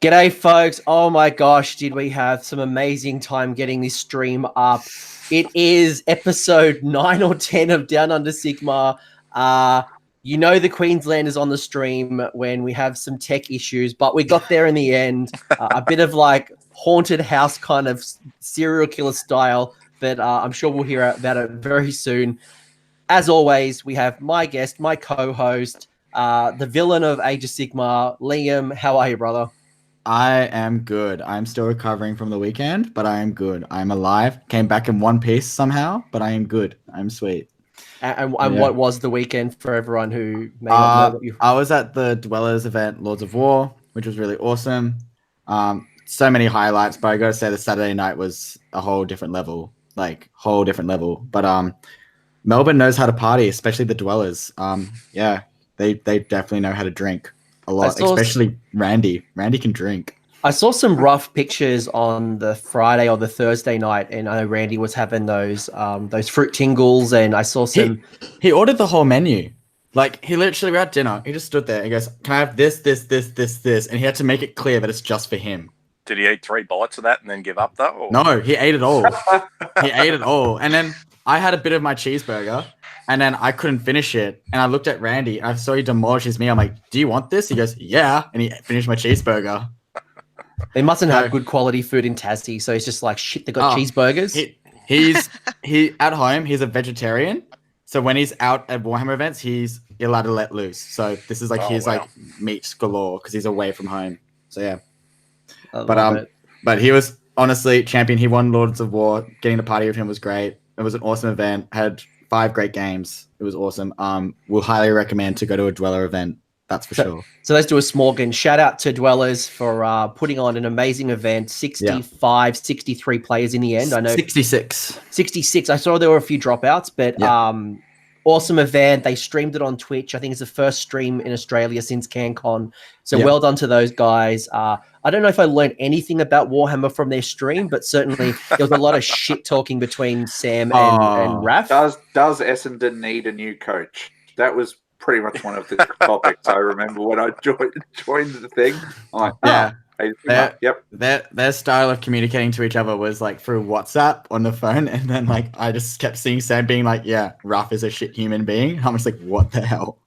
G'day, folks. Oh my gosh, did we have some amazing time getting this stream up? It is episode 9 or 10 of Down Under Sigmar. You know the Queenslanders on the stream when we have some tech issues, but we got there in the end. A bit of like haunted house kind of serial killer style, but I'm sure we'll hear about it very soon. As always, we have my guest, my co-host, the villain of Age of Sigmar, Liam. How are you, brother? I am good. I'm still recovering from the weekend, but I am good. I'm alive. Came back in one piece somehow, but I am good. I'm sweet. And what was the weekend for everyone who may not know what you... I was at the Dwellers event, Lords of War, which was really awesome. So many highlights, but I gotta say the Saturday night was a whole different level. But Melbourne knows how to party, especially the Dwellers. They definitely know how to drink a lot, especially Randy. Randy can drink. I saw some rough pictures on the Friday or the Thursday night, and I know Randy was having those fruit tingles, and I saw some... He ordered the whole menu. Like, he literally, we're at dinner, he just stood there, and he goes, can I have this, and he had to make it clear that it's just for him. Did he eat 3 bites of that and then give up, though? Or? No, he ate it all. He ate it all. And then I had a bit of my cheeseburger, and then I couldn't finish it. And I looked at Randy, and I saw he demolished his meal. I'm like, do you want this? He goes, yeah. And he finished my cheeseburger. They mustn't have good quality food in Tassie, so he's just like, shit, they got cheeseburgers. He at home, he's a vegetarian. So when he's out at Warhammer events, he's allowed to let loose. So this is like like meat galore because he's away from home. So yeah. But he was honestly champion. He won Lords of War. Getting to party with him was great. It was an awesome event. Had 5 great games. It was awesome. We'll highly recommend to go to a Dweller event. That's for sure. So let's do a smorgasbord. Shout out to Dwellers for putting on an amazing event. 63 players in the end. I know 66. 66. I saw there were a few dropouts, but awesome event. They streamed it on Twitch. I think it's the first stream in Australia since CanCon. So well done to those guys. I don't know if I learned anything about Warhammer from their stream, but certainly there was a lot of shit talking between Sam and Raph. Does Essendon need a new coach? That was pretty much one of the topics I remember when I joined the thing. I'm like, their style of communicating to each other was like through WhatsApp on the phone, and then like I just kept seeing Sam being like, "Yeah, Raph is a shit human being." I'm just like, "What the hell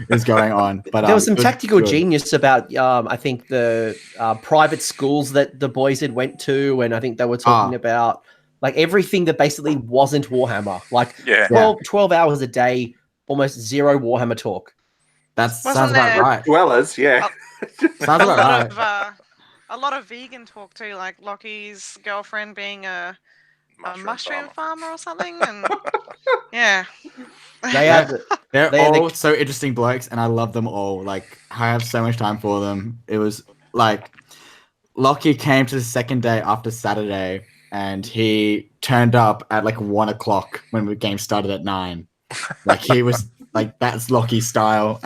is going on?" But there was some tactical genius about I think the private schools that the boys had went to, and I think they were talking about like everything that basically wasn't Warhammer, like 12 hours a day. Almost zero Warhammer talk. That sounds about right. Dwellers, yeah. Sounds about right. A lot of vegan talk too, like Lockie's girlfriend being a mushroom farmer or something. And yeah. They're all so interesting blokes, and I love them all. Like, I have so much time for them. It was like Lockie came to the second day after Saturday, and he turned up at like 1 o'clock when the game started at 9. Like he was like, that's Lockie's style.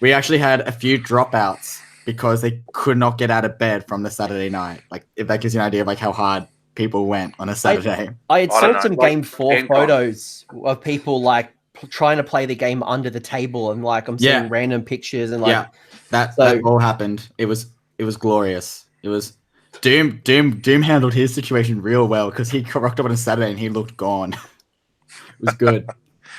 We actually had a few dropouts because they could not get out of bed from the Saturday night. Like, if that gives you an idea of like how hard people went on a Saturday. I had seen some Game 4 photos of people like trying to play the game under the table, and like I'm seeing random pictures and like that all happened. It was glorious. It was Doom handled his situation real well because he rocked up on a Saturday and he looked gone. It was good.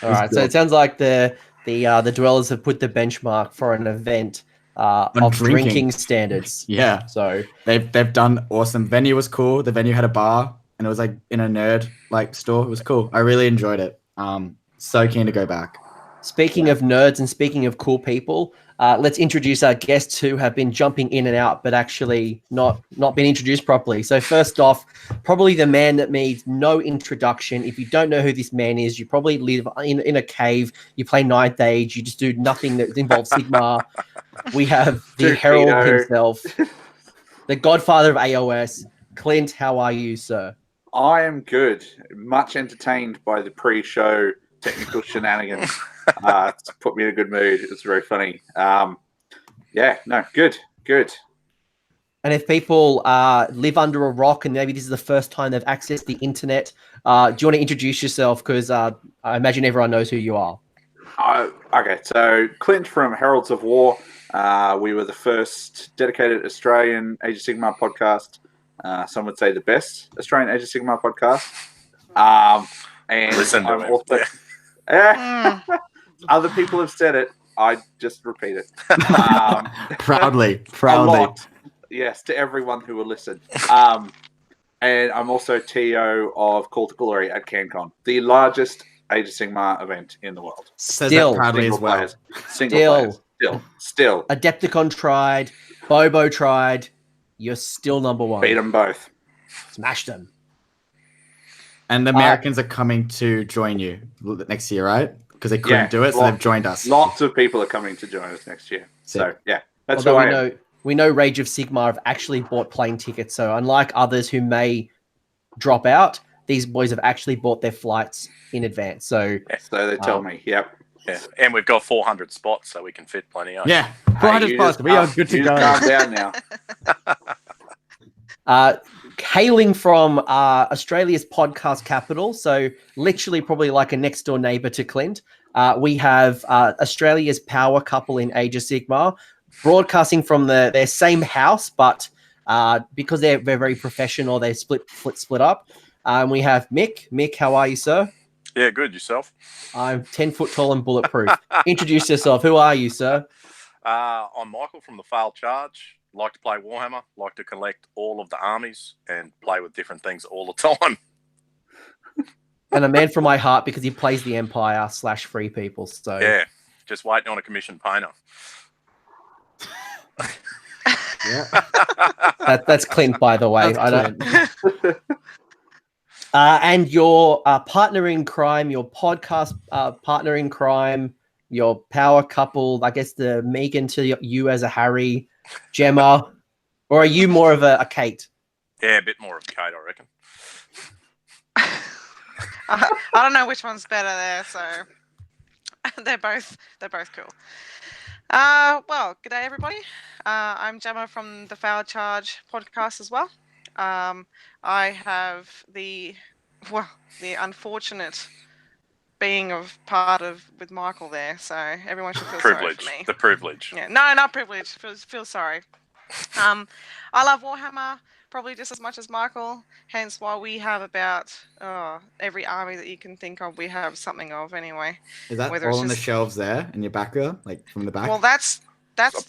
All right, so it sounds like the Dwellers have put the benchmark for an event of drinking standards. Yeah. So they've done awesome. Venue was cool. The venue had a bar, and it was like in a nerd like store. It was cool. I really enjoyed it. So keen to go back. Speaking of nerds and speaking of cool people, let's introduce our guests who have been jumping in and out, but actually not been introduced properly. So first off, probably the man that needs no introduction. If you don't know who this man is, you probably live in a cave. You play Ninth Age. You just do nothing that involves Sigmar. We have the Herald himself, the godfather of AOS. Clint, how are you, sir? I am good. Much entertained by the pre-show technical shenanigans. It's put me in a good mood. It was very funny. Good. And if people live under a rock and maybe this is the first time they've accessed the internet, do you want to introduce yourself? Because I imagine everyone knows who you are. Okay, so Clint from Heralds of War. We were the first dedicated Australian Age of Sigmar podcast. Some would say the best Australian Age of Sigmar podcast. And Listen to I'm him. also, other people have said it. I just repeat it. Proudly. A lot. Yes, to everyone who will listen. And I'm also TO of Call to Glory at CanCon, the largest Age of Sigmar event in the world. Says that proudly as well. Still. Adepticon tried, Bobo tried. You're still number one. Beat them both. Smash them. And the Americans are coming to join you next year, right? Because they couldn't do it, so they've joined us. Lots of people are coming to join us next year. So, yeah, that's Although who I am. We know Rage of Sigmar have actually bought plane tickets. So unlike others who may drop out, these boys have actually bought their flights in advance. So they tell me, yep. Yeah, and we've got 400 spots, so we can fit plenty of. Yeah, 400 spots. We are good to go. Calm down now. Hailing from Australia's podcast capital, so literally probably like a next door neighbor to Clint, we have Australia's power couple in Age of Sigmar, broadcasting from their same house, but because they're very professional, they split up. We have Mick. Mick, how are you, sir? Yeah, good. Yourself? I'm 10 foot tall and bulletproof. Introduce yourself. Who are you, sir? I'm Michael from the Failed Charge. Like to play Warhammer. Like to collect all of the armies and play with different things all the time. And a man from my heart because he plays the Empire / Free People. So yeah, just waiting on a commissioned painter. Yeah, that's Clint, by the way. And your partner in crime, your podcast partner in crime, your power couple. I guess the Megan to you as a Harry, Jemma, or are you more of a Kate? Yeah, a bit more of Kate, I reckon. I don't know which one's better there, so they're both cool. Well, good day, everybody. I'm Jemma from the Failed Charge podcast as well. I have the unfortunate being of part of with Michael there, so everyone should feel sorry for me. The privilege. Yeah, no, not privilege. Feel sorry. I love Warhammer probably just as much as Michael. Hence why we have about every army that you can think of. We have something of anyway. Is that all on the shelves there in your back there, like from the back? Well, that's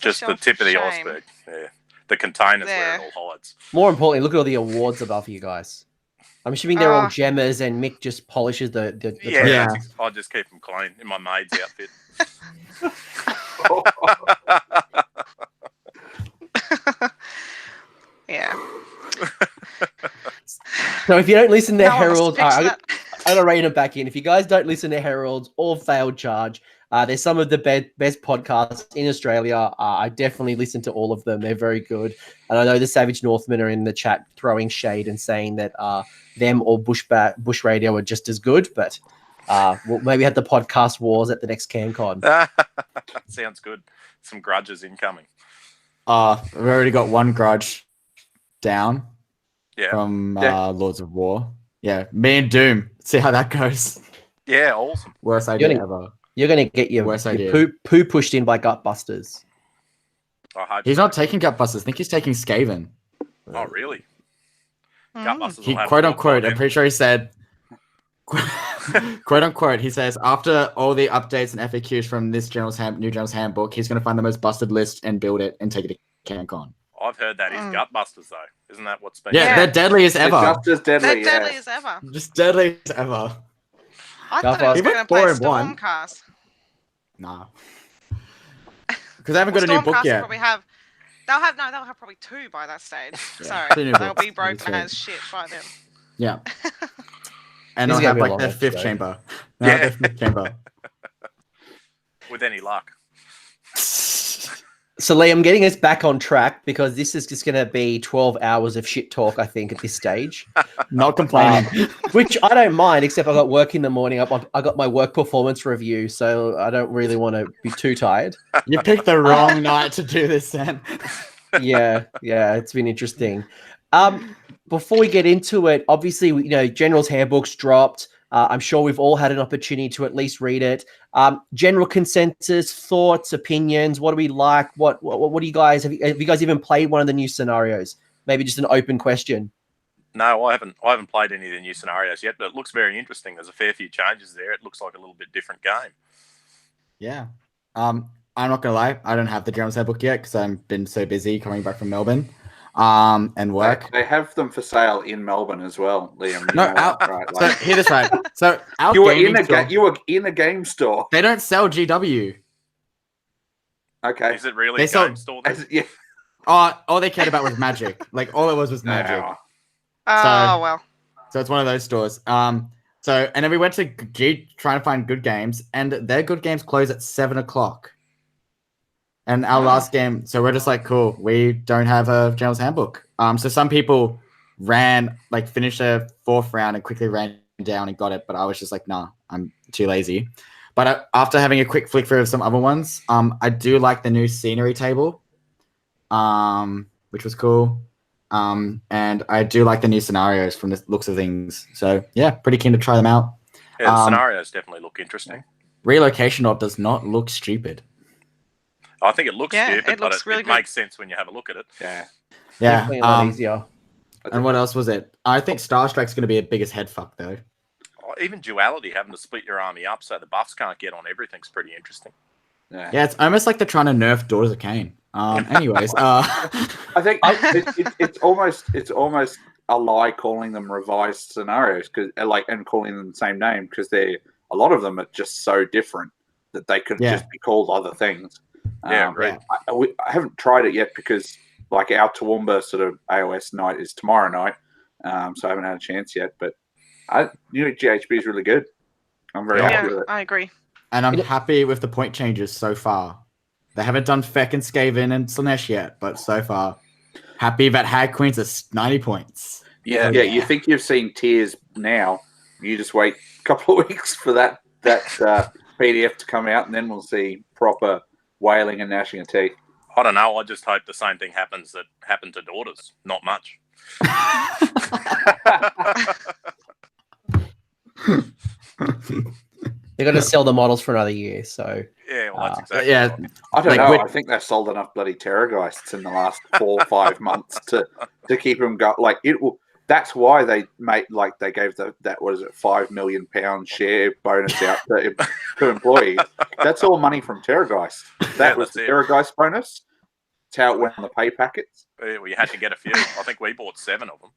just the tip of the iceberg. Yeah, the containers where it all hides. More importantly, look at all the awards above you guys. I'm assuming they're all Gemmas, and Mick just polishes the yeah. I just keep them clean in my maid's outfit. Yeah. So if you don't listen to Herald, I'm gonna rein it back in. If you guys don't listen to Heralds or Failed Charge, there's some of the best podcasts in Australia. I definitely listen to all of them. They're very good. And I know the Savage Northmen are in the chat throwing shade and saying that them or Bush Radio are just as good. But we'll maybe have the podcast wars at the next CanCon. Sounds good. Some grudges incoming. We've already got one grudge down from Lords of War. Yeah, me and Doom. See how that goes. Yeah, awesome. Worst idea ever. You're going to get your poo pushed in by Gutbusters. He's not taking Gutbusters. I think he's taking Skaven. Oh, really? Gutbusters he, quote unquote, I'm pretty sure he said, quote unquote, he says, after all the updates and FAQs from this new General's Handbook, he's going to find the most busted list and build it and take it to CanCon. I've heard that is Gutbusters, though. Isn't that what's been... Yeah, they're deadly as ever. Just as deadly, they're deadly as ever. Just deadly as ever. I thought I was going to play Stormcast. Nah. Because they haven't got a new book yet. They'll have probably two by that stage. Yeah. So they'll be broken as shit by then. Yeah. And they'll have like their fifth chamber. Their fifth chamber. With any luck. So, Lee, I'm getting us back on track because this is just going to be 12 hours of shit talk, I think, at this stage. Not complaining. Which I don't mind, except I got work in the morning. I got my work performance review, so I don't really want to be too tired. You picked the wrong night to do this, then. Yeah, it's been interesting. Before we get into it, obviously, General's Handbook's dropped. I'm sure we've all had an opportunity to at least read it. General consensus, thoughts, opinions. What do we like? What do you guys have you guys even played one of the new scenarios? Maybe just an open question. No, I haven't played any of the new scenarios yet, but it looks very interesting. There's a fair few changes there. It looks like a little bit different game. Yeah. I'm not gonna lie, I don't have the General Handbook yet because I've been so busy coming back from Melbourne. And work. They have them for sale in Melbourne as well, Liam. No, so hear this right. So our you were in a game store. They don't sell GW. Okay. Is it really They a sold- game store? Yeah. All they cared about was magic. Like all it was magic. No. Oh, well. So it's one of those stores. And then we went to trying to find good games, and their good games close at 7:00. And our last game, so we're just like, cool, we don't have a General's Handbook. So some people finished their 4th round and quickly ran down and got it, but I was just like, nah, I'm too lazy. But after having a quick flick through of some other ones, I do like the new scenery table, which was cool. And I do like the new scenarios from the looks of things. So yeah, pretty keen to try them out. Yeah, the scenarios definitely look interesting. Relocation Orb does not look stupid. I think it looks stupid, but really it makes sense when you have a look at it. Yeah. Yeah. Definitely a lot easier. And what else was it? I think Star Strike's going to be a biggest head fuck though. Even duality, having to split your army up so the buffs can't get on everything's pretty interesting. Yeah, it's almost like they're trying to nerf Daughters of Cain. Anyways, I think it's almost a lie calling them revised scenarios and calling them the same name because a lot of them are just so different that they could just be called other things. Right. I haven't tried it yet because our Toowoomba sort of AOS night is tomorrow night, so I haven't had a chance yet. But GHB is really good. I'm very happy with it. I agree. And I'm happy with the point changes so far. They haven't done Feck and Skaven and Slanesh yet, but so far, happy that Hag Queens are 90 points. Yeah. You think you've seen tears now? You just wait a couple of weeks for that PDF to come out, and then we'll see proper wailing and gnashing of teeth. I don't know. I just hope the same thing happens that happened to Daughters. Not much. They're going to sell the models for another year, so... Yeah, well, that's exactly right. I don't know. I think they've sold enough bloody Terrorgeists in the last 4 or 5 months to keep them going. Like, it will... That's why they they gave that £5 million share bonus out to employees. That's all money from Terrorgeist. That was the Terrorgeist bonus. That's how it went on the pay packets. Yeah, well, you had to get a few. I think we bought 7 of them.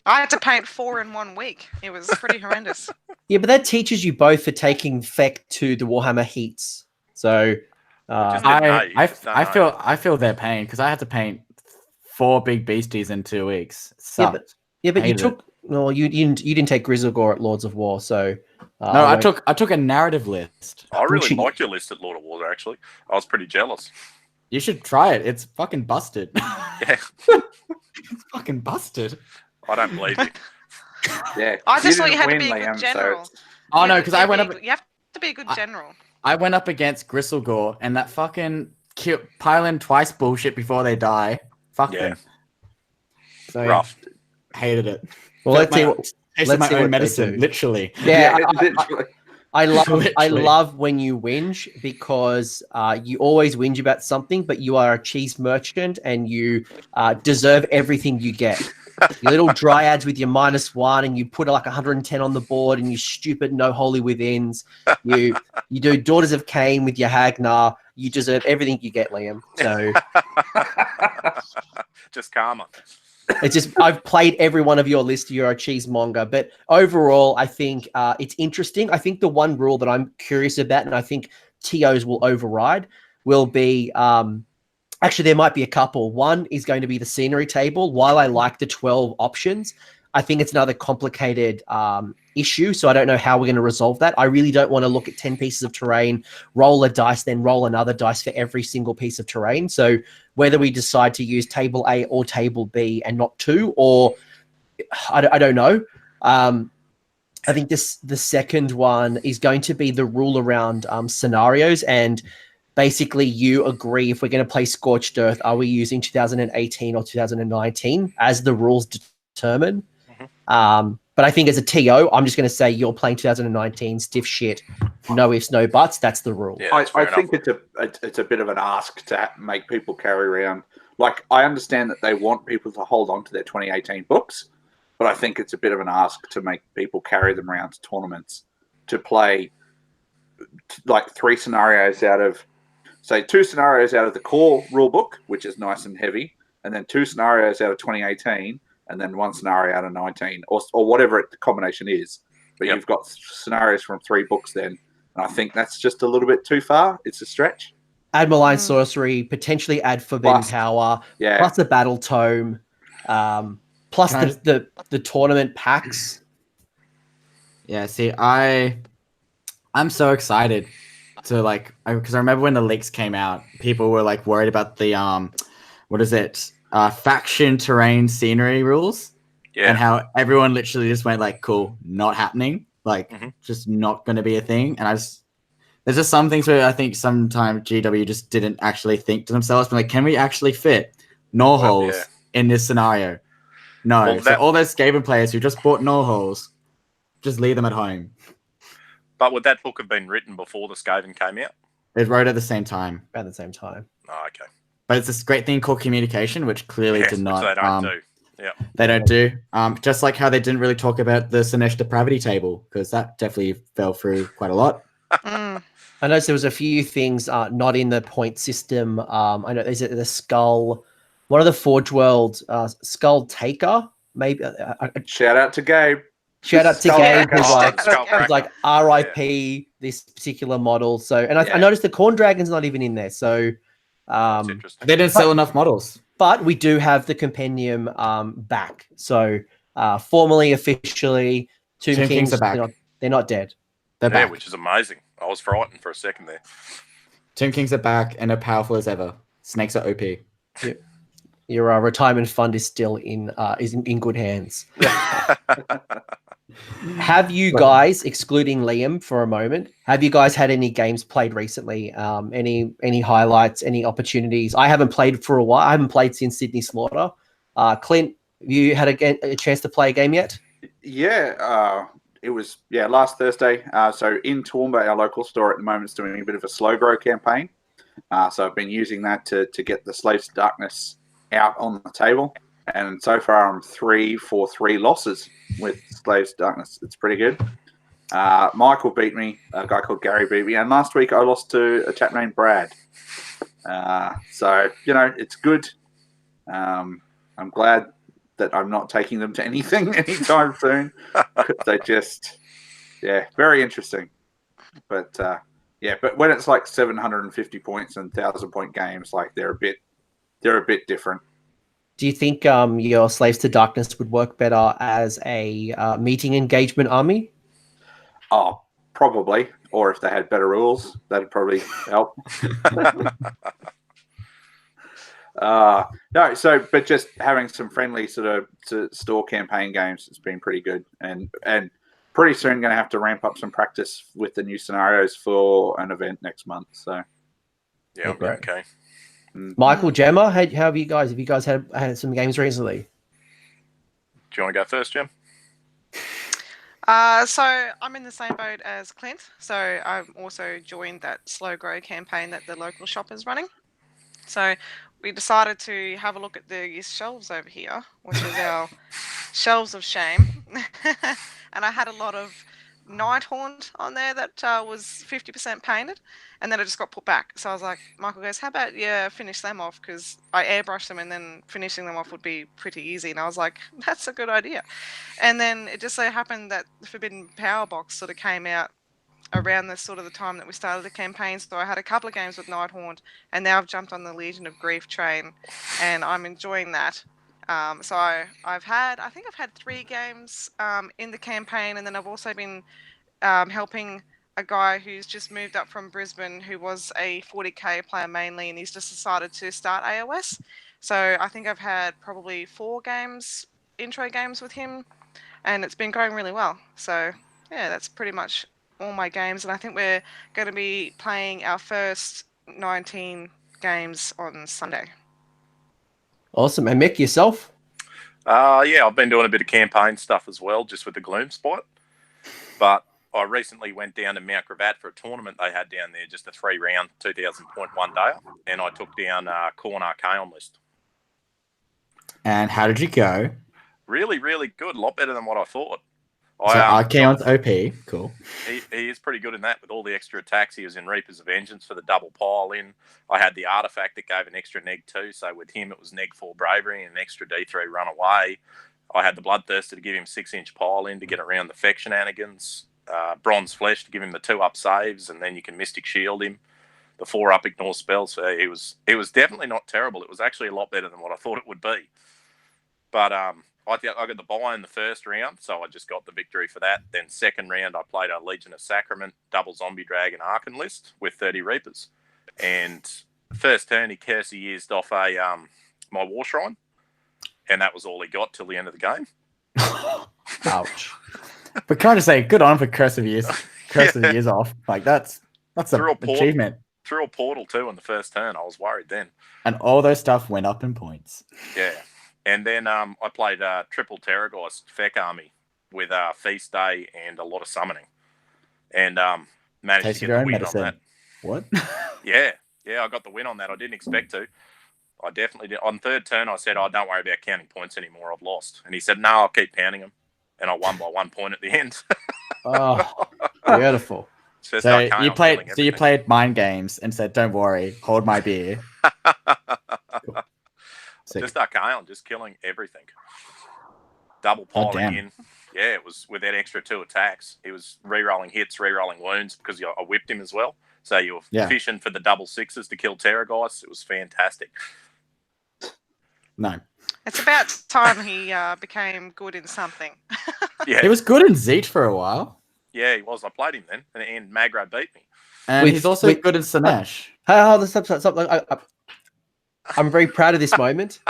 I had to paint 4 in 1 week. It was pretty horrendous. Yeah, but that teaches you both for taking Feck to the Warhammer Heats. So I feel their pain because I had to paint 4 big beasties in 2 weeks. Yeah, but you took you didn't take Grizzlegore at Lords of War, so no, I took a narrative list. I really liked your list at Lord of War. Actually, I was pretty jealous. You should try it. It's fucking busted. Yeah, it's fucking busted. I don't believe you. Yeah, I just thought you had to be a good general. Oh no, because I went up. You have to be a good general. I went up against Gristlegore and that fucking pile in twice bullshit before they die. Fuck them. So, rough. Hated it. Well, let's see what. Tasted my own medicine, literally. Yeah, literally. I love when you whinge because you always whinge about something, but you are a cheese merchant and you deserve everything you get. You little dryads with your -1 and you put like 110 on the board and you stupid no holy withins. You do Daughters of Cain with your Hagnar. You deserve everything you get, Liam. So just karma. It's just I've played every one of your list. You're a cheesemonger, but overall, I think it's interesting. I think the one rule that I'm curious about, and I think TOs will override, will be actually there might be a couple. One is going to be the scenery table. While I like the 12 options, I think it's another complicated issue. So I don't know how we're going to resolve that. I really don't want to look at 10 pieces of terrain, roll a dice, then roll another dice for every single piece of terrain. So whether we decide to use table A or table B and not 2, or I don't know. I think the second one is going to be the rule around scenarios, and basically you agree if we're going to play Scorched Earth, are we using 2018 or 2019 as the rules determine? But I think as a TO, I'm just going to say you're playing 2019 stiff shit. No ifs, no buts. That's the rule. Yeah, I think it's a bit of an ask to make people carry around. Like, I understand that they want people to hold on to their 2018 books, but I think it's a bit of an ask to make people carry them around to tournaments to play like 3 scenarios out of, say, 2 scenarios out of the core rule book, which is nice and heavy, and then 2 scenarios out of 2018, and then 1 scenario out of 19, or whatever the combination is. But you've got scenarios from 3 books then, and I think that's just a little bit too far. It's a stretch. Add malign sorcery, potentially add forbidden power, plus a battle tome, plus the tournament packs. Yeah, see, I'm so excited to because I remember when the leaks came out, people were like worried about the faction terrain scenery rules, and how everyone literally just went like, cool, not happening, just not going to be a thing. And there's just some things where I think sometimes GW just didn't actually think to themselves, but like, can we actually fit null holes in this scenario? No. Well, so all those Skaven players who just bought null holes, just leave them at home. But would that book have been written before the Skaven came out? It wrote at the same time. At the same time. Oh, okay. But it's this great thing called communication, which clearly did not. Which they don't do. Yeah. They don't do. Just like how they didn't really talk about the Sinesh depravity table, because that definitely fell through quite a lot. I noticed there was a few things not in the point system. I know there's the skull, one of the Forge World skull taker, maybe. Shout out to Gabe. Shout out to Gabe, who's like RIP this particular model. So, and I noticed the Corn Dragon's not even in there. So, they didn't sell enough models. But we do have the compendium back. So, formally, officially, Tomb Kings are back. They're not dead. They're back, which is amazing. I was frightened for a second there. Tomb Kings are back and are powerful as ever. Snakes are OP. Yep. Your retirement fund is still in good hands. Have you guys, excluding Liam for a moment, have you guys had any games played recently? Any highlights, any opportunities? I haven't played for a while. I haven't played since Sydney Slaughter. Clint, have you had a chance to play a game yet? Yeah, it was last Thursday. So in Toowoomba, our local store at the moment is doing a bit of a slow grow campaign. So I've been using that to get the Slaves to Darkness out on the table, and so far I'm 3 for 3 losses with Slaves to Darkness. It's pretty good. Michael beat me, a guy called Gary beat me, and last week I lost to a chap named Brad. So it's good. I'm glad that I'm not taking them to anything anytime soon. They just, very interesting. But but when it's like 750 points and 1,000-point games, like they're a bit different. Do you think your Slaves to Darkness would work better as a meeting engagement army? Oh, probably. Or if they had better rules, that'd probably help. But just having some friendly sort of store campaign games has been pretty good, and pretty soon going to have to ramp up some practice with the new scenarios for an event next month. So, yeah, okay. Michael, Jemma, how have you guys? Have you guys had some games recently? Do you want to go first, Jem? So I'm in the same boat as Clint. So I've also joined that slow grow campaign that the local shop is running. So we decided to have a look at these shelves over here, which is our shelves of shame. And I had a lot of Nighthaunt on there that was 50% painted, and then it just got put back. So I was like, Michael goes, how about finish them off, because I airbrushed them and then finishing them off would be pretty easy. And I was like, that's a good idea. And then it just so happened that the Forbidden Power box sort of came out around the sort of the time that we started the campaign. So I had a couple of games with Nighthaunt, and now I've jumped on the Legion of Grief train, and I'm enjoying that. So I've had 3 games in the campaign, and then I've also been helping a guy who's just moved up from Brisbane, who was a 40k player mainly, and he's just decided to start AOS. So I think I've had probably 4 intro games with him, and it's been going really well. So yeah, that's pretty much all my games, and I think we're going to be playing our first 19 games on Sunday. Awesome. And Mick, yourself? Yeah, I've been doing a bit of campaign stuff as well, just with the Gloom Spot. But I recently went down to Mount Gravatt for a tournament they had down there, just a 3-round 2,000 point one day, and I took down Corn Archaon list. And how did you go? Really, really good. A lot better than what I thought. So Archaon's OP. Cool. He is pretty good in that with all the extra attacks. He was in Reapers of Vengeance for the double pile in. I had the artifact that gave an extra neg 2. So with him, it was neg 4 bravery and an extra D3 run away. I had the Bloodthirster to give him 6-inch pile in to get around the Feck shenanigans. Bronze Flesh to give him the 2-up saves, and then you can Mystic Shield him. The 4-up ignore spells. So it was definitely not terrible. It was actually a lot better than what I thought it would be. But I got the buy in the first round, so I just got the victory for that. Then second round, I played a Legion of Sacrament, double Zombie Dragon Archon list with 30 Reapers. And first turn, he Curse-used off my War Shrine, and that was all he got till the end of the game. Ouch. But can I just say, good on him for Curse of the Years off. Like, that's an achievement. Threw a portal, too, in the first turn. I was worried then. And all those stuff went up in points. Yeah. And then I played triple Terrorgeist Feck army with Feast Day and a lot of summoning. And managed to get the win on that. What? Yeah, I got the win on that. I didn't expect to. I definitely did. On third turn, I said, don't worry about counting points anymore. I've lost. And he said, no, I'll keep counting them. And I won by 1 point at the end. Oh, beautiful. So you played mind games and said, don't worry, hold my beer. Cool. Just Archaon, just killing everything. Double piling in. Yeah, it was with that extra 2 attacks. He was re-rolling hits, re-rolling wounds because I whipped him as well. So you were fishing for the double 6s to kill Terrorgeist. It was fantastic. No. It's about time he became good in something. Yeah. He was good in Zeech for a while. Yeah, he was. I played him then, and Magro beat me. And he's also good in Sinesh. I'm very proud of this moment.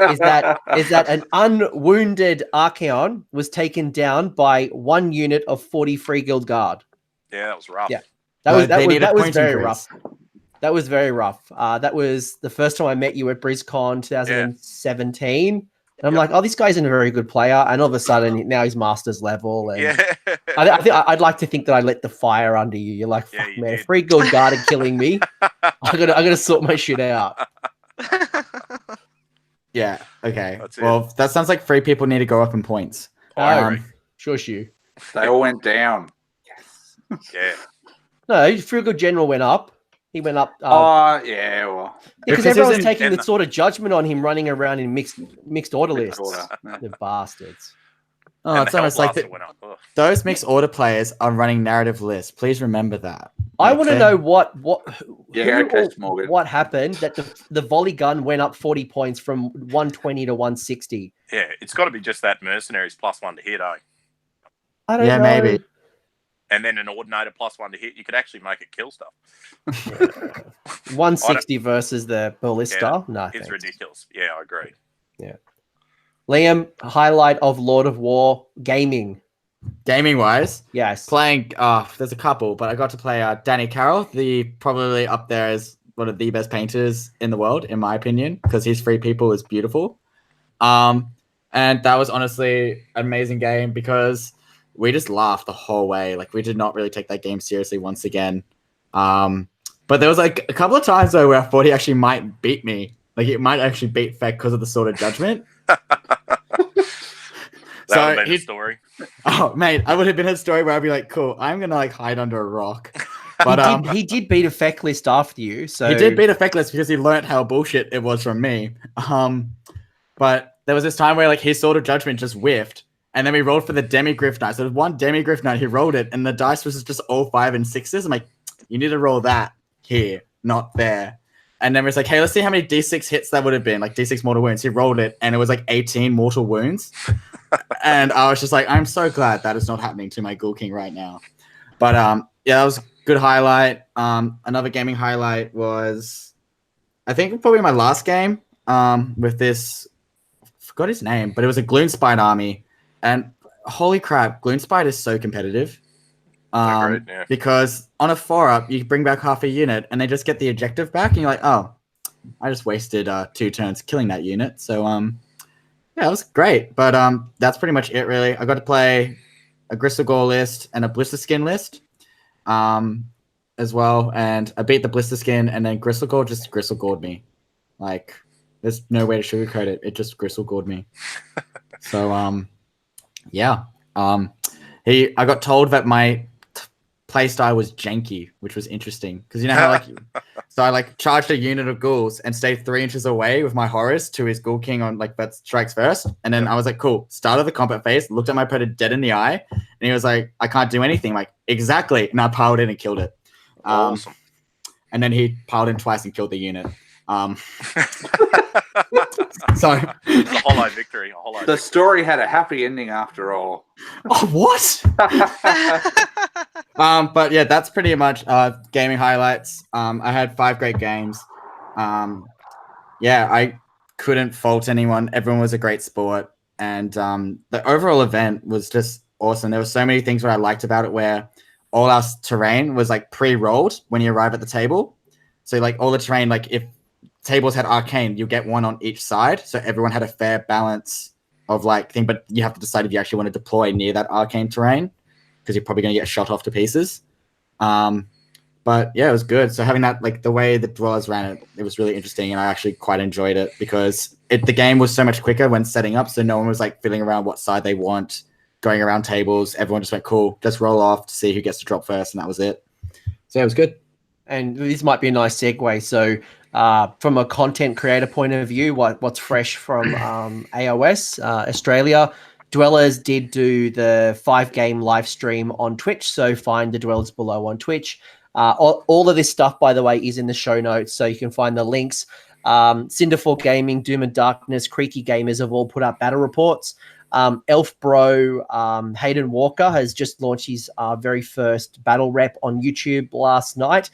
Is that an unwounded Archaon was taken down by 1 unit of 43 Guild Guard. Yeah, that was rough. Yeah, that was very rough. That was very rough. That was the first time I met you at BrizCon 2017. And I'm like, oh, this guy's a very good player. And all of a sudden, now he's Masters level. And I think I'd like to think that I let the fire under you. You're like, fuck, man, 3 Guild Guard are killing me. I gotta sort my shit out. Yeah. Okay. Well, that sounds like 3 people need to go up in points. Shush you. They all went down. Yes. Yeah. No, Free Good General went up. He went up. Well. Because everyone was taking the sort of judgment on him running around in mixed order lists. The bastards. Oh, it's almost like those mixed order players are running narrative lists. Please remember that. I want to know what happened that the volley gun went up 40 points from 120 to 160. Yeah, it's got to be just that mercenaries +1 to hit, eh? I don't know. Maybe. And then an ordinator +1 to hit, you could actually make it kill stuff. 160 versus the ballista. No, it's ridiculous. Yeah, I agree. Yeah. Liam, highlight of Lord of War gaming. Gaming wise, yes. Playing, there's a couple, but I got to play Danny Carroll, probably up there as one of the best painters in the world, in my opinion, because his Free People is beautiful. And that was honestly an amazing game because we just laughed the whole way. Like, we did not really take that game seriously once again. But there was like a couple of times though where I thought he actually might beat me. Like, it might actually beat Feck because of the Sword of Judgment. That would have been a story. Oh, mate, I would have been a story where I'd be like, cool, I'm going to like hide under a rock. But he did beat a Feck list after you. So he did beat a Feck list because he learned how bullshit it was from me. But there was this time where like his Sword of Judgment just whiffed. And then we rolled for the Demigryph Knight. So there was one Demigryph Knight, he rolled it, and the dice was just all 5 and 6s. I'm like, you need to roll that here, not there. And then it's like, hey, let's see how many D6 hits that would have been, like D6 mortal wounds. He rolled it, and it was like 18 mortal wounds. And I was just like, I'm so glad that is not happening to my Ghoul King right now. But yeah, that was a good highlight. Another gaming highlight was, I think probably my last game with this, I forgot his name, but it was a Gloomspite army. And holy crap, Gloomspite is so competitive. Because on a 4-up, you bring back half a unit and they just get the objective back, and you're like, oh, I just wasted 2 turns killing that unit. So Yeah, it was great. But that's pretty much it, really. I got to play a Gristle Gore list and a Blister Skin list as well. And I beat the Blister Skin, and then Gristle Gore just Gristle Gored me. Like, there's no way to sugarcoat it. It just Gristle Gored me. So, yeah. I got told that my playstyle was janky, which was interesting because you know how so I charged a unit of ghouls and stayed 3 inches away with my horrors to his Ghoul King on that strikes first, and then I was like, cool. Started the combat phase, looked at my predator dead in the eye, and he was like, I can't do anything. I'm like, exactly, and I piled in and killed it. Awesome. And then he piled in twice and killed the unit. So a hollow victory. The story had a happy ending after all. Oh, what? But yeah, that's pretty much gaming highlights. I had 5 great games. Yeah, I couldn't fault anyone. Everyone was a great sport, and the overall event was just awesome. There were so many things that I liked about it, where all our terrain was pre-rolled when you arrive at the table. So all the terrain, if tables had arcane, you get one on each side, so everyone had a fair balance of thing. But you have to decide if you actually want to deploy near that arcane terrain, because you're probably going to get shot off to pieces. But yeah, it was good. So having that, the way the dwellers ran it was really interesting, and I actually quite enjoyed it because the game was so much quicker when setting up. So no one was feeling around what side they want, going around tables. Everyone just went, cool, just roll off to see who gets to drop first, and that was it. So yeah, it was good. And this might be a nice segue. So from a content creator point of view, what's fresh from AOS Australia? Dwellers did do the 5-game live stream on Twitch, so find the Dwellers below on Twitch. All of this stuff, by the way, is in the show notes, so you can find the links. Cinderfall Gaming, Doom and Darkness, Creaky Gamers have all put up battle reports. Elf Bro Hayden Walker has just launched his very first battle rep on YouTube last night.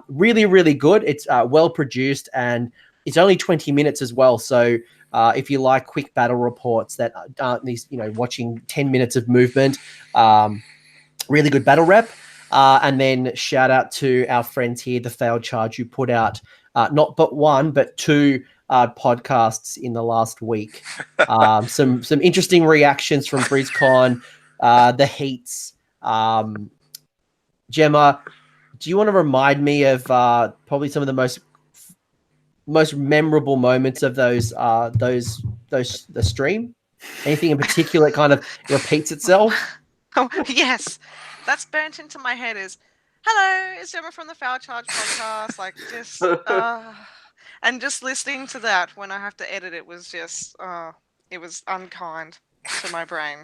Really, really good. It's well produced, and it's only 20 minutes as well. So if you like quick battle reports that aren't these, watching 10 minutes of movement, really good battle rep. And then shout out to our friends here, the Failed Charge, who put out not but one, but 2 podcasts in the last week. Some interesting reactions from BrizCon, the Heats. Jemma, do you want to remind me of probably some of the most memorable moments of the stream? Anything in particular that kind of repeats itself? Oh, yes. That's burnt into my head is, hello, it's Jemma from the Foul Charge podcast. And just listening to that when I have to edit it was just, it was unkind to my brain.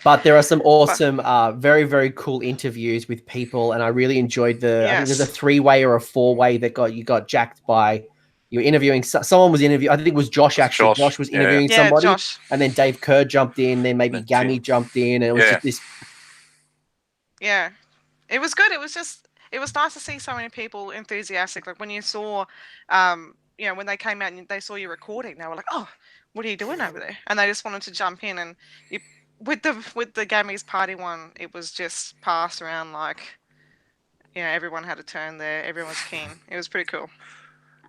But there are some awesome, very, very cool interviews with people, and I really enjoyed I think there's a 3-way or a 4-way that you got jacked by. You were interviewing, someone was interviewing, I think it was Josh actually. Josh was interviewing somebody, Josh. And then Dave Kerr jumped in, then maybe Gammy jumped in, and it was just this. Yeah, it was good. It was nice to see so many people enthusiastic. When you saw, when they came out and they saw you recording, they were like, oh, what are you doing over there? And they just wanted to jump in, and with the Gammy's party one, it was just passed around everyone had a turn there. Everyone was keen. It was pretty cool.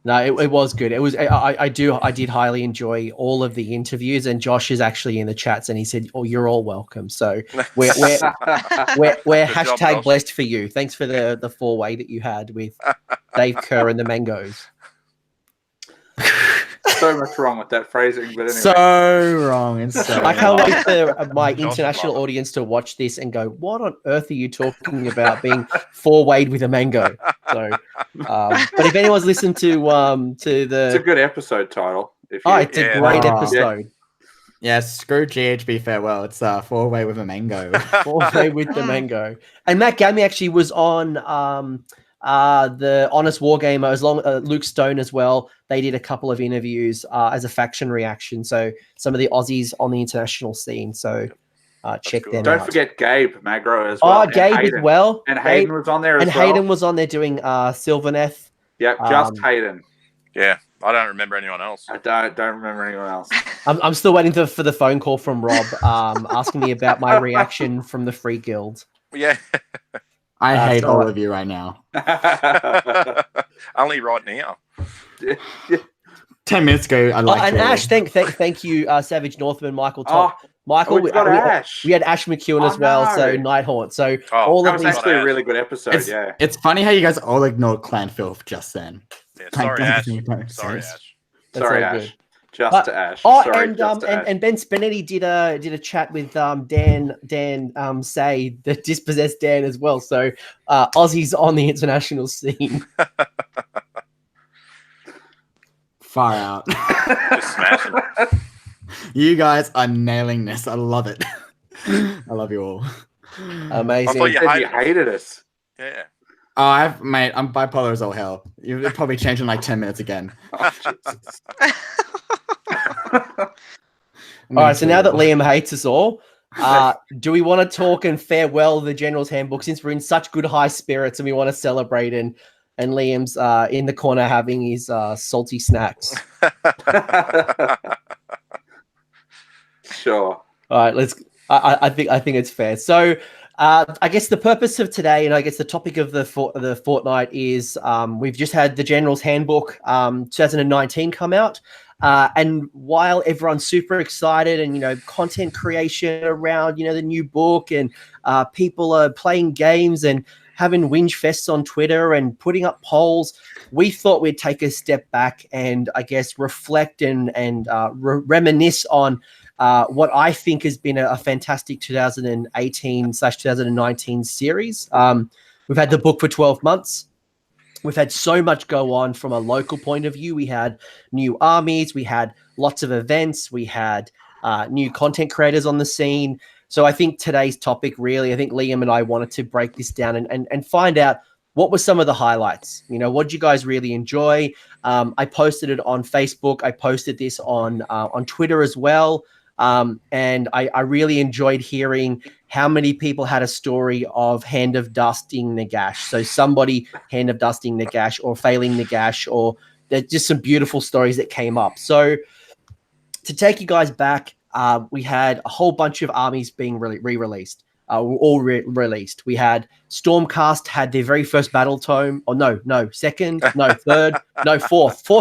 No, it was good. It was. I did highly enjoy all of the interviews, and Josh is actually in the chats, and he said, "Oh, you're all welcome." So we're hashtag blessed for you. Thanks for the 4-way that you had with Dave Kerr and the Mangoes. So much wrong with that phrasing, but anyway. So wrong. And so I can't wait for my international audience to watch this and go, what on earth are you talking about being 4-wayed with a mango? So, but if anyone's listened to the... It's a good episode title. It's a great episode. Yeah, screw GHB farewell. It's 4-way with a mango. 4-way with the mango. And Matt Gammy actually was on... the Honest Wargamer, as long Luke Stone as well. They did a couple of interviews as a faction reaction. So some of the Aussies on the international scene. So check them out. Don't forget Gabe Magro as well. Oh, Gabe as well. And Hayden was on there as well. And Hayden was on there doing Sylvaneth. Yeah, just Hayden. Yeah, I don't remember anyone else. I don't remember anyone else. I'm still waiting for the phone call from Rob asking me about my reaction from the Free Guild. Yeah. I hate all of you right now. Only right now. 10 minutes ago, I liked and you all. Ash, thank you, Savage Northman, Michael. Michael, we got Ash. We had Ash McEwen as well, no. so Nighthaunt. So all that was actually a really good episode. It's funny how you guys all ignored Clan Filth just then. Yeah, sorry, Ash. Sorry, Ash. Sorry, Ash. Good. Just to Ash. Oh, sorry, and Ben Spinetti did a chat with Dan Say, the dispossessed Dan as well. So Aussie's on the international scene. Far out. Just smashing. You guys are nailing this. I love it. I love you all. Amazing. I thought you hated us. Yeah. Oh, I'm bipolar as all hell. You'll probably change in like 10 minutes again. Oh, Jesus. All right, so now that Liam hates us all, do we want to talk and farewell the General's Handbook since we're in such good high spirits and we want to celebrate and Liam's in the corner having his salty snacks? Sure. All right, let's. I think it's fair. So, I guess the purpose of today, and I guess the topic of the fortnight is we've just had the General's Handbook 2019 come out, and while everyone's super excited and content creation around the new book and people are playing games and having whinge fests on Twitter and putting up polls, we thought we'd take a step back and I guess reflect and reminisce on what I think has been a fantastic 2018/2019 series. We've had the book for 12 months. We've had so much go on from a local point of view. We had new armies. We had lots of events. We had new content creators on the scene. So I think today's topic really, I think Liam and I wanted to break this down and find out what were some of the highlights. What did you guys really enjoy? I posted it on Facebook. I posted this on Twitter as well. And I really enjoyed hearing how many people had a story of hand of dusting Nagash. So somebody hand of dusting Nagash or failing Nagash, or there's just some beautiful stories that came up. So to take you guys back, we had a whole bunch of armies being re-released. All released. We had Stormcast had their very first battle tome. Fourth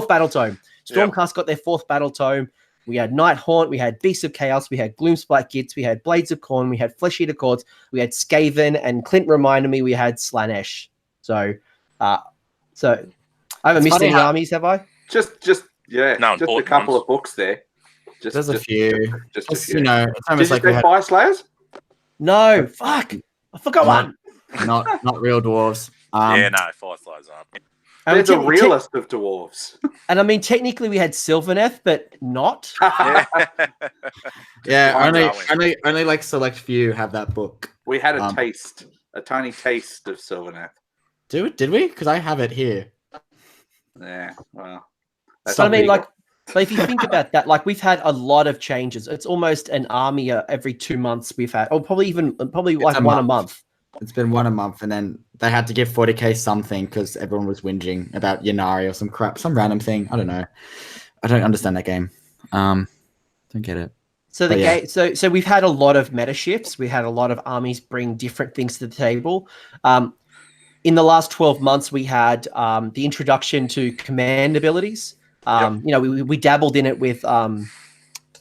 battle tome. Stormcast got their fourth battle tome. We had Nighthaunt, we had Beasts of Chaos, we had Gloomspite Gits, we had Blades of Corn, we had Flesh Eater Cords, we had Skaven, and Clint reminded me we had Slanesh. So I haven't missed any armies, have I? Just a couple of books there. There's a few. Just a few. It's almost like Fire Slayers? No, fuck. I forgot one. Not real dwarves. Fire Slayers aren't. They're the realest of dwarves. And I mean, technically we had Sylvaneth, but not. Only like select few have that book. We had a tiny taste of Sylvaneth. Did we? Because I have it here. Yeah, well. So I mean, so if you think about that, we've had a lot of changes. It's almost an army every 2 months we've had, or probably one a month. It's been one a month, and then they had to give 40k something because everyone was whinging about Yanari or some crap, some random thing. I don't know. I don't understand that game. Don't get it. So so we've had a lot of meta shifts. We had a lot of armies bring different things to the table. In the last 12 months, we had the introduction to command abilities. We dabbled in it with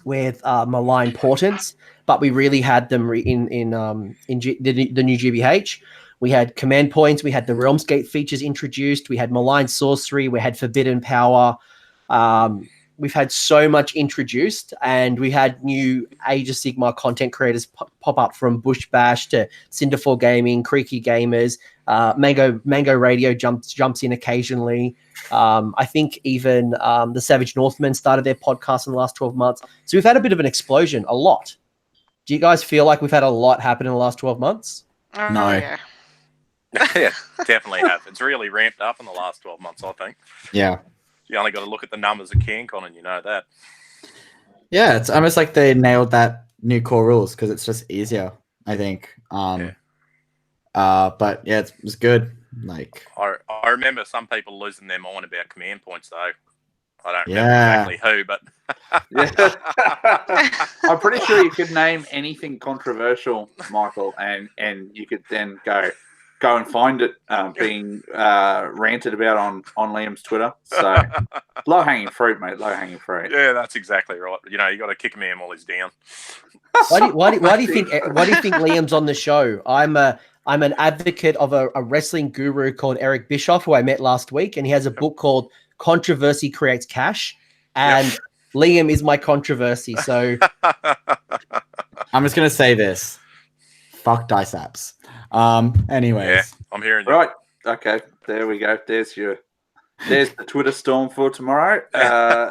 malign portents, but we really had them in the new GBH. We had command points. We had the Realmscape features introduced. We had malign sorcery. We had forbidden power. We've had so much introduced, and we had new Age of Sigmar content creators pop up from Bush Bash to Cinderfall Gaming, Creaky Gamers. Mango Radio jumps in occasionally. I think even the Savage Northmen started their podcast in the last 12 months. So we've had a bit of an explosion, a lot. Do you guys feel like we've had a lot happen in the last 12 months? No. Yeah. Yeah, definitely have. It's really ramped up in the last 12 months, I think. Yeah. You only got to look at the numbers of CanCon and you know that. Yeah, it's almost like they nailed that new core rules because it's just easier, I think. But yeah, it was good. I remember some people losing their mind about command points though. I don't remember exactly who, but I'm pretty sure you could name anything controversial, Michael, and you could then go, go and find it being ranted about on Liam's Twitter. So low hanging fruit, mate. Low hanging fruit. Yeah, that's exactly right. You know, you got to kick him in while he's down. Why do you think Liam's on the show? I'm an advocate of a wrestling guru called Eric Bischoff, who I met last week, and he has a book called Controversy Creates Cash, and Liam is my controversy. So I'm just gonna say this: fuck dice apps. Anyways, yeah, I'm hearing you. Right. Okay. There we go. There's the Twitter storm for tomorrow.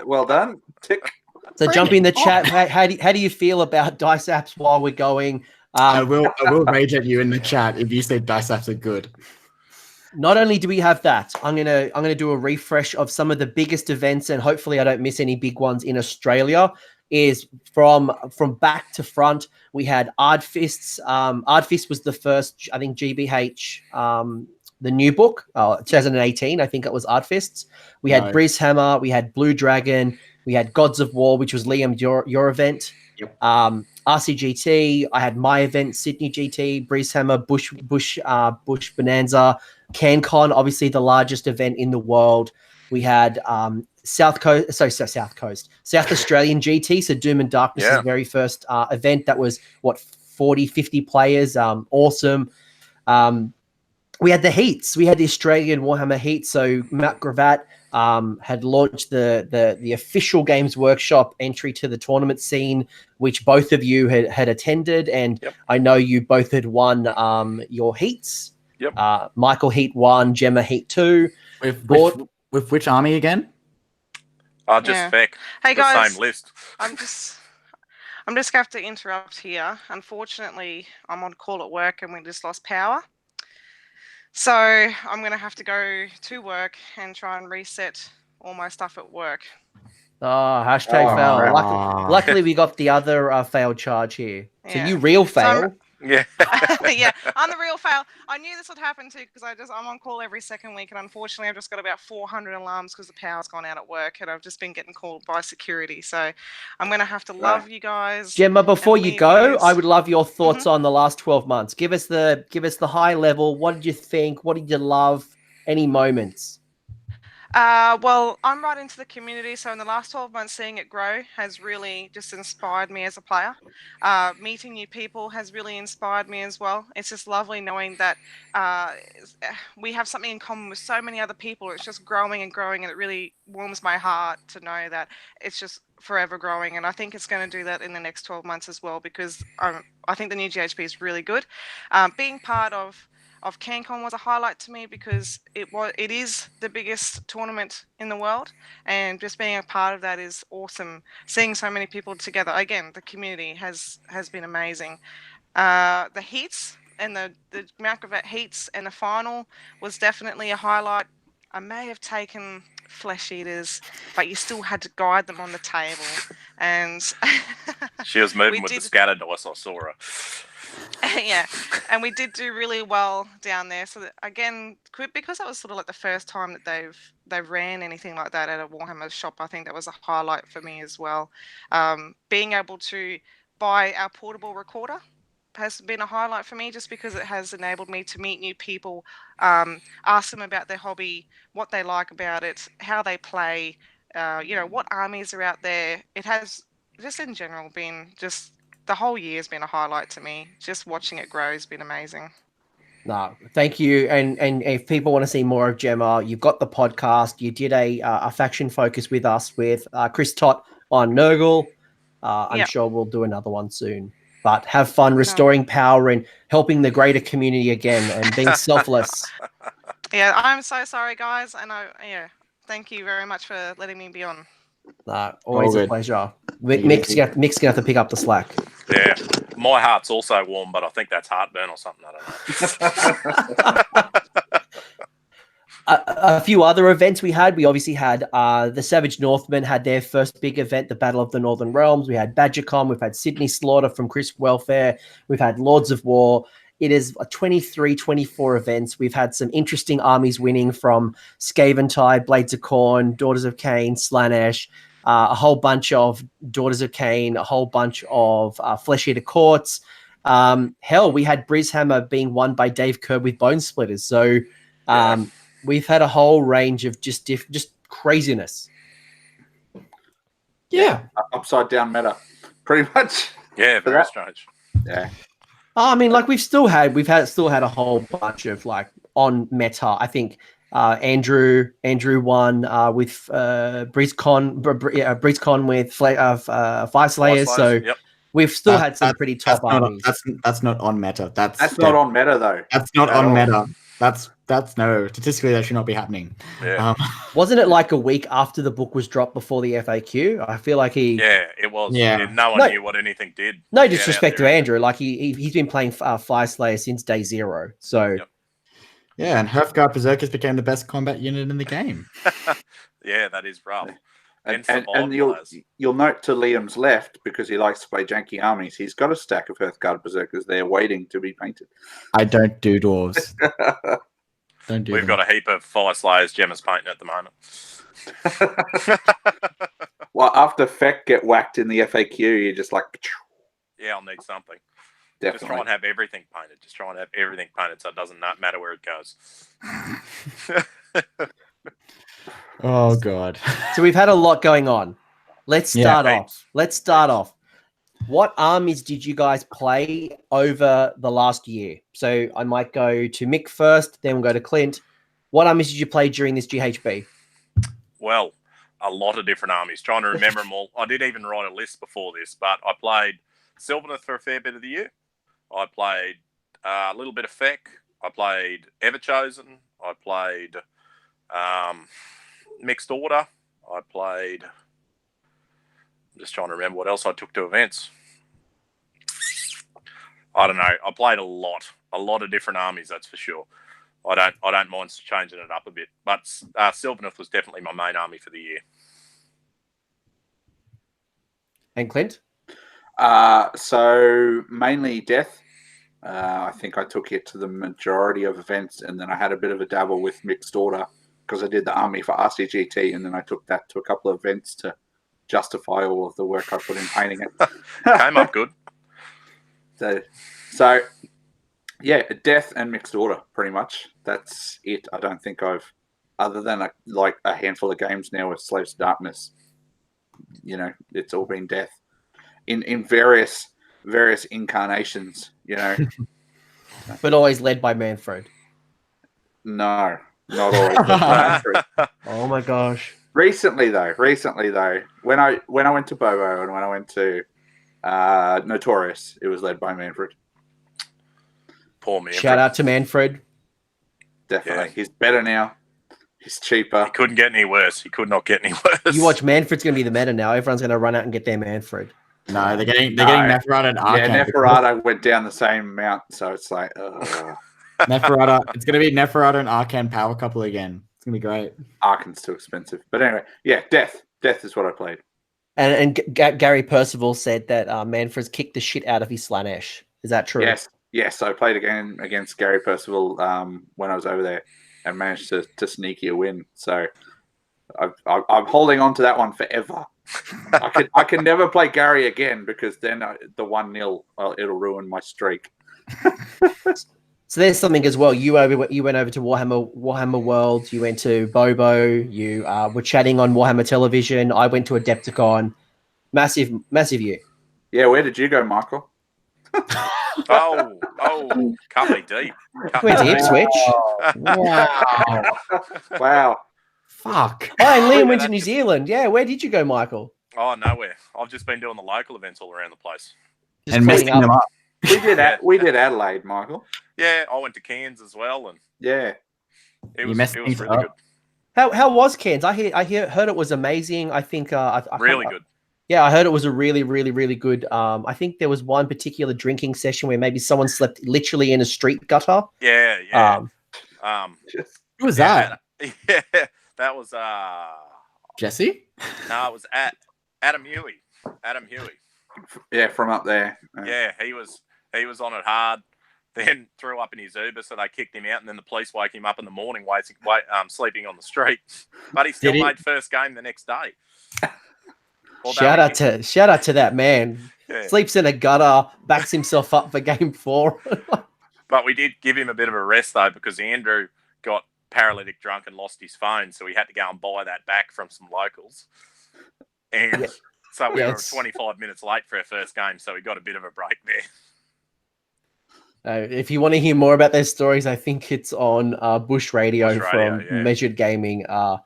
Well done. Tick. So jump in the chat. How do you feel about dice apps while we're going? I will rage at you in the chat if you say dice apps are good. Not only do we have that, I'm gonna do a refresh of some of the biggest events, and hopefully I don't miss any big ones in Australia. Is from back to front. We had Ardfists. Ardfist was the first, I think, GBH, the new book, 2018. I think it was Ardfists. We had Brishammer. We had Blue Dragon. We had Gods of War, which was Liam, your event. Yep. RCGT. I had my event, Sydney GT, Brishammer, Bush Bonanza, CanCon, obviously the largest event in the world. We had South Australian GT, so Doom and Darkness' very first event. That was 40, 50 players. Awesome. We had the heats. We had the Australian Warhammer heat. So Matt Gravatt had launched the official Games Workshop entry to the tournament scene, which both of you had attended, and I know you both had won your heats. Yep. Michael Heat 1, Jemma Heat 2. With which army again? Just Feck. Hey guys, same list. I'm just gonna have to interrupt here. Unfortunately, I'm on call at work and we just lost power. So I'm gonna have to go to work and try and reset all my stuff at work. Hashtag fail. Luckily, we got the other failed charge here. So you real fail. Yeah. Yeah, I'm the real fail. I knew this would happen too because I'm on call every second week, and unfortunately I've just got about 400 alarms because the power's gone out at work, and I've just been getting called by security. So I'm going to have to love you guys. Jemma, before you go, I would love your thoughts on the last 12 months. Give us the high level. What did you think? What did you love? Any moments? Well, I'm right into the community, so in the last 12 months, seeing it grow has really just inspired me as a player. Meeting new people has really inspired me as well. It's just lovely knowing that we have something in common with so many other people. It's just growing and growing, and it really warms my heart to know that it's just forever growing, and I think it's going to do that in the next 12 months as well, because I think the new GHB is really good. Being part of CanCon was a highlight to me because it is the biggest tournament in the world, and just being a part of that is awesome. Seeing so many people together, again, the community has been amazing. The heats and the Mount Gravatt heats and the final was definitely a highlight. I may have taken flesh eaters, but you still had to guide them on the table, and she was moving with the scatter dice. I saw her. Yeah, and we did do really well down there. So that, again, because that was sort of like the first time that they've ran anything like that at a Warhammer shop, I think that was a highlight for me as well. Being able to buy our portable recorder has been a highlight for me, just because it has enabled me to meet new people, ask them about their hobby, what they like about it, how they play, what armies are out there. It has just in general been just. The whole year has been a highlight to me. Just watching it grow has been amazing. No, thank you. And if people want to see more of Jemma, you've got the podcast. You did a faction focus with us with Chris Tott on Nurgle. I'm sure we'll do another one soon. But have fun restoring power and helping the greater community again and being selfless. Yeah, I'm so sorry, guys. And thank you very much for letting me be on. Always a pleasure. Mick's going to have to pick up the slack. Yeah, my heart's also warm, but I think that's heartburn or something. I don't know. A few other events we obviously had the Savage Northmen had their first big event, the Battle of the Northern Realms. We had BadgerCon, we've had Sydney Slaughter from Chris Welfare, we've had Lords of War. It is 23, 24 events. We've had some interesting armies winning from Skaventide, Blades of Khorne, Daughters of Cain, Slaanesh, a whole bunch of Daughters of Cain, a whole bunch of Flesh Eater Courts, Hell, we had Brishammer being won by Dave Kerr with Bone Splitters. So we've had a whole range of just craziness. Yeah. Upside down meta, pretty much. Yeah, very strange. Yeah. I mean, like we've still had a whole bunch of like on meta. I think Andrew won with BreezeCon with Fire Slayers. So we've still had some pretty top armies. That's not on meta. That's not on meta though. That's not on meta. That's no, statistically that should not be happening. Yeah. Wasn't it like a week after the book was dropped before the FAQ? I feel like Yeah, it was. Yeah. No one knew what anything did. No disrespect to Andrew. Like he's been playing Fire Slayer since day 0. So yeah, and Hearthguard Berserkers became the best combat unit in the game. Yeah, that is rough. And you'll note to Liam's left, because he likes to play janky armies, he's got a stack of Hearthguard Berserkers there waiting to be painted. I don't do dwarves. We've got a heap of Fire Slayers Gemma's painting at the moment. Well, after Feck get whacked in the FAQ, you're just like... Yeah, I'll need something. Definitely. Just try and have everything painted. So it doesn't matter where it goes. Oh, God. So we've had a lot going on. Let's start off. What armies did you guys play over the last year? So I might go to Mick first, then we'll go to Clint. What armies did you play during this GHB? Well, a lot of different armies. Trying to remember them all. I did even write a list before this, but I played Sylvaneth for a fair bit of the year. I played a little bit of Feck. I played Everchosen. I played Mixed Order. I played... I'm just trying to remember what else I took to events. I don't know. I played a lot of different armies, that's for sure. I don't mind changing it up a bit, but Sylvaneth was definitely my main army for the year. And Clint? So mainly Death. I think I took it to the majority of events, and then I had a bit of a dabble with Mixed Order because I did the army for RCGT, and then I took that to a couple of events to justify all of the work I put in painting it. Came up good. So yeah, Death and Mixed Order, pretty much. That's it. I don't think I've, other than a handful of games now with Slaves to Darkness, it's all been Death in various incarnations, But always led by Manfred. No, not always led by Manfred. Oh my gosh. Recently though, when I went to Bobo and when I went to Notorious, it was led by Manfred. Poor Manfred. Shout out to Manfred. Definitely. Yeah. He's better now. He's cheaper. He couldn't get any worse. He could not get any worse. You watch, Manfred's going to be the meta now. Everyone's going to run out and get their Manfred. No, they're getting Neferata and Arcane. Yeah, Neferata went down the same amount, so it's like... Neferata. It's going to be Neferata and Arcane power couple again. It's going to be great. Arcane's too expensive. But anyway, yeah, Death. Death is what I played. And Gary Percival said that Manfred's kicked the shit out of his Slanesh. Is that true? Yes. I played again against Gary Percival when I was over there and managed to sneak a win. So I'm holding on to that one forever. I can never play Gary again because then the 1-0, it'll ruin my streak. So there's something as well. You went over to Warhammer World. You went to Bobo. You were chatting on Warhammer Television. I went to Adepticon. Massive year. Yeah, where did you go, Michael? Company deep. Went to Ipswich. Wow. Fuck. Oh, and Liam went to New Zealand. Yeah, where did you go, Michael? Oh, nowhere. I've just been doing the local events all around the place. Just and messing them up. We did Adelaide, Michael. Yeah, I went to Cairns as well, and yeah, it was really good. How was Cairns? I heard it was amazing. I think really good. Yeah, I heard it was a really, really, really good. I think there was one particular drinking session where maybe someone slept literally in a street gutter. Yeah. Who was that? Yeah, that was Jesse? No, it was Adam Huey. Yeah, from up there. Yeah, he was on it hard. Then threw up in his Uber, so they kicked him out, and then the police woke him up in the morning, sleeping on the street. But he still made first game the next day. Shout out to that man. Sleeps in a gutter, backs himself up for game 4. But we did give him a bit of a rest, though, because Andrew got paralytic drunk and lost his phone, so we had to go and buy that back from some locals. And so we were 25 minutes late for our first game, so we got a bit of a break there. If you want to hear more about their stories, I think it's on Bush Radio from Measured Gaming. A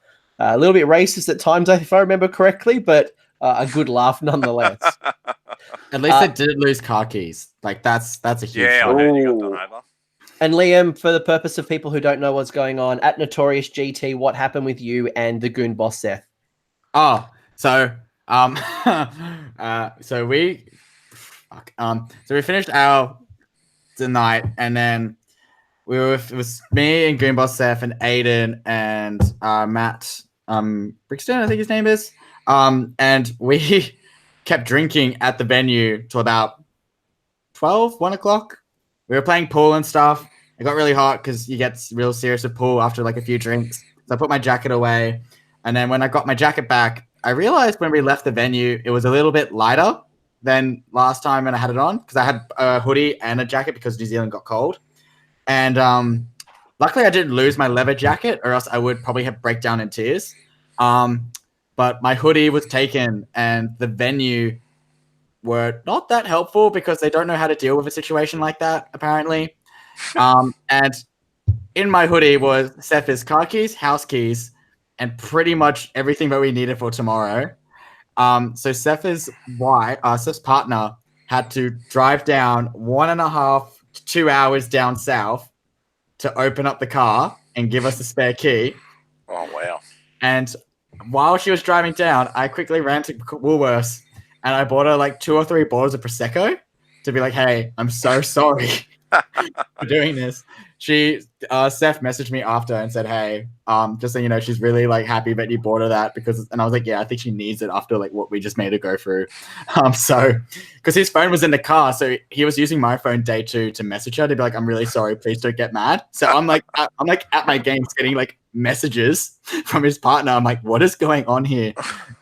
little bit racist at times, if I remember correctly, but a good laugh nonetheless. At least they didn't lose car keys. Like that's a huge. Yeah, I heard he got done over. And Liam, for the purpose of people who don't know what's going on, at Notorious GT, what happened with you and the goon boss Seth? So we finished our night, and then it was me and goon boss Seth and Aiden and Matt Brixton, I think his name is. And we kept drinking at the venue till about 1 o'clock. We were playing pool and stuff. It got really hot because you get real serious with pool after like a few drinks. So I put my jacket away. And then when I got my jacket back, I realized when we left the venue, it was a little bit lighter than last time when I had it on, because I had a hoodie and a jacket because New Zealand got cold. And luckily I didn't lose my leather jacket, or else I would probably have break down in tears. But my hoodie was taken, and the venue were not that helpful because they don't know how to deal with a situation like that, apparently. And in my hoodie was Seth's car keys, house keys, and pretty much everything that we needed for tomorrow. So Seth's partner had to drive down 1.5 to 2 hours down south to open up the car and give us a spare key. Oh, wow. And while she was driving down, I quickly ran to Woolworths and I bought her like 2 or 3 bottles of Prosecco to be like, hey, I'm so sorry for doing this. Seth messaged me after and said, hey, just so you know, she's really like happy that you bought her that and I was like, yeah, I think she needs it after like what we just made her go through. Because his phone was in the car, so he was using my phone day 2 to message her to be like, I'm really sorry, please don't get mad. So I'm like at my games getting like messages from his partner. I'm like, what is going on here?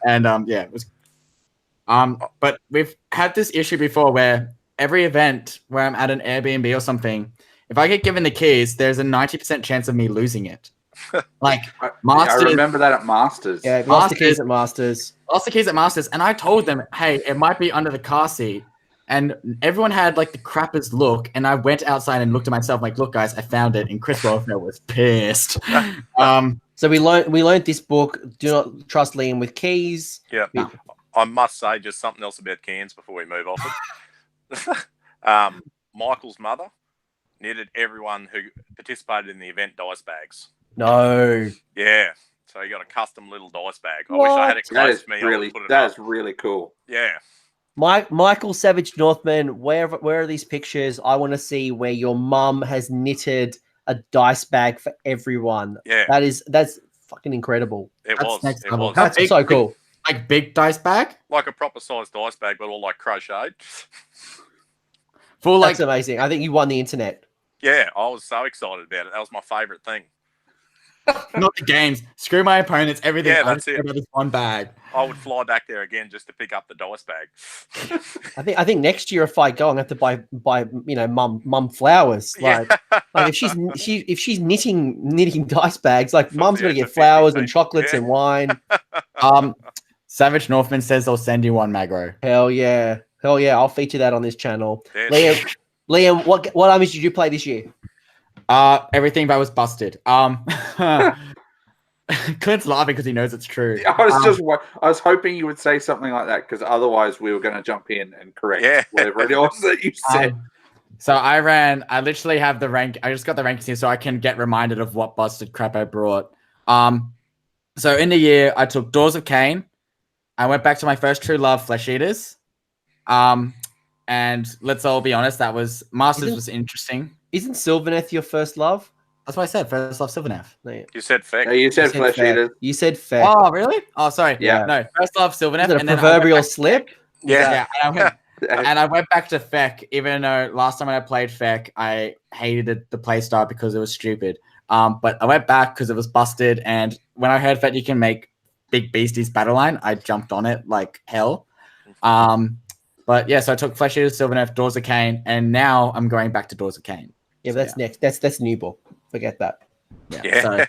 And it was but we've had this issue before where every event where I'm at an Airbnb or something, if I get given the keys, there's a 90% chance of me losing it. Like Masters. I remember that at Masters. Yeah, lost the keys at Masters. Lost the keys at Masters, and I told them, hey, it might be under the car seat. And everyone had like the crappest look, and I went outside and looked at myself like, look, guys, I found it. And Chris Welfare was pissed. So we learned this book. Do not trust Liam with keys. Yeah. No. I must say just something else about cans before we move off it. Michael's mother knitted everyone who participated in the event dice bags. No. Yeah. So you got a custom little dice bag. I wish I had it close to me. That is really cool. Yeah. Michael Savage Northman, where are these pictures? I want to see where your mum has knitted a dice bag for everyone. Yeah. That's fucking incredible. It was. That's so cool. Like big dice bag? Like a proper sized dice bag, but all like crocheted. That's amazing. I think you won the internet. Yeah, I was so excited about it. That was my favorite thing. Not the games. Screw my opponents. Everything. Yeah, that's it. About this one bag. I would fly back there again just to pick up the dice bag. I think next year if I go, I'm gonna have to buy mum flowers. Like if she's knitting dice bags, like mum's gonna get flowers and chocolates and wine. Savage Northman says they'll send you one, Magro. Hell yeah. I'll feature that on this channel. Liam, what armies did you play this year? Everything that was busted. Clint's laughing because he knows it's true. I was hoping you would say something like that, because otherwise we were going to jump in and correct whatever it was that you said. So I literally have the rank. I just got the rankings here so I can get reminded of what busted crap I brought. So in the year, I took Doors of Cain. I went back to my first true love, Flesh Eaters. And let's all be honest, that was Masters was interesting. Isn't Sylvaneth your first love? That's what I said. First love, Sylvaneth. No, you said Feck. No, you said Flesh Eaters. You said Feck. Oh, really? Oh, sorry. Yeah. No, first love, Sylvaneth. And proverbial slip? Yeah. And I went back to Feck, even though last time I played Feck, I hated the playstyle because it was stupid. But I went back because it was busted. And when I heard that you can make Big Beasties battle line, I jumped on it like hell. But yeah, so I took Flesh Eaters, Sylvaneth, Doors of Cain, and now I'm going back to Doors of Cain. Yeah, so, that's next. That's the new book. Forget that. Yeah. So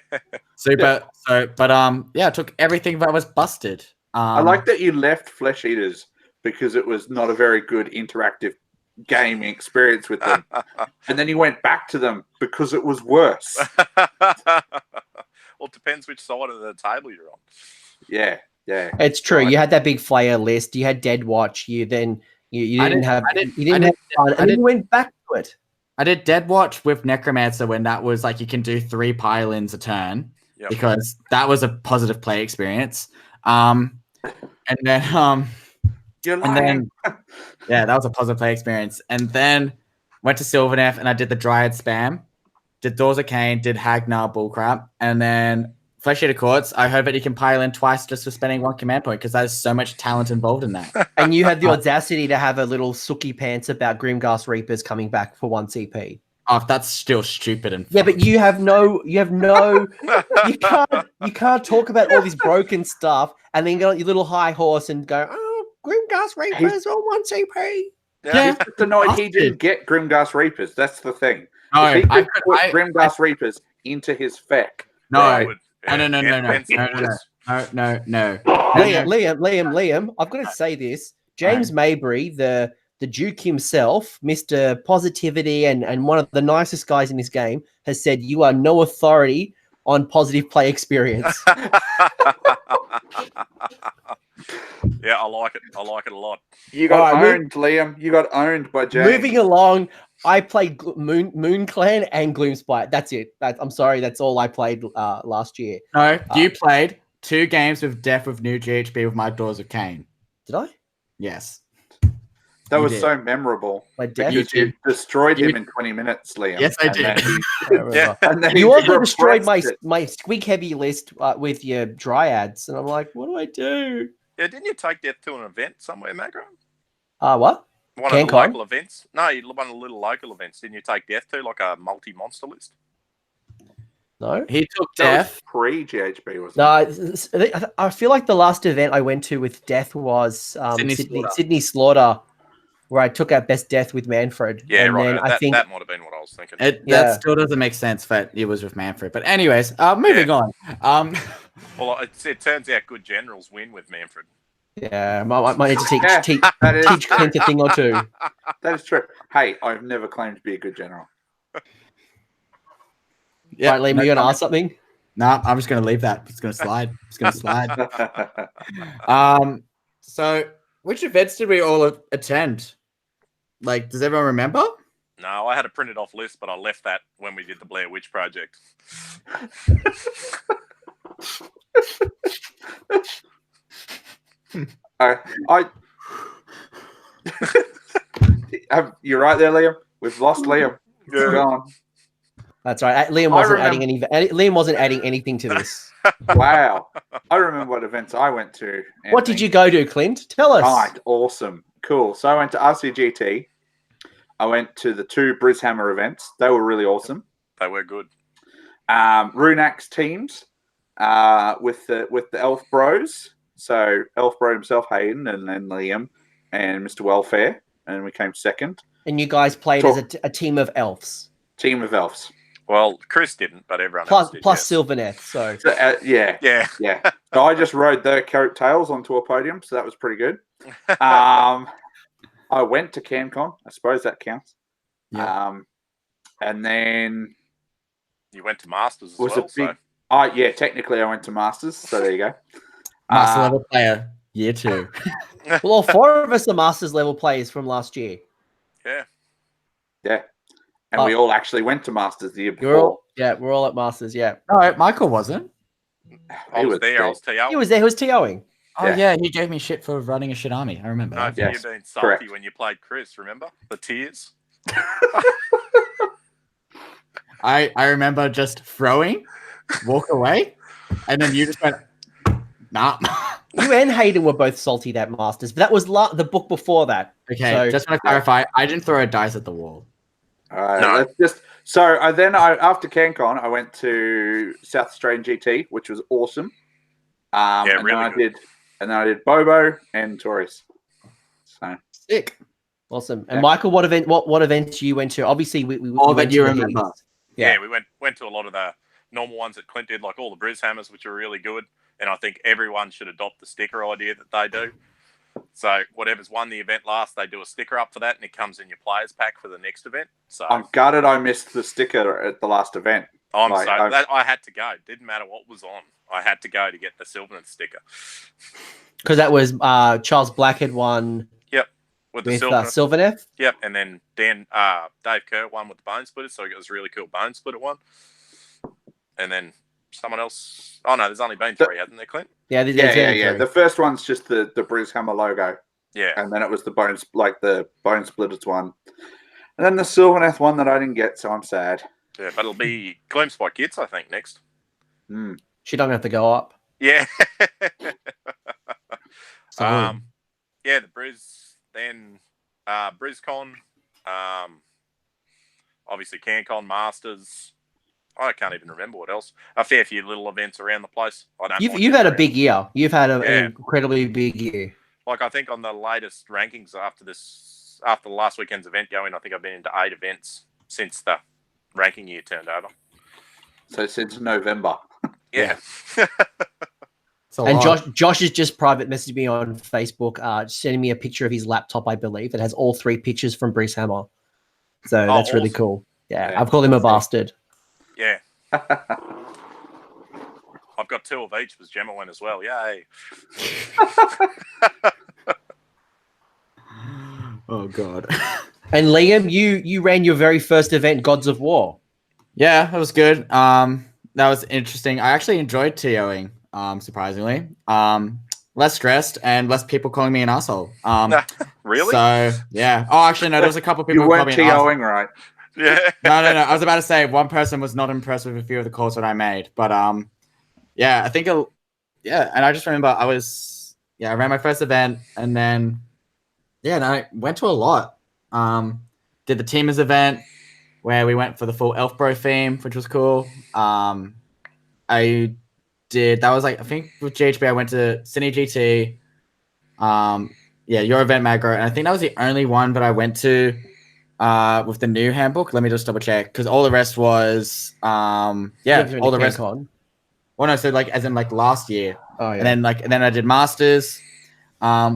super. Yeah. I took everything that was busted. I like that you left Flesh Eaters because it was not a very good interactive gaming experience with them, and then you went back to them because it was worse. Well, it depends which side of the table you're on. Yeah. It's true. Right. You had that big Flayer list. You had Dead Watch. You didn't have fun, and then you went back to it. I did Dead Watch with Necromancer when that was like you can do 3 pile-ins a turn because that was a positive play experience. And then that was a positive play experience. And then went to Sylvaneth and I did the Dryad spam, did Doors of Cain, did Hagnar bullcrap, and then Flesh Eater Courts. I hope that you can pile in twice just for spending 1 command point because there's so much talent involved in that. And you had the audacity to have a little sookie pants about Grimghast Reapers coming back for 1 CP. Oh, that's still stupid and yeah, but you can't talk about all this broken stuff and then go on your little high horse and go, oh, Grimghast Reapers on 1 CP. Yeah, he's annoyed he didn't get Grimghast Reapers. That's the thing. No, if he could put Grimghast Reapers into his feck. No. Right? No. Liam, I've got to say this. James Mabry, the Duke himself, Mr. Positivity and one of the nicest guys in this game, has said you are no authority on positive play experience. Yeah, I like it. I like it a lot. You got owned, Liam. You got owned by James. Moving along, I played Moon Clan and Gloomspite. That's it. I'm sorry. That's all I played last year. No, you played 2 games with Death with New GHB with my Doors of Cain. Did I? Yes. That was so memorable. You destroyed him in 20 minutes, Liam. Yes, I did. And then you also destroyed my squig heavy list with your Dryads. And I'm like, what do I do? Yeah, didn't you take Death to an event somewhere, Macro? What? One of the local events? No, one of the little local events. Didn't you take Death to like a multi-monster list? No. He took Death. Pre-GHB, wasn't it? No, I feel like the last event I went to with Death was Sydney Slaughter, where I took out Best Death with Manfred. Yeah, and right. Then I think that might have been what I was thinking. That still doesn't make sense that it was with Manfred. But anyways, moving on. Well, it turns out good generals win with Manfred. Yeah, I might need to teach Clint a thing or two. That is true. Hey, I've never claimed to be a good general. Yeah, right, Liam, you going to ask something? No, I'm just going to leave that. It's going to slide. So, which events did we all attend? Like, does everyone remember? No, I had a printed off list, but I left that when we did the Blair Witch Project. You're right there, Liam. We've lost Liam. He's gone. That's right. Liam wasn't adding anything to this. Wow. I remember what events I went to. Anthony. What did you go to, Clint? Tell us. Right. Awesome. Cool. So I went to RCGT. I went to the 2 Brishammer events. They were really awesome. They were good. Runax teams with the Elf Bros. So Elf Bro himself, Hayden, and then Liam and Mr. Welfare. And we came second. And you guys played as a team of elves. Team of elves. Well, Chris didn't, but everyone else did. Plus Sylvaneth. So yeah. So I just rode their coattails onto a podium, so that was pretty good. I went to CanCon. I suppose that counts. Yeah. And then you went to Masters as well. Yeah, technically I went to Masters. So there you go. Master level player, year 2. Well, all 4 of us are Masters level players from last year. Yeah. And we all actually went to Masters the year before. We're all at Masters, yeah. No, Michael wasn't. I was there. I was TOing. He was there. He was TOing. Oh, yeah. He gave me shit for running a shit army. I remember. No, you've been salty when you played Chris, remember? The tears. I remember just throwing, walk away, and then you just went, nah. You and Hayden were both salty that Masters, but that was the book before that. Okay, so, just want to clarify, I didn't throw a dice at the wall. No. After CanCon, I went to South Australian GT, which was awesome. Really good. And then I did Bobo and Torres. So sick. Awesome. And Michael, what events you went to? Obviously, we all went that you to remember. Yeah, we went to a lot of the normal ones that Clint did, like all the Briz Hammers, which are really good. And I think everyone should adopt the sticker idea that they do. So whatever's won the event last, they do a sticker up for that, and it comes in your players pack for the next event. So I'm gutted I missed the sticker at the last event. I had to go. Didn't matter what was on. I had to go to get the Sylvaneth sticker. Because that was Charles Blackhead won. Yep, with the Sylvaneth. Yep, and then Dave Kerr won with the Bone Splitter, so he got this really cool Bone Splitter one. And then someone else. Oh no, there's only been 3, hasn't there, Clint? Yeah. The first one's just the Briz Hammer logo. Yeah, and then it was the Bone Splitters one, and then the Sylvaneth one that I didn't get, so I'm sad. Yeah, but it'll be Gloom Spike Gits, I think, next. She don't have to go up. Yeah. So, yeah, the Briz, then BrizCon, obviously CanCon, Masters. I can't even remember what else. A fair few little events around the place. You've had a big year. You've had an incredibly big year. Like I think on the latest rankings after the last weekend's event going, I think I've been into 8 events since the ranking year turned over. So since November. Yeah. And Josh has just private messaged me on Facebook, sending me a picture of his laptop, I believe. It has all 3 pictures from Briz Hammer. So that's really cool. Yeah, I've called him a bastard. Yeah. I've got 2 of each because Jemma went as well. Yay. Oh, God. And Liam, you ran your very first event, Gods of War. Yeah, that was good. That was interesting. I actually enjoyed TOing, surprisingly. Less stressed and less people calling me an asshole. Really? So, yeah. Oh, actually, no, there was a couple of people you weren't who called me an asshole. TOing, right? Yeah. No. I was about to say one person was not impressed with a few of the calls that I made, but yeah, I think and I just remember I ran my first event, and then and I went to a lot. Did the Teamers event where we went for the full Elf Bro theme, which was cool. I think with GHB I went to Cine GT. Your event, Magro, and I think that was the only one that I went to with the new handbook. Let me just double check, because all the rest was all the rest. Well, no, so as in last year. Oh yeah. And then I did Masters,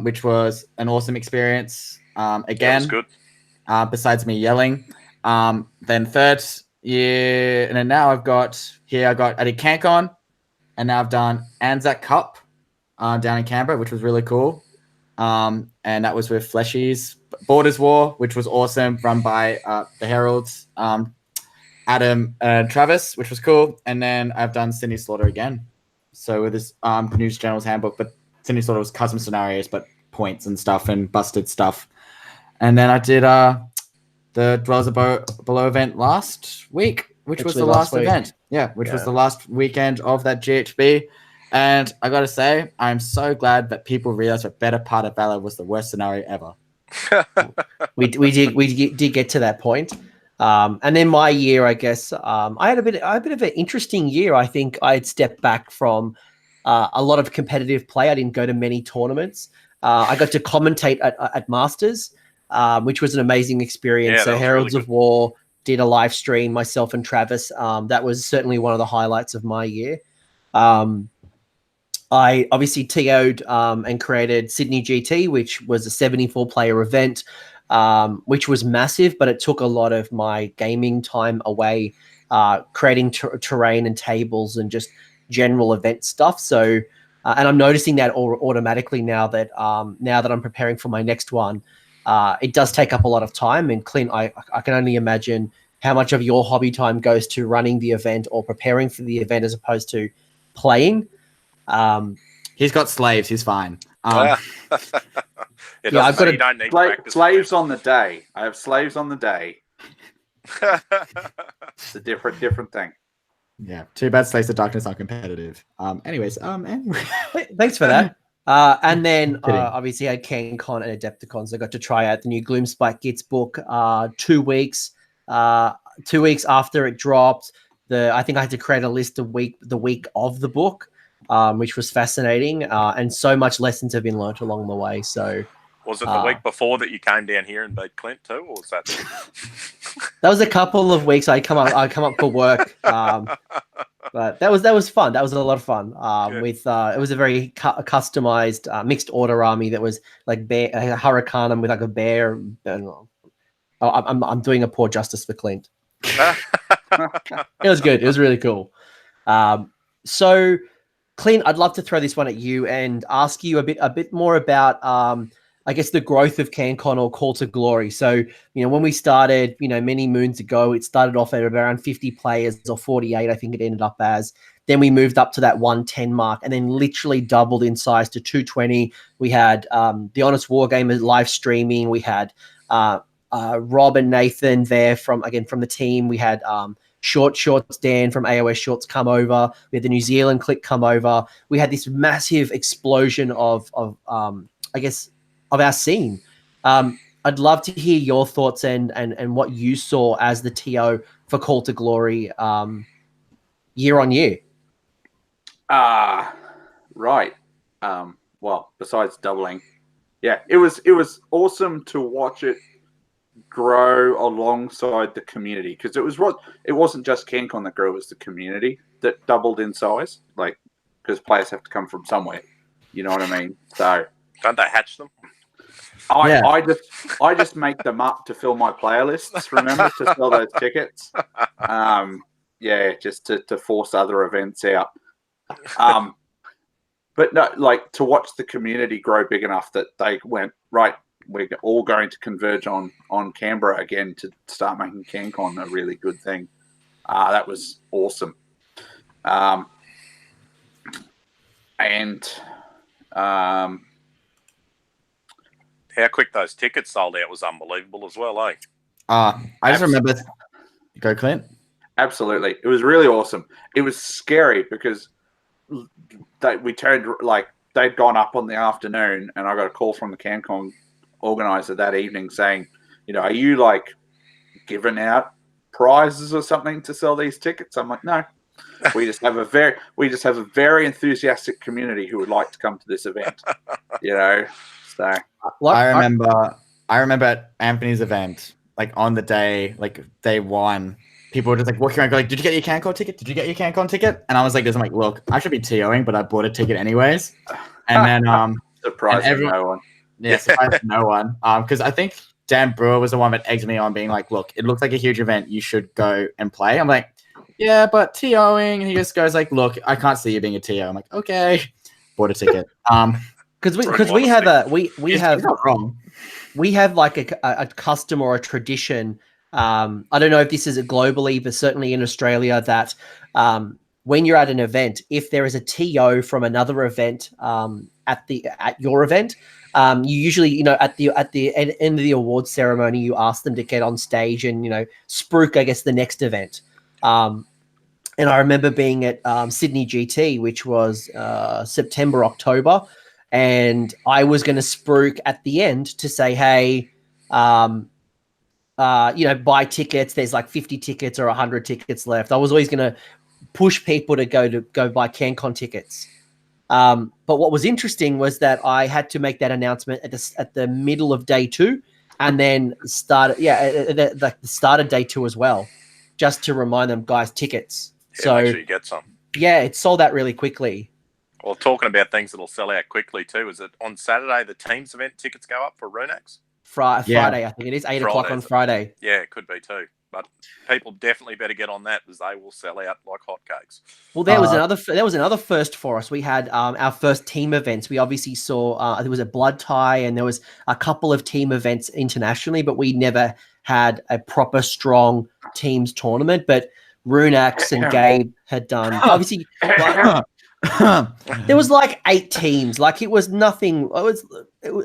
which was an awesome experience. Again, was good. Besides me yelling, then third year, and then now I did CanCon, and now I've done Anzac Cup down in Canberra, which was really cool. And that was with Fleshies. Borders War, which was awesome, run by the Heralds, Adam and Travis, which was cool. And then I've done Sydney Slaughter again. So with this new General's Handbook, but Sydney Slaughter was custom scenarios, but points and stuff and busted stuff. And then I did the Dwellers Below event last week, which was the last event. Yeah, which was the last weekend of that GHB. And I got to say, I'm so glad that people realized that Better Part of Valor was the worst scenario ever. we did get to that point. And then my year, I guess, I had a bit of an interesting year. I think I had stepped back from a lot of competitive play. I didn't go to many tournaments. I got to commentate at Masters, which was an amazing experience. Yeah, so Heralds really of War did a live stream, myself and Travis. That was certainly one of the highlights of my year. I obviously TO'd and created Sydney GT, which was a 74-player event, which was massive, but it took a lot of my gaming time away, creating terrain and tables and just general event stuff. So, and I'm noticing that automatically now that I'm preparing for my next one. It does take up a lot of time. And Clint, I can only imagine how much of your hobby time goes to running the event or preparing for the event as opposed to playing. He's got slaves. He's fine. I've got slaves on the day. I have slaves on the day. It's a different thing. Yeah. Too bad Slaves of Darkness are competitive. Anyway. Thanks for that. And then obviously I had CanCon and Adepticons. I got to try out the new Gloomspike Gits book 2 weeks. 2 weeks after it dropped. I think I had to create a list the week of the book. Which was fascinating, and so much lessons have been learnt along the way. So Was it the week before that you came down here and beat Clint too, or was that? That was a couple of weeks I come up for work. But that was fun. That was a lot of fun. With it was a very customized mixed order army that was like a Hurricanum with like a bear. I'm doing a poor justice for Clint. It was good. It was really cool. So, Clint, I'd love to throw this one at you and ask you a bit more about I guess the growth of CanCon or Call to Glory. So, when we started, many moons ago, it started off at around 50 players or 48, I think it ended up as. Then we moved up to that 110 mark and then literally doubled in size to 220. We had the Honest Wargamer live streaming. We had Rob and Nathan there from the team. We had Shorts Dan from AOS Shorts come over. We had the New Zealand clique come over. We had this massive explosion of our scene. I'd love to hear your thoughts and what you saw as the TO for Call to Glory year on year. Right. Well, besides doubling, yeah, it was awesome to watch it grow alongside the community, because it wasn't just CanCon that grew, it was the community that doubled in size, like, because players have to come from somewhere, you know what I mean? So don't they hatch them? I just make them up to fill my player lists, remember, to sell those tickets. Just to force other events out. But no, like, to watch the community grow big enough that they went, right, we're all going to converge on Canberra again to start making CanCon a really good thing. That was awesome. How quick those tickets sold out was unbelievable as well, eh? I just remember. Go, Clint. Absolutely. It was really awesome. It was scary because we turned, like, they'd gone up on the afternoon and I got a call from the CanCon organizer that evening saying, are you like giving out prizes or something to sell these tickets? I'm like, no. We just have a very enthusiastic community who would like to come to this event. So I remember at Anthony's event, like on the day, like day one, people were just like walking around going, did you get your CanCon ticket? Did you get your CanCon ticket? And I was like, I'm like, look, I should be TOing, but I bought a ticket anyways. And then surprising no one. Yeah, surprising no one. Because I think Dan Brewer was the one that egged me on, being like, look, it looks like a huge event. You should go and play. I'm like, yeah, but TOing. And he just goes like, look, I can't see you being a TO. I'm like, okay. Bought a ticket. Because we have like a custom or a tradition. I don't know if this is globally, but certainly in Australia, that when you're at an event, if there is a TO from another event at your event, you usually, at the end of the awards ceremony, you ask them to get on stage and spruik, I guess, the next event. And I remember being at Sydney GT, which was September, October, and I was going to spruik at the end to say, hey, buy tickets. There's like 50 tickets or 100 tickets left. I was always going to push people to go buy CanCon tickets. But what was interesting was that I had to make that announcement at the middle of day 2, and then start the start of day 2 as well, just to remind them, guys, tickets. Yeah, so make sure you get some. Yeah, it sold out really quickly. Well, talking about things that'll sell out quickly too, is it on Saturday the teams event tickets go up for Runax? Friday, I think it is 8 o'clock on Friday. Yeah, it could be too. But people definitely better get on that, because they will sell out like hotcakes. Well, there was another first for us. We had our first team events. We obviously saw there was a blood tie, and there was a couple of team events internationally, but we never had a proper strong teams tournament. But Runax and Gabe had done obviously. There was like 8 teams. Like, it was nothing.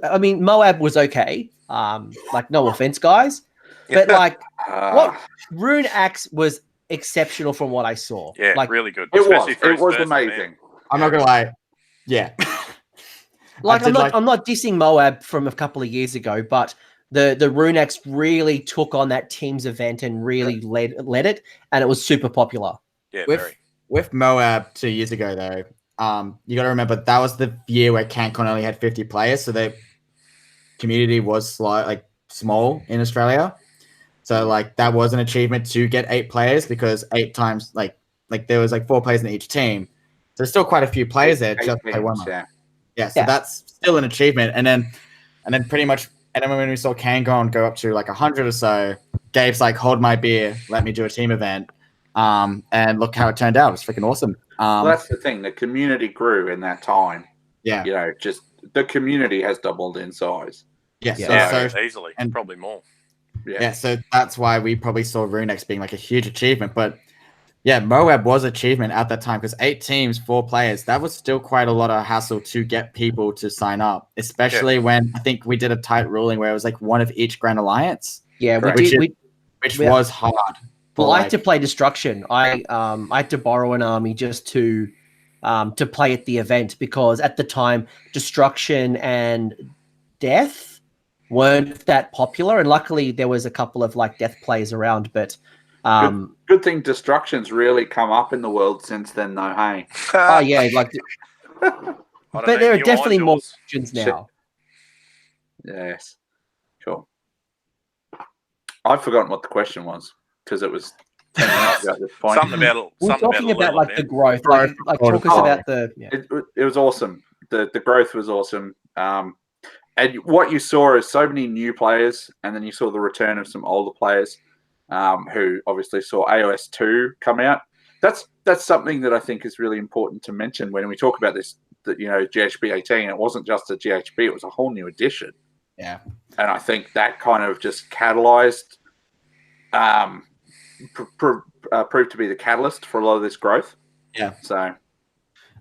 I mean, Moab was okay. Like, no offense, guys, but like, what Runax was exceptional from what I saw. Yeah, like, really good. It was amazing. Event. I'm not gonna lie. Yeah. Like, I'm not dissing Moab from a couple of years ago, but the Runax really took on that team's event and really led it, and it was super popular. Yeah, with Moab 2 years ago, though, you got to remember that was the year where CanCon only had 50 players, so community was small in Australia. So like that was an achievement to get 8 players, because 8 times like there was like 4 players in each team. So there's still quite a few players there just to play one. So that's still an achievement. And then pretty much, and then when we saw Kangon go up to like 100 or so, Gabe's like, hold my beer, let me do a team event. And look how it turned out. It was freaking awesome. Well, that's the thing. The community grew in that time. Yeah. You know, just the community has doubled in size. Yeah, so easily, and probably more. Yeah, so that's why we probably saw Runex being like a huge achievement. But yeah, Moab was achievement at that time, because 8 teams, 4 players, that was still quite a lot of hassle to get people to sign up, especially when I think we did a tight ruling where it was like 1 of each Grand Alliance. Yeah, which was hard. Well, I had to play Destruction. I had to borrow an army just to play at the event, because at the time Destruction and Death weren't that popular, and luckily there was a couple of like Death players around. But good thing Destruction's really come up in the world since then, though. Hey, oh yeah, like, but there are definitely more options now. Yes, cool. I've forgotten what the question was, because it was 10 minutes ago at this point. We're talking about like the growth, like talk us about the. Yeah. It was awesome. The growth was awesome. And what you saw is so many new players, and then you saw the return of some older players who obviously saw AOS 2 come out. That's something that I think is really important to mention when we talk about this. That, you know, GHB18, it wasn't just a GHB; it was a whole new edition. Yeah, and I think that kind of just catalyzed, proved to be the catalyst for a lot of this growth. Yeah. So,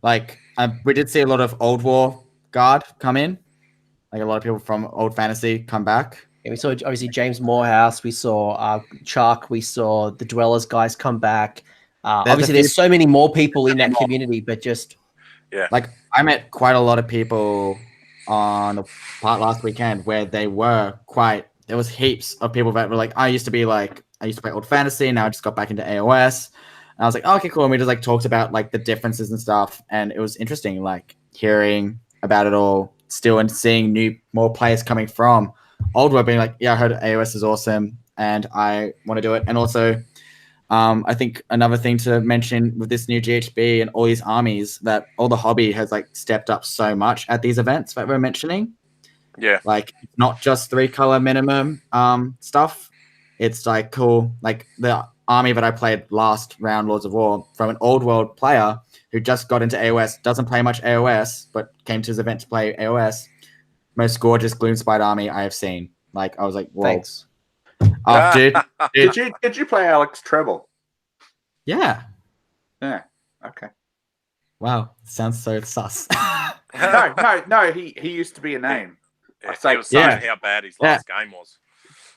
like, we did see a lot of Old War Guard come in. Like a lot of people from Old Fantasy come back. Yeah, we saw obviously James Morehouse. We saw Chuck. We saw the Dwellers guys come back. Obviously, there's so many more people in that community, but just like I met quite a lot of people on a part last weekend where there was heaps of people that were like, I used to play Old Fantasy, now I just got back into AOS. And I was like, oh, okay, cool. And we just like talked about like the differences and stuff, and it was interesting, like hearing about it all still and seeing more players coming from Old War being like, yeah, I heard AOS is awesome and I want to do it. And also I think another thing to mention with this new GHB and all these armies, that all the hobby has like stepped up so much at these events that we're mentioning. Yeah, like not just 3-color minimum stuff. It's like cool, like the army that I played last round, Lords of War, from an Old World player who just got into AOS, doesn't play much AOS, but came to his event to play AOS. Most gorgeous Gloomspite army I have seen. Like, I was like, whoa. Thanks. Oh, dude. Did you play Alex Treble? Yeah. Yeah. Okay. Wow. Sounds so sus. No. He used to be a name. He was saying how bad his last game was.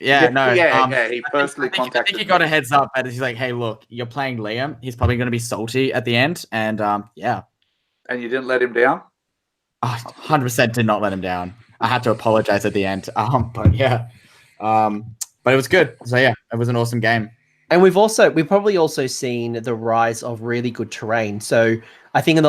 Yeah, he personally contacted I think he got a heads up that he's like, hey, look, you're playing Liam. He's probably going to be salty at the end. And yeah. And you didn't let him down? 100% did not let him down. I had to apologize at the end. But yeah. But it was good. So yeah, it was an awesome game. And we've probably also seen the rise of really good terrain. So I think in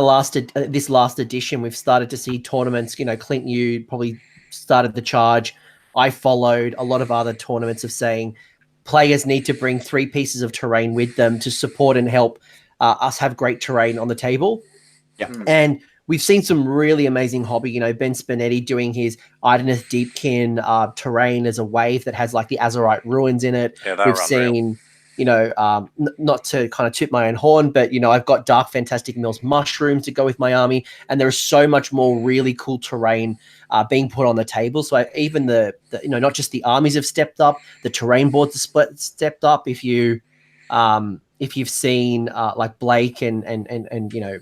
this last edition, we've started to see tournaments. You know, Clint, you probably started the charge. I followed a lot of other tournaments of saying players need to bring 3 pieces of terrain with them to support and help us have great terrain on the table. Yeah. And we've seen some really amazing hobby. You know, Ben Spinetti doing his Ideneth Deepkin terrain as a wave that has like the Azurite ruins in it. Yeah, we've seen, you know, not to kind of toot my own horn, but, you know, I've got Dark Fantastic Mills mushrooms to go with my army. And there is so much more really cool terrain being put on the table. So even the you know, not just the armies have stepped up, the terrain boards have stepped up. If you've seen like Blake and you know,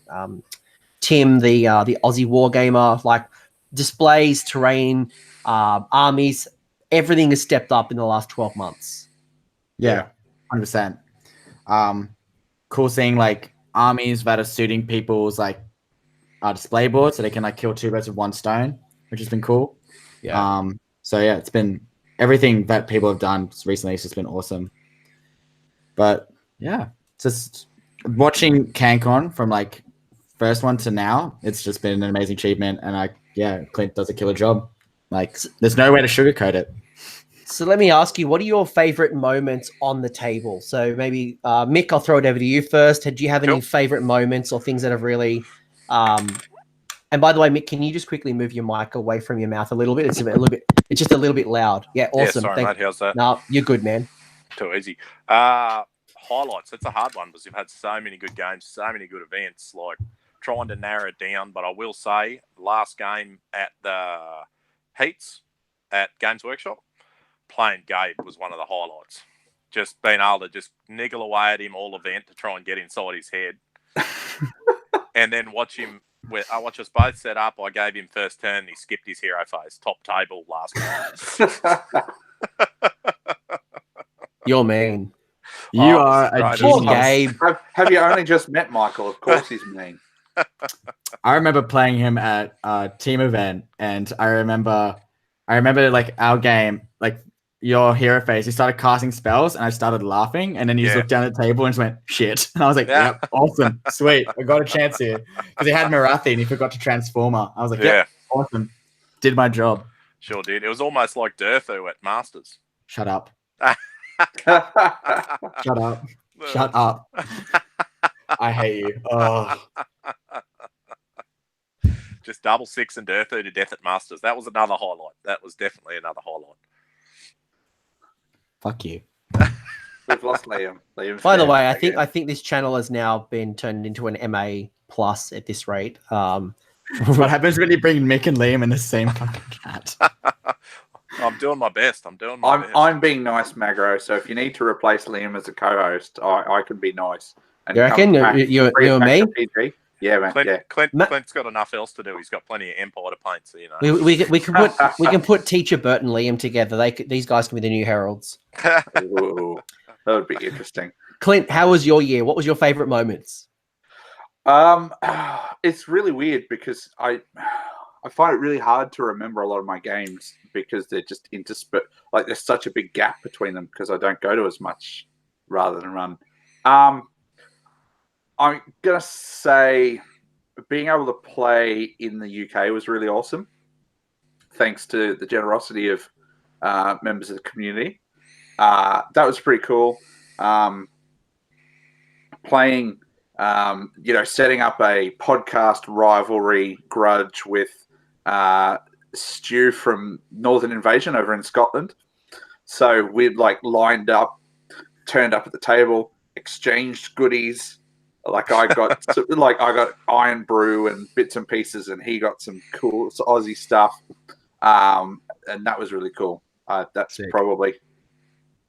Tim, the Aussie wargamer, like displays, terrain, armies, everything has stepped up in the last 12 months. Yeah. 100%. Cool seeing like armies that are suiting people's like display boards, so they can like kill 2 birds with 1 stone, which has been cool. Yeah. So yeah, it's been everything that people have done recently. It's just been awesome. But yeah, just watching CanCon from like first one to now, it's just been an amazing achievement. And Clint does a killer job. Like, there's no way to sugarcoat it. So let me ask you, what are your favorite moments on the table? So maybe Mick, I'll throw it over to you first. Do you have any favorite moments or things that have really and by the way, Mick, can you just quickly move your mic away from your mouth a little bit? It's just a little bit loud. Yeah, awesome. Yeah, sorry, mate. How's that? No, you're good, man. Too easy. Highlights. It's a hard one because we've had so many good games, so many good events. Like trying to narrow it down, but I will say, last game at the Heats at Games Workshop, playing Gabe was one of the highlights. Just being able to just niggle away at him all event to try and get inside his head, and then watch us both set up. I gave him first turn. He skipped his hero phase. Top table last game. You're mean. You are a poor genius. Gabe. Have you only just met Michael? Of course he's mean. I remember playing him at a team event, and I remember like our game, like your hero phase, he started casting spells, and I started laughing, and then he just looked down at the table and just went, shit. And I was like, yep, awesome, sweet, I got a chance here. Because he had Marathi and he forgot to transformer. I was like, yeah, awesome, did my job. Sure did. It was almost like Durthu at Masters. Shut up. Shut up. Shut up. I hate you. Oh. Just double six and Durthu to death at Masters. That was another highlight. That was definitely another highlight. Fuck you. We've lost Liam. By the way, I think this channel has now been turned into an MA plus at this rate. What happens when you bring Mick and Liam in the same fucking chat? I'm doing my best. I'm being nice, Magro. So if you need to replace Liam as a co-host, I can be nice. And you reckon you and me? PG. Yeah, man. Clint's got enough else to do. He's got plenty of Empire to paint. So we can put Teacher Bert and Liam together. These guys can be the new heralds. Ooh, that would be interesting. Clint, how was your year? What was your favorite moments? It's really weird because I find it really hard to remember a lot of my games because they're just like there's such a big gap between them because I don't go to as much rather than run. I'm going to say being able to play in the UK was really awesome, thanks to the generosity of members of the community. That was pretty cool. Playing, setting up a podcast rivalry grudge with Stu from Northern Invasion over in Scotland. So we'd lined up, turned up at the table, exchanged goodies. Like I got Iron Brew and bits and pieces, and he got some cool Aussie stuff, and that was really cool. That's sick. Probably.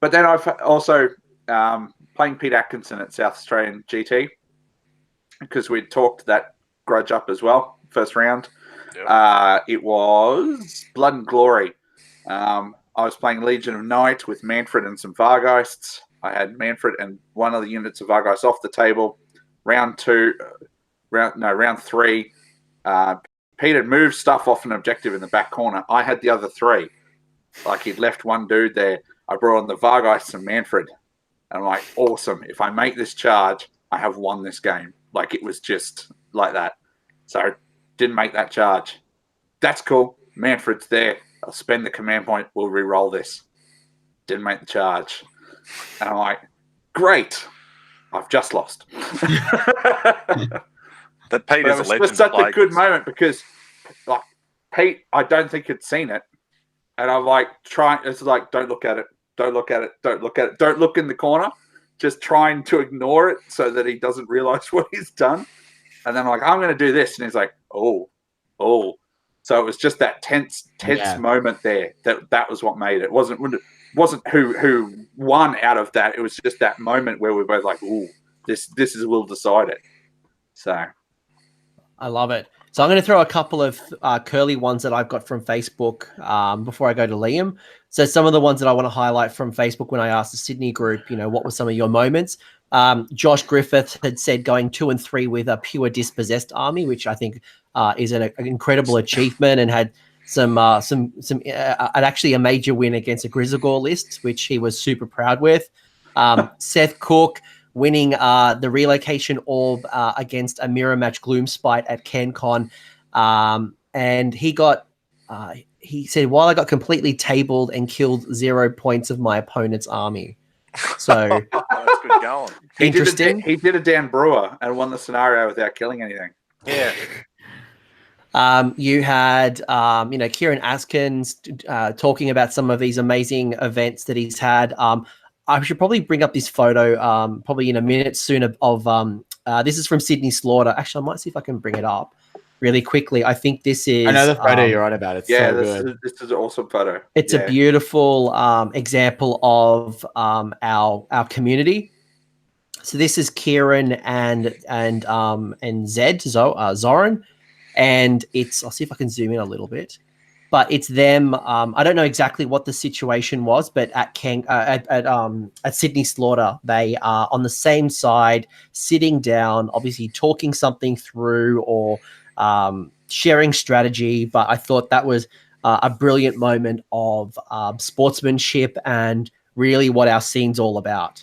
But then I've also playing Pete Atkinson at South Australian GT because we'd talked that grudge up as well. First round, it was Blood and Glory. I was playing Legion of Night with Manfred and some Vargeists. I had Manfred and one of the units of Vargeist off the table. Round three, Pete had moved stuff off an objective in the back corner. I had the other three. Like he'd left one dude there. I brought on the Vargeist and Manfred. And I'm like, awesome. If I make this charge, I have won this game. Like it was just like that. So didn't make that charge. That's cool. Manfred's there. I'll spend the command point. We'll re-roll this. Didn't make the charge. And I'm like, great. I've just lost. That Pete is a legend. It was such a good moment because, like, Pete, I don't think had seen it, and I'm like it's like, don't look at it, don't look at it, don't look at it, don't look in the corner, just trying to ignore it so that he doesn't realize what he's done. And then I'm like, I'm going to do this, and he's like, oh. So it was just that tense moment there. That was what made it. It wasn't who won out of that. It was just that moment where we were both like, ooh, this will decide it. So I love it. So I'm going to throw a couple of curly ones that I've got from Facebook before I go to Liam. So some of the ones that I want to highlight from Facebook when I asked the Sydney group, what were some of your moments? Josh Griffith had said going 2 and 3 with a pure dispossessed army, which I think is an incredible achievement, and had some actually a major win against a Grizzlegore list, which he was super proud with. Seth Cook winning the relocation orb against a mirror match Gloomspite at CanCon, and he got he said, while I got completely tabled and killed 0 points of my opponent's army. So That's good going. interesting. He did a Dan Brewer and won the scenario without killing anything. Yeah. You had, Kieran Askins talking about some of these amazing events that he's had. I should probably bring up this photo probably in a minute soon of this is from Sydney Slaughter. Actually, I might see if I can bring it up really quickly. I think this is... I know the photo you're on about. It's so good. This is an awesome photo. It's a beautiful example of our community. So this is Kieran and Zed, Zoran. And it's, I'll see if I can zoom in a little bit, but it's them. I don't know exactly what the situation was, but at Sydney Slaughter, they are on the same side, sitting down, obviously talking something through or sharing strategy. But I thought that was a brilliant moment of sportsmanship and really what our scene's all about.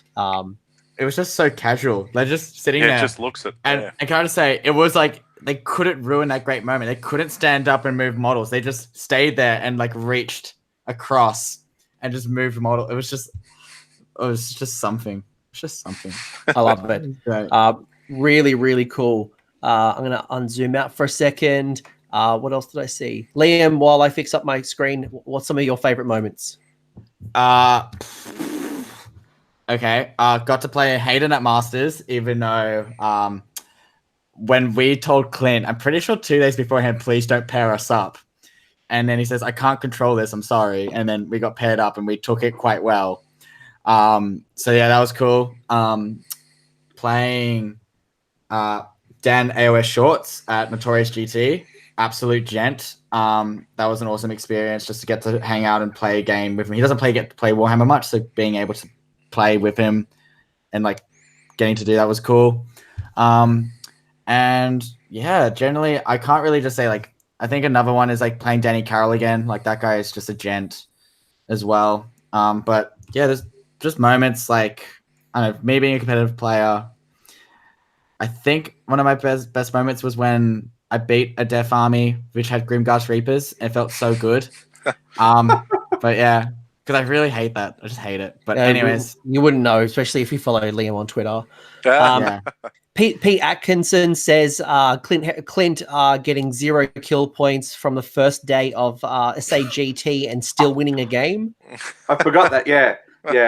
It was just so casual. They're just sitting there. It just looks at. And can I just say, it was like, they couldn't ruin that great moment. They couldn't stand up and move models. They just stayed there and like reached across and just moved model. It was just something. It's just something. I love it. Right. Really, really cool. I'm going to unzoom out for a second. What else did I see? Liam, while I fix up my screen, what's some of your favorite moments? Okay. Got to play Hayden at Masters, even though when we told Clint, I'm pretty sure 2 days beforehand, please don't pair us up. And then he says, I can't control this, I'm sorry. And then we got paired up and we took it quite well. So yeah, that was cool. Playing Dan AOS Shorts at Notorious GT, absolute gent. That was an awesome experience just to get to hang out and play a game with him. He doesn't get to play Warhammer much, so being able to play with him and like getting to do that was cool. And yeah, generally, I can't really just say like, I think another one is like playing Danny Carroll again. Like that guy is just a gent as well. But yeah, there's just moments like, I don't know, me being a competitive player. I think one of my best moments was when I beat a Death Army, which had Grimghast Reapers. It felt so good. But yeah, because I really hate that. I just hate it. But anyways. You wouldn't know, especially if you follow Liam on Twitter. Yeah. Pete Atkinson says Clint getting 0 kill points from the first day of SAGT and still winning a game. I forgot that. Yeah.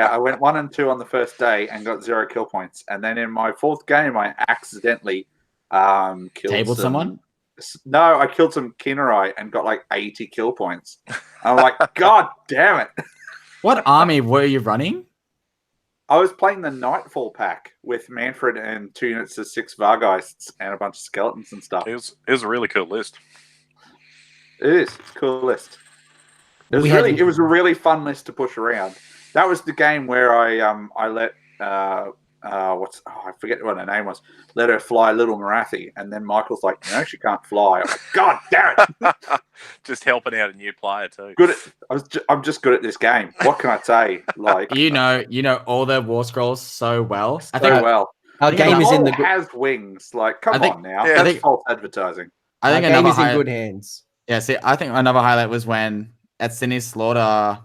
I went 1 and 2 on the first day and got 0 kill points. And then in my 4th game, I accidentally killed someone. No, I killed some Kinnerai and got like 80 kill points. I'm like, God damn it! What army were you running? I was playing the Nightfall pack with Manfred and 2 units of 6 Vargeists and a bunch of skeletons and stuff. It was a really cool list. It is. It's a cool list. It was a really fun list to push around. That was the game where I let I forget what her name was. Let her fly Little Marathi, and then Michael's like, no, she can't fly. I'm like, God damn it! Just helping out a new player too. I'm just good at this game. What can I say? Like, you know all the War Scrolls so well. Our game is in the has wings. Like, come on now. Yeah, That's false advertising. I think our game is in good hands. Yeah, see, I think another highlight was when at Sydney Slaughter,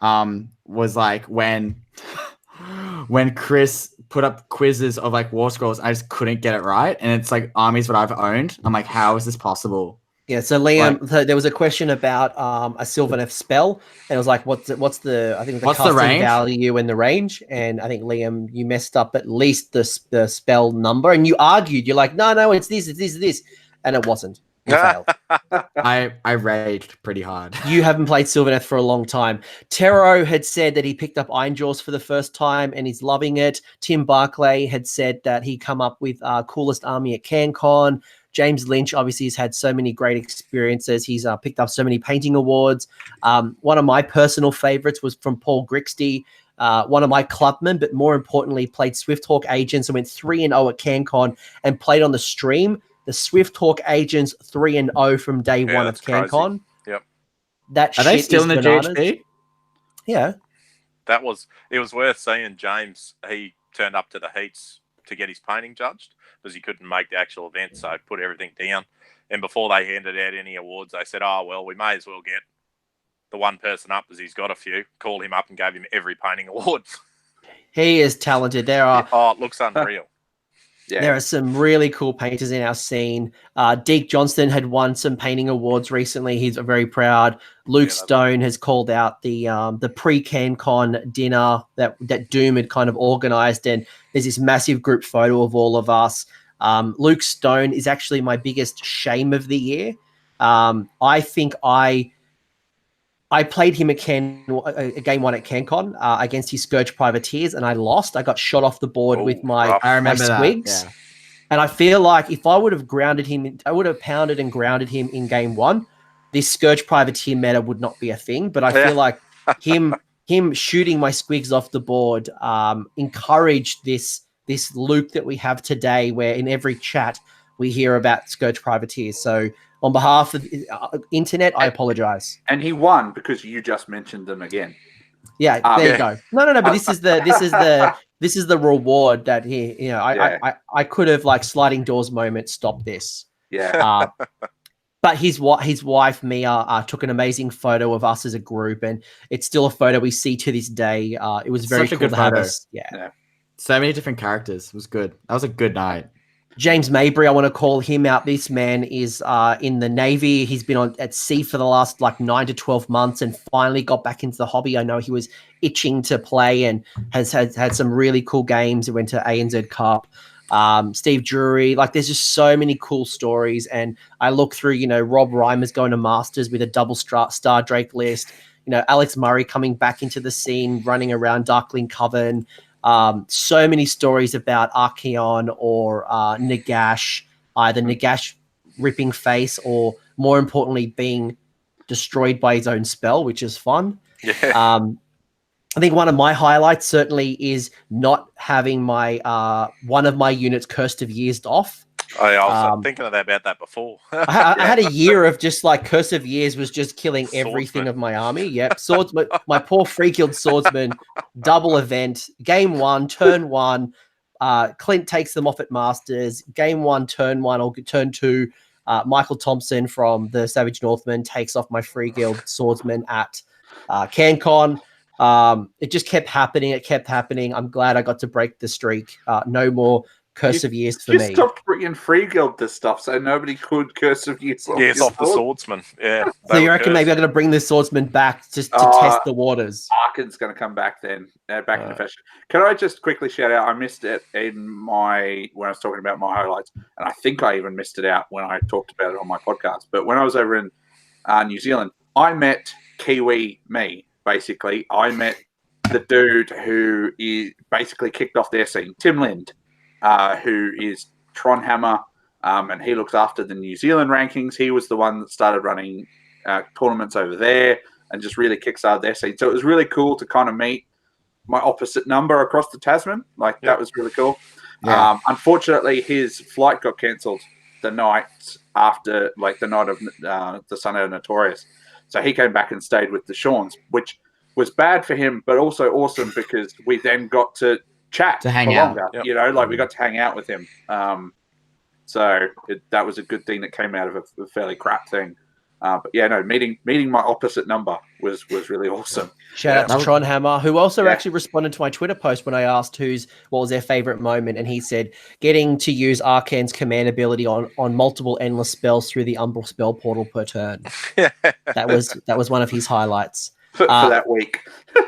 was like when Chris put up quizzes of like War Scrolls, I just couldn't get it right, and it's like armies that I've owned. I'm like, how is this possible? Yeah, so Liam, there was a question about a Sylvaneth spell, and it was like, what's the I think the casting range? value and the range, and I think Liam, you messed up at least the spell number, and you argued, you're like, no, it's this, and it wasn't. You failed. I raged pretty hard. You haven't played Sylvaneth for a long time. Tero had said that he picked up Ironjaws for the first time and he's loving it. Tim Barclay had said that he come up with coolest army at CanCon. James Lynch obviously has had so many great experiences. He's picked up so many painting awards. One of my personal favorites was from Paul Grixty, one of my clubmen, but more importantly, played Swifthawk Agents and went 3-0 at CanCon and played on the stream. The Swifthawk Agents 3-0 from day one of CanCon. Yep. That Are shit they still is in the bananas. GHB? Yeah. It was worth seeing. James, he turned up to the heats to get his painting judged because he couldn't make the actual event, so put everything down. And before they handed out any awards, they said, "Oh well, we may as well get the one person up, as he's got a few." Called him up and gave him every painting award. He is talented. There are it looks unreal. There are some really cool painters in our scene. Deke Johnston had won some painting awards recently. He's very proud. Luke Stone has called out the pre-CanCon dinner that Doom had kind of organized, and there's this massive group photo of all of us. Luke Stone is actually my biggest shame of the year. I think I played him a game one at CanCon against his Scourge Privateers, and I lost. I got shot off the board with my squigs. Yeah. And I feel like if I would have grounded him, I would have pounded and grounded him in game one, this Scourge Privateer meta would not be a thing. But I feel like him shooting my squigs off the board encouraged this Luke that we have today, where in every chat we hear about Scourge Privateers. So on behalf of the internet, I apologize. And he won because you just mentioned them again. Yeah, there you go. No. But this is the reward that he. I could have like sliding doors moment stopped this. Yeah. But his wife Mia took an amazing photo of us as a group, and it's still a photo we see to this day. It was very cool to have us. Yeah. So many different characters. It was good. That was a good night. James Mabry, I want to call him out. This man is in the Navy. He's been at sea for the last 9 to 12 months and finally got back into the hobby. I know he was itching to play and has had some really cool games. He went to ANZ Cup. Steve Drury, there's just so many cool stories. And I look through, Rob Reimer's going to Masters with a double Star Drake list. Alex Murray coming back into the scene, running around Darkling Coven. So many stories about Archeon or Nagash, either Nagash ripping face or, more importantly, being destroyed by his own spell, which is fun. Yeah. I think one of my highlights certainly is not having my one of my units Cursed of Years off. I was thinking about that before. I had a year of just Curse of Years was just killing everything of my army. Yep. Swordsman, my poor free killed swordsman, double event, game one, turn one. Clint takes them off at Masters. Game one, turn one, or turn two. Michael Thompson from the Savage Northman takes off my free guild swordsman at CanCon. It just kept happening. It kept happening. I'm glad I got to break the streak. No more Curse of Years for me. You stopped bringing free guild this stuff, so nobody could Curse of Years. Yes, off the swordsman. Yeah. So you reckon maybe I'm going to bring the swordsman back just to test the waters? Arkin's going to come back then, back into fashion. Can I just quickly shout out? I missed it when I was talking about my highlights, and I think I even missed it out when I talked about it on my podcast. But when I was over in New Zealand, I met Kiwi me. Basically, I met the dude who basically kicked off their scene, Tim Lind. Who is Tron Hammer, and he looks after the New Zealand rankings. He was the one that started running tournaments over there and just really kickstarted their scene. So it was really cool to kind of meet my opposite number across the Tasman. That was really cool. Yeah. Unfortunately, his flight got cancelled the night after, the night of the Sunday of Notorious. So he came back and stayed with the Shawns, which was bad for him, but also awesome because we then got to chat to hang out, we got to hang out with him. So that was a good thing that came out of a fairly crap thing. But yeah, no, meeting my opposite number was really awesome. Shout out to Tron Hammer, who also actually responded to my Twitter post when I asked what was their favorite moment, and he said getting to use Arcane's command ability on multiple endless spells through the Umbral spell portal per turn. That was one of his highlights. For that week.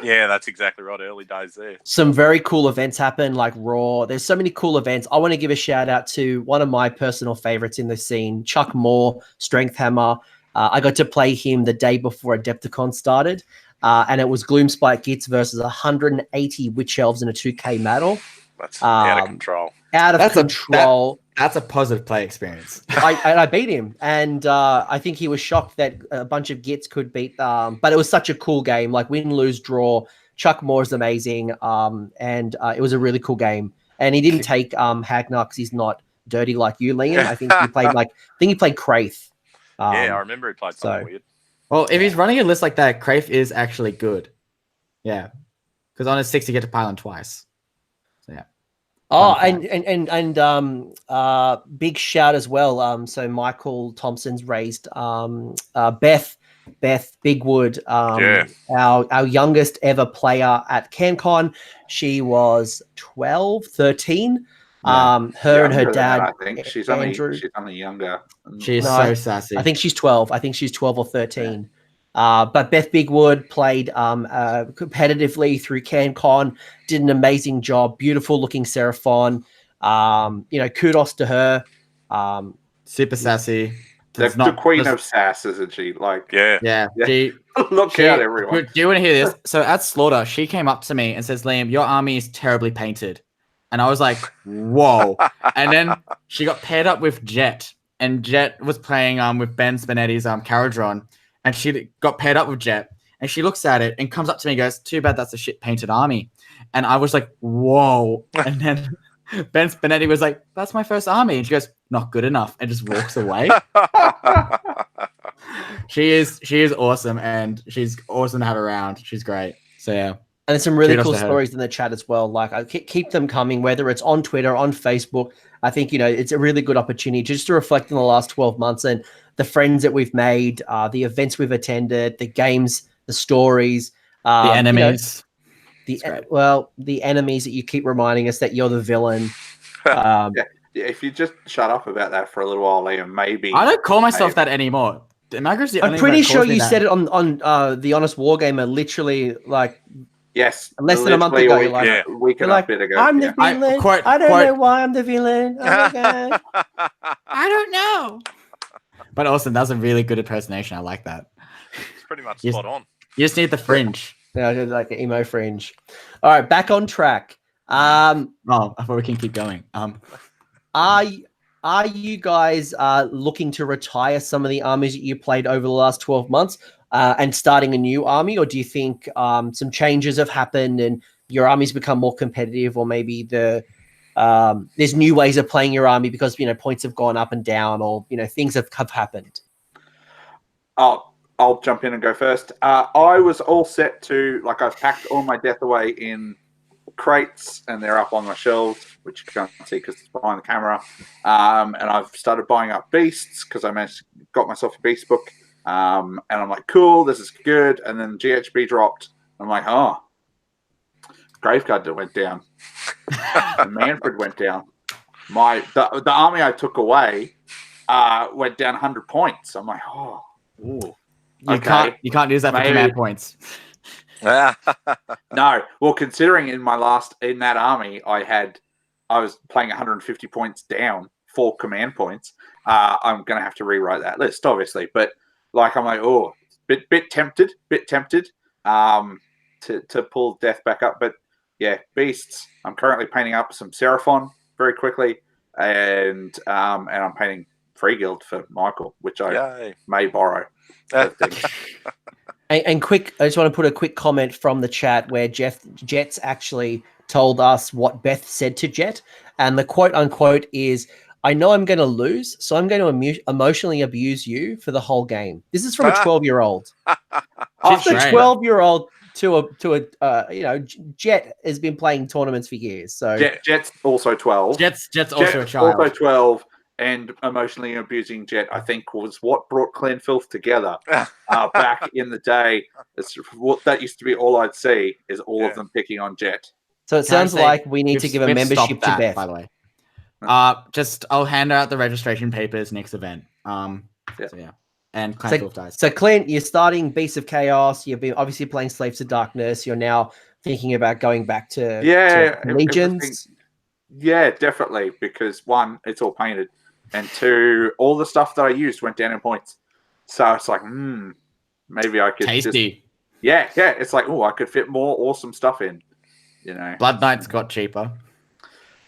Yeah, that's exactly right. Early days there. Some very cool events happen, like Raw. There's so many cool events. I want to give a shout out to one of my personal favorites in the scene, Chuck Moore, Strength Hammer. I got to play him the day before Adepticon started, and it was Gloomspite Gits versus 180 Witch Elves in a 2K battle. That's out of control. That's a positive play experience. I beat him, and I think he was shocked that a bunch of Gits could beat. But it was such a cool game, win, lose, draw. Chuck Moore is amazing, and it was a really cool game. And he didn't take Hagnar because he's not dirty like you, Liam. I think he played Crieghton. Yeah, I remember he played something weird. Well, if he's running a list like that, Crieghton is actually good. Yeah, because on his 6 you get to pile him twice. So yeah. Oh, Fun and big shout as well. So Michael Thompson's raised Beth Bigwood, our youngest ever player at CanCon. She was 12, 13. Yeah. Her and her Younger than dad, that, I think she's Andrew. only younger. She is No, so sassy. I think she's 12. I think she's 12 or 13. But Beth Bigwood played competitively through CanCon, did an amazing job. Beautiful looking Seraphon. Kudos to her. Super sassy. The queen of sass, isn't she? Like, yeah. Look out, everyone. Do you want to hear this? So at Slaughter, she came up to me and says, Liam, your army is terribly painted. And I was like, whoa. And then she got paired up with Jet. And Jet was playing with Ben Spinetti's Caradron. And she got paired up with Jet. And she looks at it and comes up to me and goes, too bad that's a shit painted army. And I was like, whoa. And then Ben Spinetti was like, that's my first army. And she goes, not good enough. And just walks away. She is awesome. And she's awesome to have around. She's great. So, yeah. And there's some really cool stories in the chat as well. Like, I keep them coming, whether it's on Twitter, on Facebook. I think, it's a really good opportunity just to reflect on the last 12 months and the friends that we've made, the events we've attended, the games, the stories. The enemies. The enemies that you keep reminding us that you're the villain. If you just shut up about that for a little while, Liam, maybe. I don't call myself that anymore. I'm pretty sure you said it on the Honest Wargamer literally like yes, less than a month ago. You're like, week and a bit ago. I'm the villain. I don't know why I'm the villain. Oh my God. I don't know. But awesome, that was a really good impersonation. I like that. It's pretty much spot on. You just need the fringe. Yeah, like an emo fringe. All right, back on track. I thought we can keep going. Are you guys looking to retire some of the armies that you played over the last 12 months and starting a new army? Or do you think some changes have happened and your armies become more competitive, or maybe there's new ways of playing your army because, points have gone up and down, or, things have happened? I'll jump in and go first. I was all set to, I've packed all my death away in crates and they're up on my shelves, which you can't see because it's behind the camera. And I've started buying up beasts because I got myself a beast book. And I'm like, cool, this is good. And then GHB dropped. I'm like, oh, Graveguard went down. Manfred went down. The army I took away went down 100 points. I'm like, oh, ooh. You can't use that for command points. No. Well, considering in that army I was playing 150 points down for command points, I'm gonna have to rewrite that list, obviously. But I'm like, oh, bit tempted to pull death back up. But yeah, beasts. I'm currently painting up some Seraphon very quickly, and I'm painting Free Guild for Michael, which I may borrow. And quick, I just want to put a quick comment from the chat where Jet's actually told us what Beth said to Jet, and the quote unquote is, "I know I'm going to lose, so I'm going to emotionally abuse you for the whole game." This is from a 12-year-old. After 12-year-old to a Jet has been playing tournaments for years. So Jet's also 12. Jet's also a child. Also 12. And emotionally abusing Jet, I think, was what brought Clan Filth together back in the day. That used to be all I'd see is all of them picking on Jet. So it sounds like we need to give a membership to Beth. By the way, I'll hand out the registration papers next event. And Clan Filth dies. So Clint, you're starting Beasts of Chaos. You've been obviously playing Slaves to Darkness. You're now thinking about going back to Legions. Yeah, definitely. Because one, it's all painted. And two, all the stuff that I used went down in points. So it's like, maybe I could tasty. It's like, I could fit more awesome stuff in. Blood Knights got cheaper.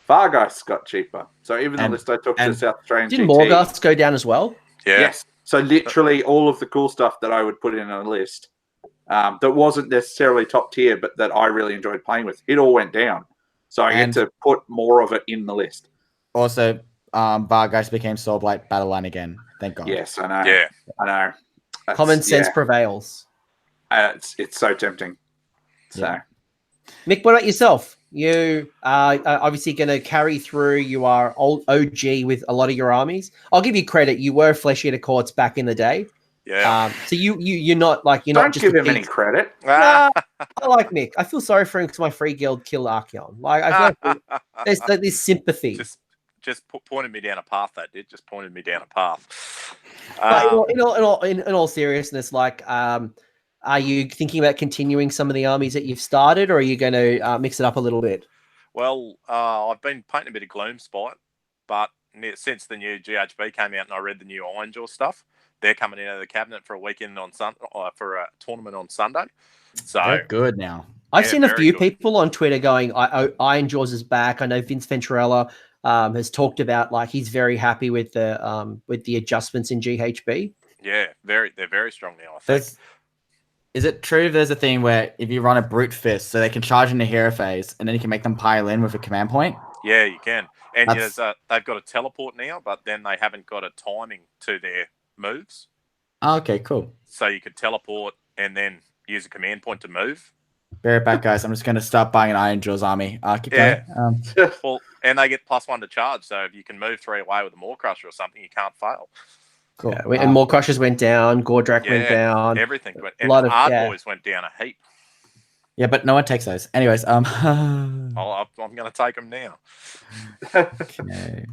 Fargeist got cheaper. So even the list I took to South Australian didn't Morghasts go down as well? Yeah. Yes. So literally all of the cool stuff that I would put in a list that wasn't necessarily top tier, but that I really enjoyed playing with, it all went down. So I get to put more of it in the list. Also, Vargeist became Soulblight Battle Line again. Thank God. Yes, I know. Yeah. I know. Common sense prevails. It's so tempting. So, Mick, what about yourself? you are obviously going to carry through. You are old OG with a lot of your armies. I'll give you credit. You were Flesh Eater Courts back in the day. Yeah. So you're not like Don't give him any credit. Nah, I like Mick. I feel sorry for him because my free guild killed Archeon. Like I feel like there's this sympathy. Just pointed me down a path. That did just pointed me down a path. But in all seriousness, like, are you thinking about continuing some of the armies that you've started, or are you going to mix it up a little bit? Well, I've been painting a bit of Gloom Spite, but since the new GHB came out and I read the new Ironjaw stuff, they're coming out of the cabinet for a weekend on for a tournament on Sunday. So they're good now. I've seen a few people on Twitter going, Ironjaws is back. I know Vince Venturella has talked about like he's very happy with the adjustments in GHB. Yeah, they're very strong now, I think. Is it true there's a thing where if you run a brute fist, so they can charge into hero phase, and then you can make them pile in with a command point? Yeah, you can. And they've got a teleport now, but then they haven't got a timing to their moves. Oh, okay, cool. So you could teleport and then use a command point to move. Bear it back, guys. I'm just going to start buying an Ironjaw's army. Keep going. Well, and they get +1 to charge, so if you can move 3 away with a Maw Crusher or something, you can't fail. Cool. Yeah, and Maw Crushers went down, Gordrak went down. Everything went down. And Art Boys went down a heap. Yeah, but no one takes those. Anyways, I'm going to take them now. Okay.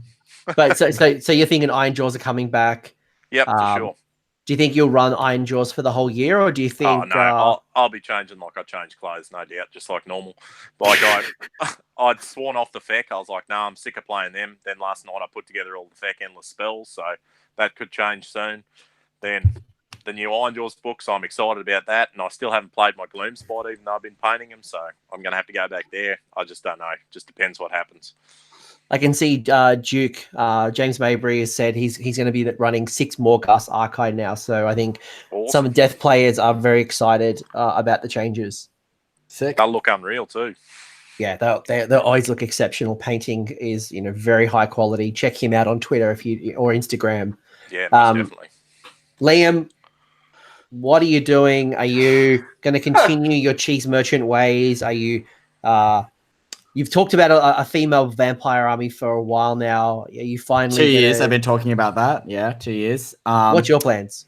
But so you're thinking Ironjaws are coming back? Yep, for sure. Do you think you'll run Ironjaws for the whole year, or do you think? Oh no, I'll be changing like I change clothes, no doubt, just like normal. Like I'd sworn off the feck. I was like, no, I'm sick of playing them. Then last night I put together all the feck endless spells, so that could change soon. Then the new Ironjaws books, I'm excited about that, and I still haven't played my Gloom Spot, even though I've been painting them. So I'm going to have to go back there. I just don't know. Just depends what happens. I can see Duke, James Mabry has said he's going to be running 6 Morghast Archive now. So I think some Death players are very excited about the changes. Sick. They'll look unreal too. Yeah, they'll always look exceptional. Painting is very high quality. Check him out on Twitter or Instagram. Yeah, most definitely. Liam, what are you doing? Are you going to continue your cheese merchant ways? Are you? You've talked about a female vampire army for a while now. Are you finally 2 years? I've been talking about that. Yeah, 2 years. What's your plans?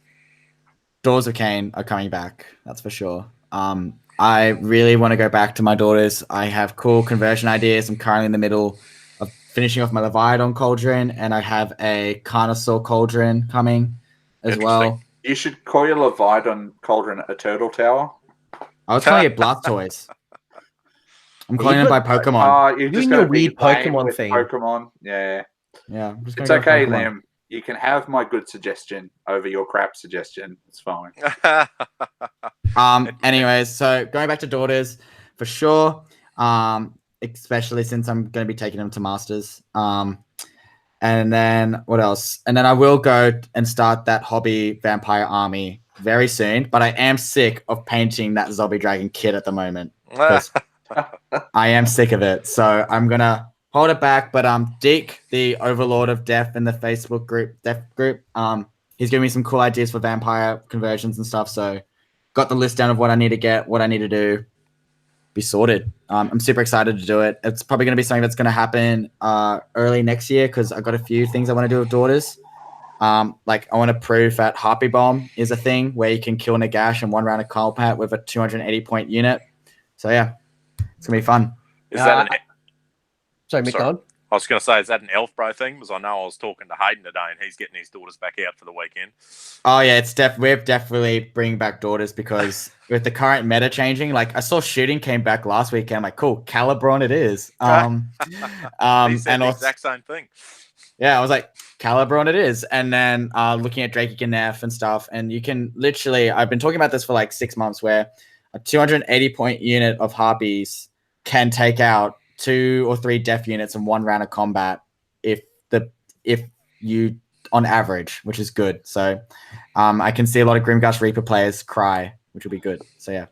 Daughters of Cain are coming back. That's for sure. I really want to go back to my daughters. I have cool conversion ideas. I'm currently in the middle of finishing off my Leviathan Cauldron, and I have a Carnosaur Cauldron coming as well. You should call your Leviathan Cauldron a turtle tower. I was calling it Blastoise. I'm calling it by Pokemon. You're just your weird Pokemon thing. Pokemon, yeah. It's okay, Liam. You can have my good suggestion over your crap suggestion. It's fine. Anyways, so going back to daughters, for sure. Especially since I'm going to be taking them to Masters. And then what else? And then I will go and start that hobby vampire army very soon. But I am sick of painting that Zombie Dragon kit at the moment. I am sick of it, so I'm gonna hold it back. But Deke, the Overlord of Death in the Facebook group, he's giving me some cool ideas for vampire conversions and stuff. So got the list down of what I need to get, what I need to do, be sorted. I'm super excited to do it. It's probably gonna be something that's gonna happen early next year because I got a few things I want to do with daughters. Like I want to prove that Harpy Bomb is a thing where you can kill Nagash in 1 round of combat with a 280 point unit. So yeah. It's going to be fun. Is that Sorry, Mick, go on. I was going to say, is that an Elf Bro thing? Because I know I was talking to Hayden today and he's getting his daughters back out for the weekend. Oh, yeah, we're definitely bringing back daughters because with the current meta changing, like I saw shooting came back last weekend. I'm like, cool, Calibron it is. He said the exact same thing. Yeah, I was like, Calibron it is. And then looking at Drake Ganef and stuff, and you can literally, I've been talking about this for like 6 months where a 280 point unit of Harpies can take out 2 or 3 death units in 1 round of combat if you on average, which is good. So I can see a lot of Grimgast Reaper players cry, which will be good. So yeah.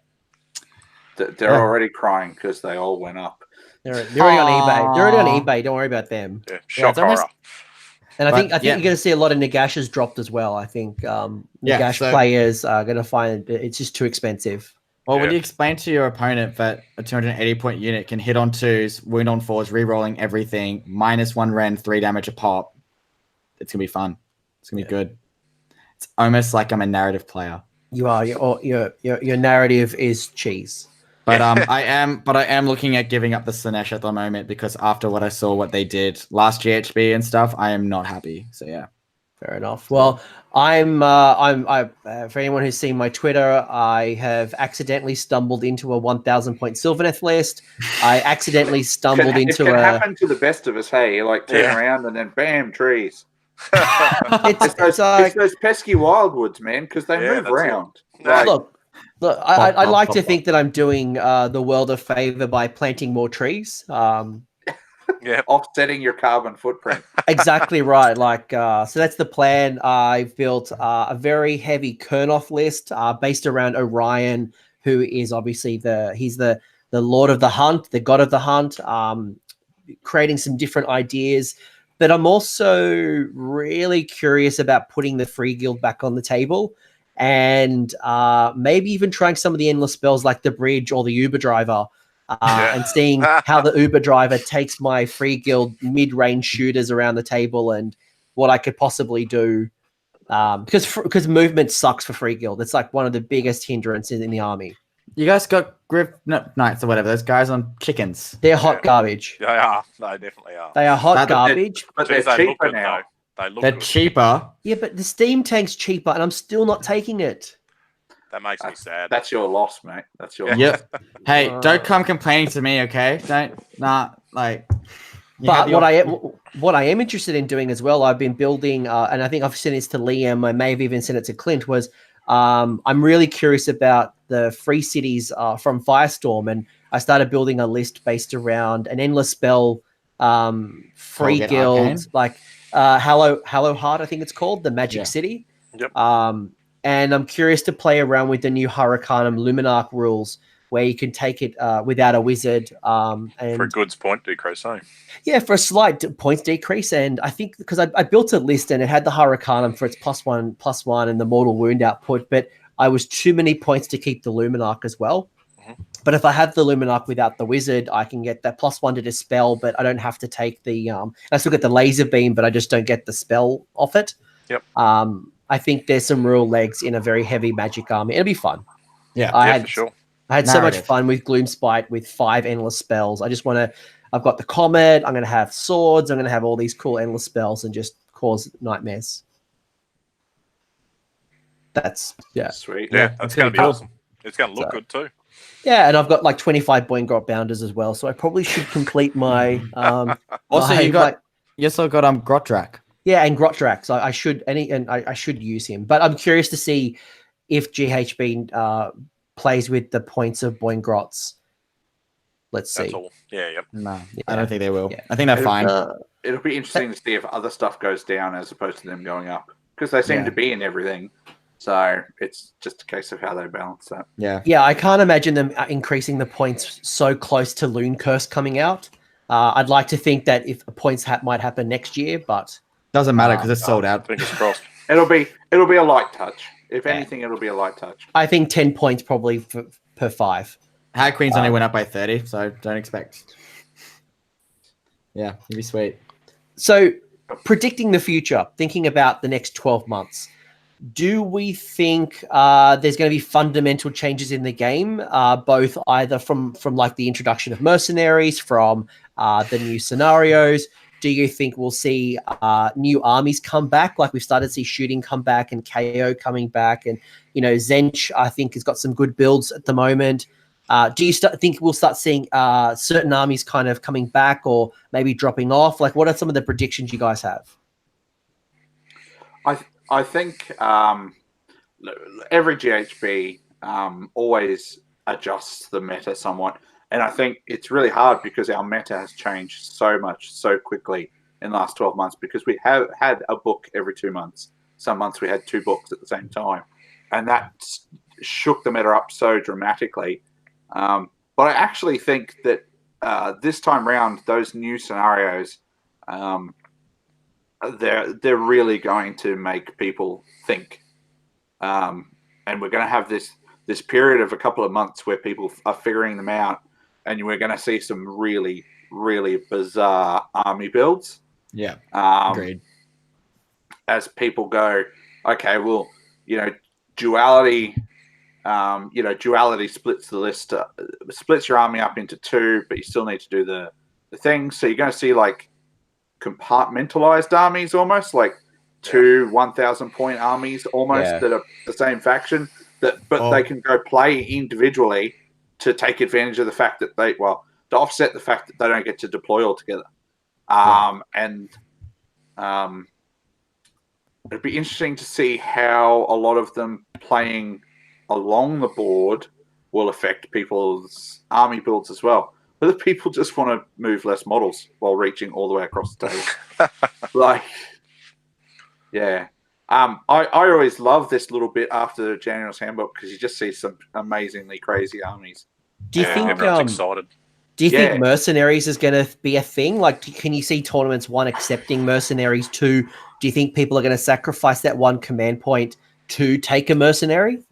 They're already crying because they all went up. They're already on eBay. They're already on eBay. Don't worry about them. Yeah, shock horror. And I think you're going to see a lot of Nagashes dropped as well. I think Nagash players are going to find it's just too expensive. Well, when you explain to your opponent that a 280-point unit can hit on 2s, wound on 4s, rerolling everything, -1 Ren, 3 damage a pop, it's gonna be fun. It's gonna be good. It's almost like I'm a narrative player. You are. Your narrative is cheese. But I am looking at giving up the Slanesh at the moment because after what I saw what they did last GHB and stuff, I am not happy. So yeah. Fair enough. Well, I'm for anyone who's seen my Twitter, I have accidentally stumbled into a 1,000 point Sylvaneth list. I accidentally stumbled into it can happen to the best of us. Hey, you like turn around and then bam, trees. it's those pesky wildwoods, man, because they move around. Like, look, I like to think that I'm doing the world a favor by planting more trees. Offsetting your carbon footprint. Exactly right. Like, so that's the plan. I've built a very heavy Kurnoth list based around Orion, who is obviously he's the Lord of the Hunt, the God of the Hunt, creating some different ideas. But I'm also really curious about putting the Free Guild back on the table and maybe even trying some of the endless spells like the Bridge or the Uber Driver. And seeing how the Uber Driver takes my Free Guild mid-range shooters around the table and what I could possibly do. Because movement sucks for Free Guild. It's like one of the biggest hindrances in the army. You guys got Grip Knights or whatever. Those guys on chickens. They're hot garbage. They are. They definitely are. They are hot garbage. But they're cheaper now. They're cheaper. Yeah, but the Steam tank's cheaper, and I'm still not taking it. That makes me sad. That's your loss, mate. That's your loss. Yep. Hey, don't come complaining to me, okay? Like. But what I am interested in doing as well, I've been building, and I think I've sent this to Liam. I may have even sent it to Clint. Was I'm really curious about the free cities from Firestorm, and I started building a list based around an endless spell, free guild, like Hallow Heart, I think it's called, the Magic City. Yep. And I'm curious to play around with the new Hurricanum Luminarch rules, where you can take it without a wizard. And for a goods point decrease, eh? Yeah, for a slight points decrease. And I think because I built a list and it had the Hurricanum for its +1/+1 and the mortal wound output, but I was too many points to keep the Luminarch as well. Mm-hmm. But if I have the Luminarch without the wizard, I can get that +1 to dispel, but I don't have to take the I still get the laser beam, but I just don't get the spell off it. Yep. I think there's some real legs in a very heavy magic army. It'll be fun. Yeah, for sure. I had so much fun with Gloomspite with 5 endless spells. I just want to. I've got the Comet. I'm going to have swords. I'm going to have all these cool endless spells and just cause nightmares. That's sweet. Yeah, that's going to be awesome. It's going to look good too. Yeah, and I've got like 25 Boingrot Bounders as well, so I probably should complete my. Also, you also got Grotdrak. Yeah, and Grotdrak. So I should use him, but I'm curious to see if GHB plays with the points of Boingrots. Let's see. That's all. Yeah. No, I don't think they will. Yeah. I think they're fine. It'll be interesting to see if other stuff goes down as opposed to them going up, because they seem to be in everything. So it's just a case of how they balance that. Yeah, I can't imagine them increasing the points so close to Loon Curse coming out. I'd like to think that if points might happen next year, but doesn't matter because it's sold out. Fingers crossed. It'll be a light touch. If anything, it'll be a light touch. I think 10 points probably per 5. Hag Queens only went up by 30, so don't expect. Yeah, it'd be sweet. So, predicting the future, thinking about the next 12 months, do we think there's going to be fundamental changes in the game, both either from like the introduction of mercenaries, from the new scenarios? Do you think we'll see new armies come back? Like we've started to see shooting come back and KO coming back. And, Zench, I think, has got some good builds at the moment. Do you think we'll start seeing certain armies kind of coming back or maybe dropping off? Like, what are some of the predictions you guys have? I think every GHB always adjusts the meta somewhat. And I think it's really hard because our meta has changed so much so quickly in the last 12 months, because we have had a book every 2 months. Some months we had 2 books at the same time. And that shook the meta up so dramatically. But I actually think that this time round, those new scenarios, they're really going to make people think. And we're going to have this this period of a couple of months where people are figuring them out, and we're going to see some really, really bizarre army builds. Yeah, agreed. As people go, okay, well, duality. Duality splits the list, splits your army up into two, but you still need to do the thing. So you're going to see like compartmentalized armies, almost like two 1,000-point armies, almost that are the same faction. They can go play individually to take advantage of the fact that to offset the fact that they don't get to deploy all together. It'd be interesting to see how a lot of them playing along the board will affect people's army builds as well. Whether people just want to move less models while reaching all the way across the table. I always love this little bit after the General's Handbook because you just see some amazingly crazy armies. Do you think everyone's excited? Do you think mercenaries is going to be a thing? Like, can you see tournaments, 1, accepting mercenaries, 2, do you think people are going to sacrifice that 1 command point to take a mercenary?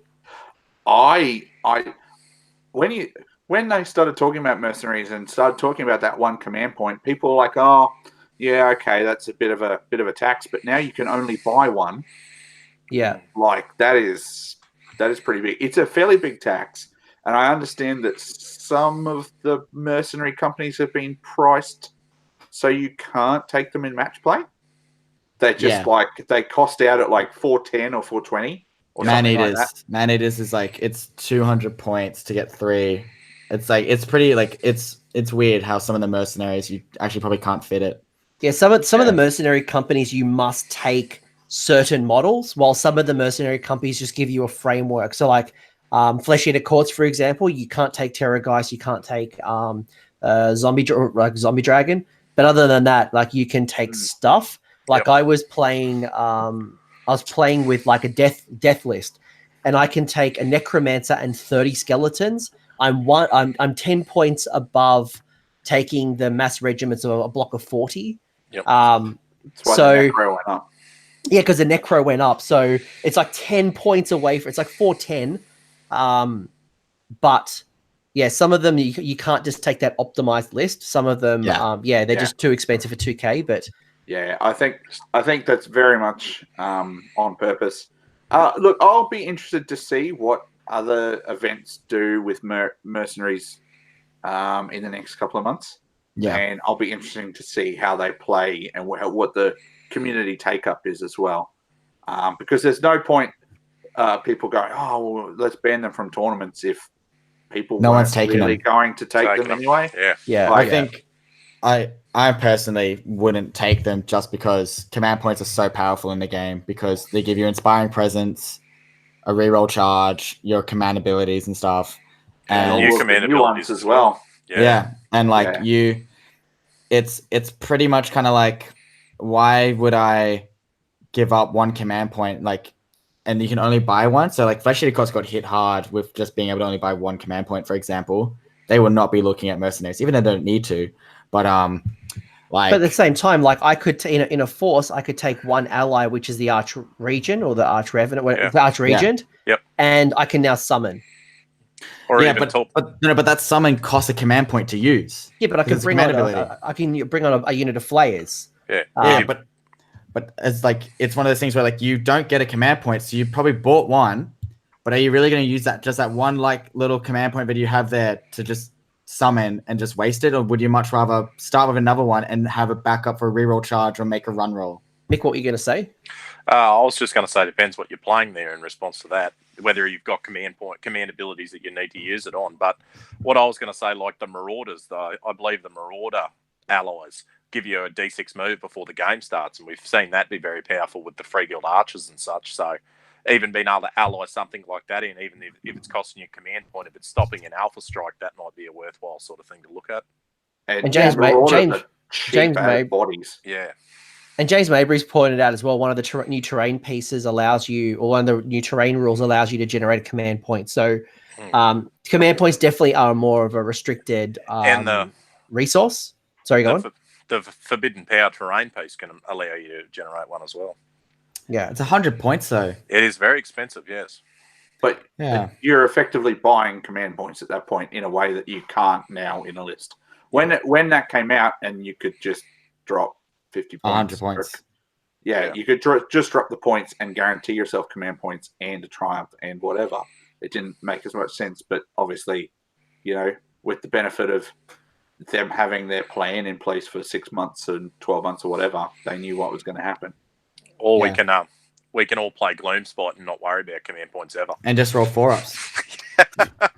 When they started talking about mercenaries and started talking about that 1 command point, people were like, "Oh, yeah, okay, that's a bit of a tax." But now you can only buy 1. Yeah, like that is pretty big. It's a fairly big tax, and I understand that some of the mercenary companies have been priced so you can't take them in match play. They just they cost out at like 410 or 420. Man-Eaters is like it's 200 points to get 3. It's like it's pretty like it's weird how some of the mercenaries you actually probably can't fit it. Yeah, some of the mercenary companies you must take certain models, while some of the mercenary companies just give you a framework. So like Flesh Eater Courts, for example, you can't take Terrorgeist, you can't take Zombie Dragon, but other than that, like you can take stuff. Like I was playing with like a death list, and I can take a Necromancer and 30 skeletons. I'm 10 points above taking the mass regiments of a block of 40. Yep. That's why the Necro went up. Yeah, because the Necro went up. So it's like 10 points away it's like 410. But yeah, some of them you can't just take that optimized list. Some of them, they're just too expensive for 2K. But yeah, I think that's very much on purpose. Look, I'll be interested to see what other events do with mercenaries in the next couple of months. Yeah, and I'll be interested to see how they play and what the community take up is as well. Because there's no point people going, "Oh, well, let's ban them from tournaments," if people no one's taking really going to take them anyway. Yeah. I think I personally wouldn't take them just because command points are so powerful in the game because they give you Inspiring Presence, a reroll charge, your command abilities and stuff, and all the new ones as well. Yeah, and like it's pretty much kind of like, why would I give up 1 command point? Like, and you can only buy 1. So like Flesh Eater Courts got hit hard with just being able to only buy 1 command point, for example. They will not be looking at mercenaries, even though they don't need to. But but at the same time, like I could in a force, I could take 1 ally, which is the Arch Regent or the Arch Revenant, the Arch Regent. Yep. And I can now summon. Or but that summon costs a command point to use. Yeah, but I can bring on a unit of Flayers. Yeah. But it's like it's one of those things where like you don't get a command point, so you probably bought 1, but are you really going to use that 1 like little command point that you have there to just summon and just waste it, or would you much rather start with another one and have a backup for a reroll charge or make a run roll? Mick, what were you going to say? I was just going to say, it depends what you're playing there in response to that, whether you've got command abilities that you need to use it on. But what I was going to say, like the Marauders, though, I believe the Marauder allies give you a D6 move before the game starts, and we've seen that be very powerful with the Free Guild Archers and such. So even being able to ally something like that in, even if it's costing you a command point, if it's stopping an Alpha Strike, that might be a worthwhile sort of thing to look at. And James bodies. Yeah. And James Mabry's pointed out as well, one of the new terrain pieces allows you, or one of the new terrain rules allows you to generate a command point. So command points definitely are more of a restricted resource. Sorry, go on. The Forbidden Power terrain piece can allow you to generate one as well. Yeah. It's 100 points, though. It is very expensive, yes. But Yeah. you're effectively buying command points at that point in a way that you can't now in a list. When that came out and you could just drop 50 points. 100 points. You could just drop the points and guarantee yourself command points and a triumph and whatever. It didn't make as much sense, but obviously, with the benefit of them having their plan in place for 6 months and 12 months or whatever, they knew what was going to happen. Or we can all play Gloom Spot and not worry about command points ever. And just roll 4-ups.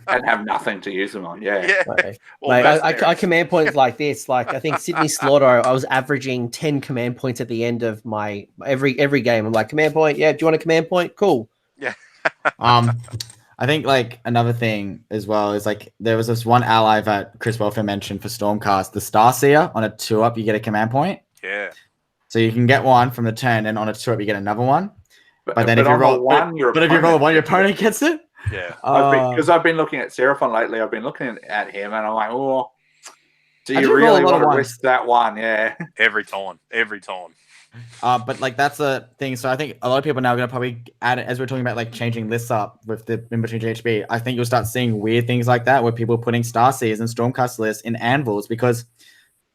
And have nothing to use them on. Mate, I command points like this. Like I think Sydney Slaughter, I was averaging 10 command points at the end of my every game. I'm like, command point, yeah. Do you want a command point? Cool. Yeah. I think like another thing as well is like there was this one ally that Chris Welfare mentioned for Stormcast, the Starseer. On a 2-up, you get a command point. Yeah. So you can get one from the turn, and on a 2-up, you get another one. But then if you roll one, your opponent gets it. Yeah. Because I've been looking at Cinderfall lately. I've been looking at him, and I'm like, oh, do you really want to risk that one? Yeah. Every time. But like that's a thing. So I think a lot of people now are going to probably add it as we're talking about like changing lists up with the in between GHB. I think you'll start seeing weird things like that where people are putting Starseers and Stormcast lists in anvils because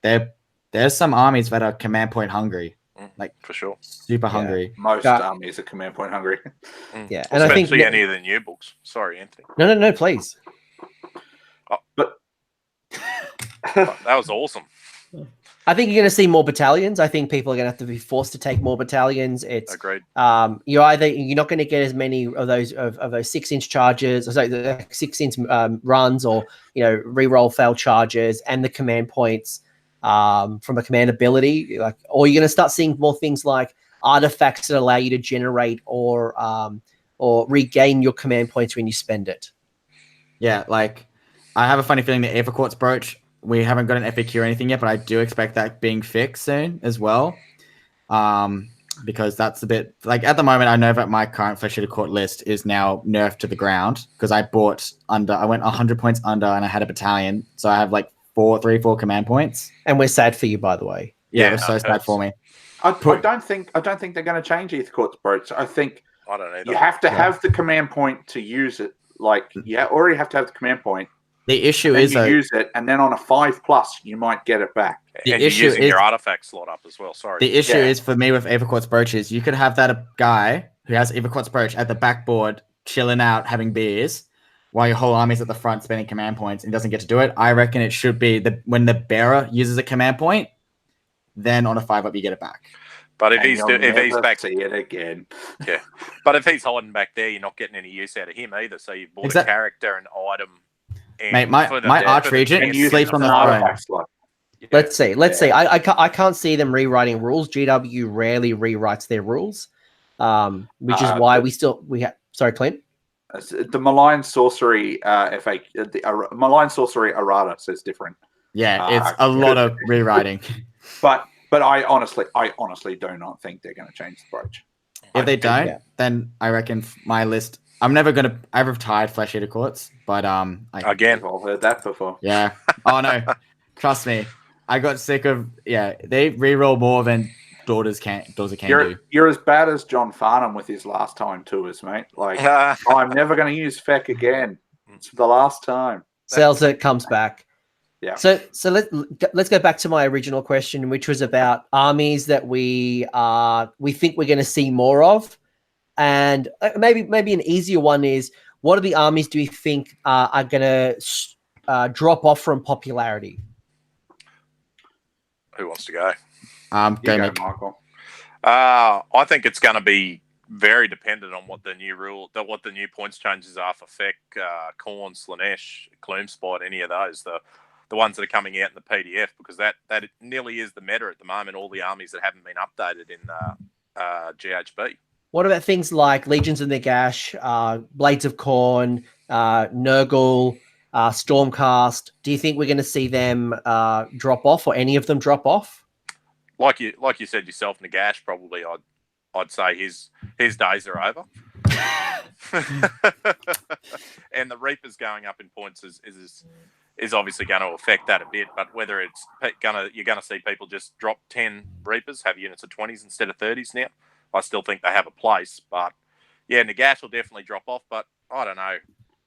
there's some armies that are command point hungry. Like for sure, super hungry. Most armies are command point hungry. Yeah, and I think any of the new books. Sorry, Anthony. No, please. But that was awesome. I think you're going to see more battalions. I think people are going to have to be forced to take more battalions. It's agreed. You're not going to get as many of those 6-inch charges, sorry, the 6-inch runs, or reroll fail charges and the command points from a command ability. Or you're going to start seeing more things like artifacts that allow you to generate or regain your command points when you spend it. Yeah, like I have a funny feeling the Aether Quartz brooch. We haven't got an FAQ or anything yet, but I do expect that being fixed soon as well. Because that's a bit like at the moment, I know that my current Flesh Eater Court list is now nerfed to the ground because I went 100 points under and I had a battalion. So I have like 4 command points. And we're sad for you, by the way. Yeah, it was so sad for me. I don't think they're going to change Aether Quartz brooch. I think I don't either. You have to have the command point to use it. Like, already have to have the command point. The issue is you use it, and then on a 5+, you might get it back. The and issue you're using is your artifact slot up as well. Sorry. The issue is for me with Aether Quartz brooches, you could have that guy who has Aether Quartz brooch at the backboard, chilling out, having beers, while your whole army's at the front spending command points and doesn't get to do it. I reckon it should be when the bearer uses a command point, then on a 5-up you get it back. But if he's back, see it again. Yeah. But if he's hiding back there, you're not getting any use out of him either. So you've bought a character, an item. And mate, my Archregent sleeps on the throne. Let's see. I can't see them rewriting rules. GW rarely rewrites their rules, which is why we have. Sorry, Clint. The Malign Sorcery the Malign Sorcery errata says different. Yeah, it's a lot of rewriting. But I honestly do not think they're going to change the brooch. If they don't, then I reckon my list. I've retired Flesh Eater Courts, but again, I've heard that before. Yeah. Oh no, trust me, I got sick of they reroll more than Daughters can do. You're as bad as John Farnham with his last time tours, mate. Like I'm never going to use Feck again. It's the last time. Sells it, comes back. Yeah. So let's go back to my original question, which was about armies that we think we're going to see more of. And maybe an easier one is, what are the armies do you think are going to drop off from popularity? Who wants to go? Go Mick. Michael. I think it's going to be very dependent on what the new points changes are for Feck, Khorne, Slaanesh, Gloomspot, any of those. The ones that are coming out in the PDF, because that nearly is the meta at the moment. All the armies that haven't been updated in GHB. What about things like Legions of Nagash, Blades of Khorne, Nurgle, Stormcast? Do you think we're going to see them drop off, or any of them drop off? Like you said yourself, Nagash, probably I'd say his days are over. And the Reapers going up in points is obviously going to affect that a bit. But whether you're going to see people just drop 10 Reapers, have units of 20s instead of 30s now. I still think they have a place, but yeah, Nagash will definitely drop off. But I don't know.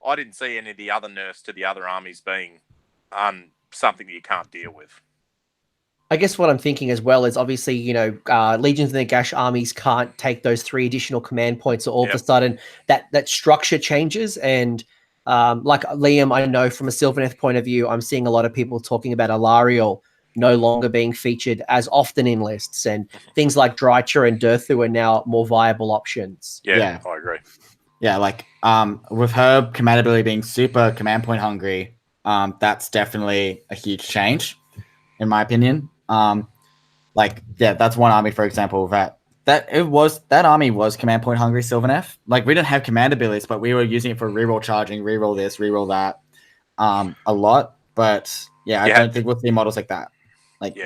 I didn't see any of the other nerfs to the other armies being something that you can't deal with. I guess what I'm thinking as well is obviously, Legions and Nagash armies can't take those 3 additional command points. So all of a sudden that structure changes. And like Liam, I know from a Sylvaneth point of view, I'm seeing a lot of people talking about Alariel no longer being featured as often in lists, and things like Drycha and Durthu are now more viable options. Yeah, I agree. Yeah, like with her command ability being super command point hungry, that's definitely a huge change, in my opinion. That's one army, for example, that army was command point hungry, Sylvaneth. Like, we didn't have command abilities, but we were using it for reroll charging, reroll this, reroll that, a lot. But I don't think we'll see models like that. Like,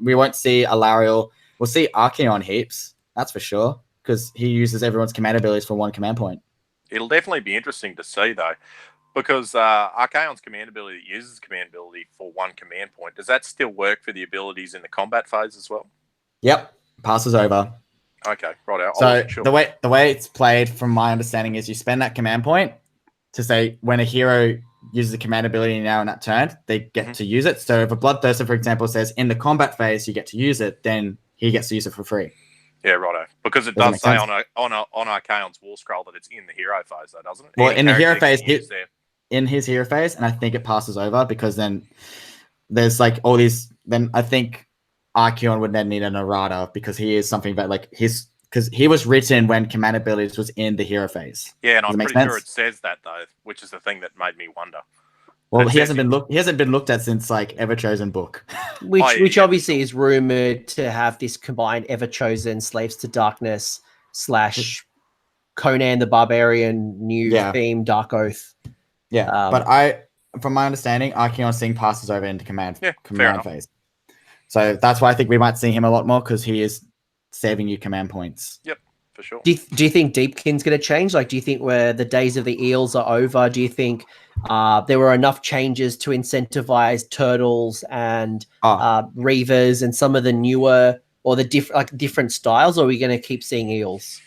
we won't see Alariel. We'll see Archaon heaps, that's for sure, because he uses everyone's command abilities for 1 command point. It'll definitely be interesting to see, though, because Archaon's command ability uses command ability for 1 command point. Does that still work for the abilities in the combat phase as well? Yep, passes over. Okay, right out. So sure. the way it's played, from my understanding, is you spend that command point to say when a hero uses a command ability now in that turn, they get to use it. So if a Bloodthirster, for example, says in the combat phase you get to use it, then he gets to use it for free. Yeah, righto. Because it does say on Archaon's War Scroll that it's in the hero phase, though, doesn't it? Well, in the hero phase, in his hero phase, and I think it passes over because then there's like all these. Then I think Archaon would then need an errata because he is something that because he was written when command abilities was in the hero phase. Yeah, and I'm pretty sure it says that though, which is the thing that made me wonder. Well, he hasn't been looked at since like Everchosen book, which obviously is rumored to have this combined Everchosen Slaves to Darkness / Conan the Barbarian new theme Dark Oath. Yeah, but from my understanding, Archaon Singh passes over into command phase. So that's why I think we might see him a lot more, because he is saving you command points. Yep, for sure. Do you think Deepkin's going to change? Like, do you think where the days of the eels are over? Do you think there were enough changes to incentivize turtles and reavers and some of the newer or the different styles? Or are we going to keep seeing eels?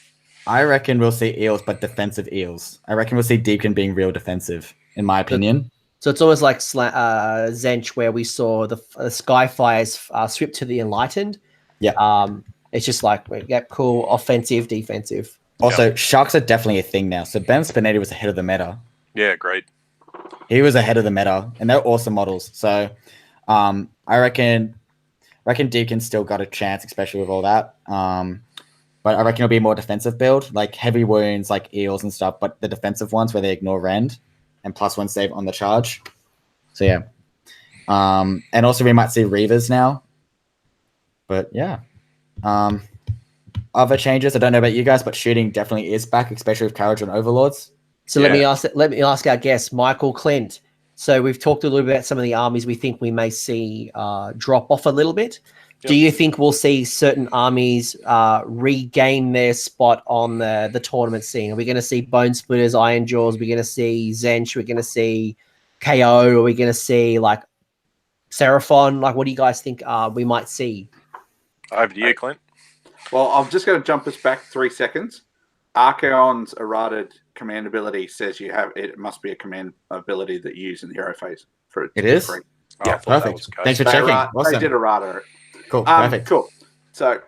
I reckon we'll see eels, but defensive eels. I reckon we'll see Deepkin being real defensive, in my opinion. So it's almost like Zench, where we saw the Skyfires sweep to the Enlightened. Yeah. It's just like, cool, offensive, defensive. Also, sharks are definitely a thing now. So Ben Spinetti was ahead of the meta. Yeah, great. He was ahead of the meta, and they're awesome models. So I reckon Deacon's still got a chance, especially with all that. But I reckon it'll be a more defensive build, like heavy wounds, like eels and stuff, but the defensive ones where they ignore rend and +1 save on the charge. So yeah. And also we might see Reavers now. But yeah. Other changes, I don't know about you guys, but shooting definitely is back, especially with Courage and Overlords. So let me ask our guest, Michael Clint. So we've talked a little bit about some of the armies we think we may see drop off a little bit. Yep. Do you think we'll see certain armies regain their spot on the tournament scene? Are we going to see Bone Splitters, Iron Jaws? Are we going to see Zench? Are we going to see KO? Are we going to see like Seraphon? Like, what do you guys think we might see? Over to you, Clint. Well, I'm just going to jump us back 3 seconds. Archaon's errated command ability says it must be a command ability that you use in the hero phase for it. It is? Free. Yeah, perfect. Thanks for checking. Awesome. They did errata. Cool. Perfect. Cool. So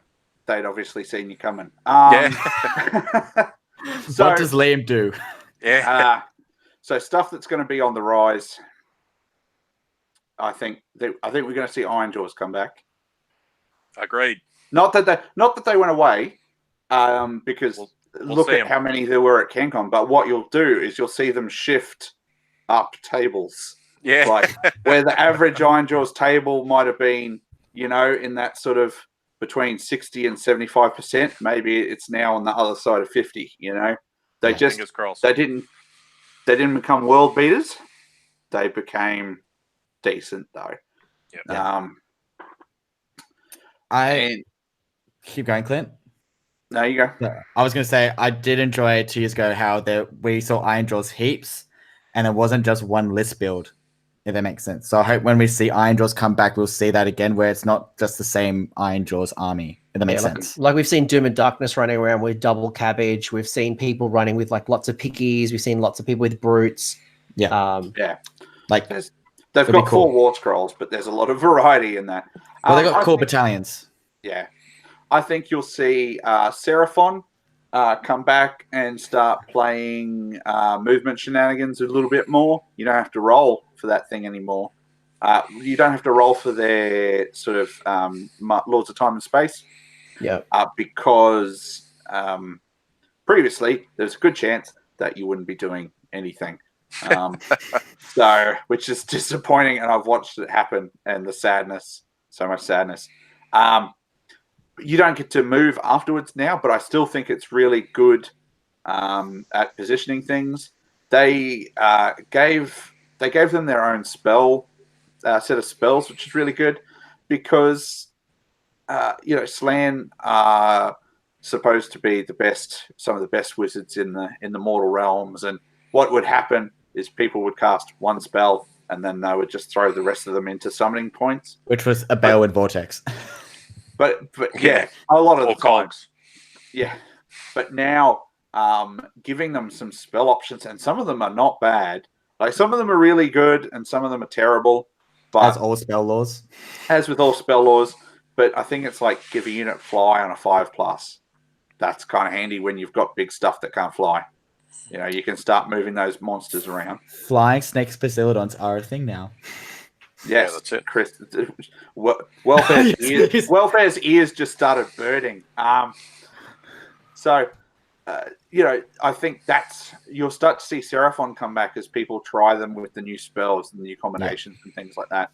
they'd obviously seen you coming. Yeah. So, what does Liam do? Yeah. So stuff that's going to be on the rise. I think we're going to see Iron Jaws come back. Agreed. Not that they went away, because we'll look at how many there were at CanCon. But what you'll do is you'll see them shift up tables. Yeah. Like where the average Iron Jaws table might have been, in that sort of between 60 and 75%. Maybe it's now on the other side of 50. They didn't become world beaters. They became decent though. Yeah. Keep going, Clint. No, you go. Yeah, I was going to say, I did enjoy 2 years ago how we saw Iron Jaws heaps, and it wasn't just one list build. if that makes sense. So I hope when we see Ironjawz come back, we'll see that again, where it's not just the same Ironjawz army, if that makes sense. Like we've seen Doom and Darkness running around with double cabbage. We've seen people running with like lots of pickies. We've seen lots of people with brutes. Yeah. Like they've got 4 war scrolls, but there's a lot of variety in that. Well, they've got cool battalions. Yeah. I think you'll see Seraphon come back and start playing movement shenanigans a little bit more. You don't have to roll for that thing anymore. You don't have to roll for their sort of Lords of Time and Space. Yeah. Because previously there's a good chance that you wouldn't be doing anything. So, which is disappointing, and I've watched it happen, and the sadness, so much sadness. You don't get to move afterwards now, but I still think it's really good at positioning things. They gave them their own spell set of spells, which is really good because Slann are supposed to be some of the best wizards in the mortal realms, and what would happen is people would cast one spell and then they would just throw the rest of them into summoning points, which was a Balewood Vortex. But yeah, a lot of the times. Yeah. But now giving them some spell options, and some of them are not bad. Like some of them are really good and some of them are terrible. But as all spell laws. As with all spell laws. But I think it's like give a unit fly on a 5+. That's kind of handy when you've got big stuff that can't fly. You can start moving those monsters around. Flying snake Basilodons are a thing now. Yes, yeah, that's it. Chris. Welfare's ears just started birding. I think you'll start to see Seraphon come back as people try them with the new spells and the new combinations and things like that.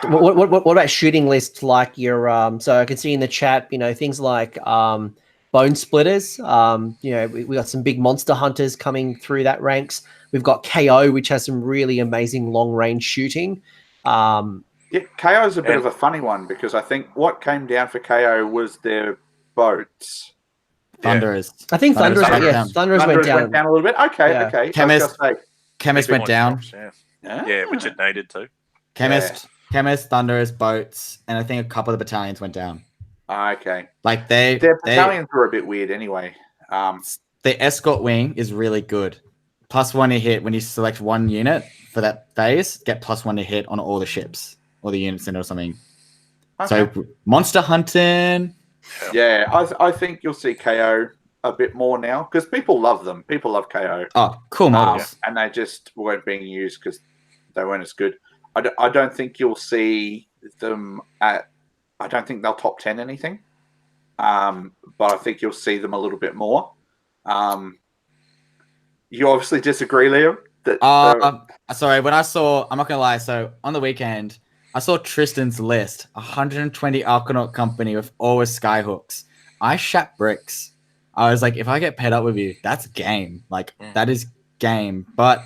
What about shooting lists like your? So I can see in the chat, things like Bone Splitters. We got some big monster hunters coming through that ranks. We've got KO, which has some really amazing long-range shooting. KO is a bit of a funny one because I think what came down for KO was their boats. Thunderers. I think Thunderers went down a little bit. Okay. Chemist went down. Yeah, which it needed to. Chemist, Thunderers, boats, and I think a couple of the battalions went down. Okay. Like their battalions were a bit weird anyway. The escort wing is really good. +1 to hit when you select one unit for that phase. Get +1 to hit on all the ships or the units in it or something. Okay. So monster hunting. Yeah, I think you'll see KO a bit more now because people love them. People love KO. Oh, cool models. And they just weren't being used because they weren't as good. I don't think you'll see them at. I don't think they'll top 10 anything. But I think you'll see them a little bit more. You obviously disagree, Liam? Sorry, when I saw, I'm not going to lie, so on the weekend, I saw Tristan's list, 120 Argonaut Company with always skyhooks. I shat bricks. I was like, if I get paired up with you, that's game. Like, that is game. But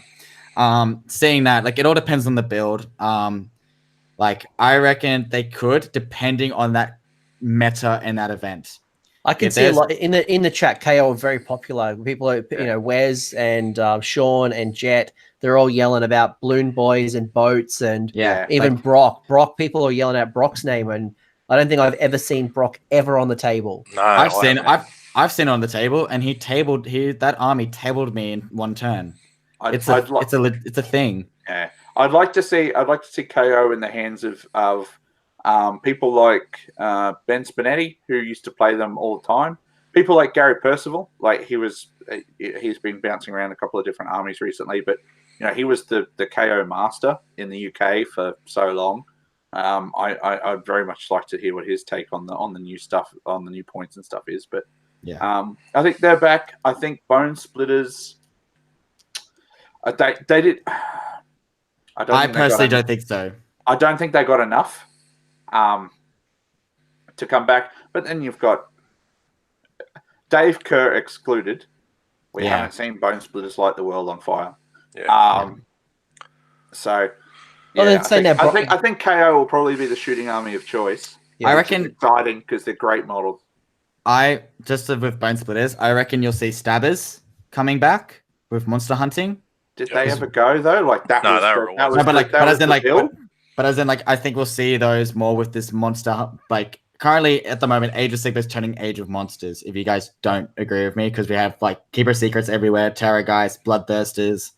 seeing that, like, it all depends on the build. Like, I reckon they could, depending on that meta and that event. I can see a lot in the chat. KO are very popular. People are, Wes and Sean and Jet. They're all yelling about balloon boys and boats and even like, Brock. People are yelling out Brock's name, and I don't think I've ever seen Brock ever on the table. No, I've seen it on the table, and that army tabled me in one turn. It's a thing. Yeah, I'd like to see KO in the hands of people like Ben Spinetti, who used to play them all the time. People like Gary Percival, like he's been bouncing around a couple of different armies recently, but he was the KO master in the UK for so long. I'd very much like to hear what his take on the new stuff, on the new points and stuff is. But I think they're back. I think Bone Splitters. They did. I personally don't think so. I don't think they got enough to come back. But then you've got Dave Kerr excluded. We haven't seen Bone Splitters light the world on fire. So, I think KO will probably be the shooting army of choice. I reckon exciting because they're great models. With Bone Splitters, I reckon you'll see Stabbers coming back with monster hunting. Did they ever go though? Like that? No, was they the, were that always- was No, the, that was the build? but as in like I think we'll see those more with this monster. Like currently at the moment, Age of Sigmar is turning Age of Monsters. If you guys don't agree with me, because we have like Keeper Secrets everywhere, Terror Guys, Bloodthirsters.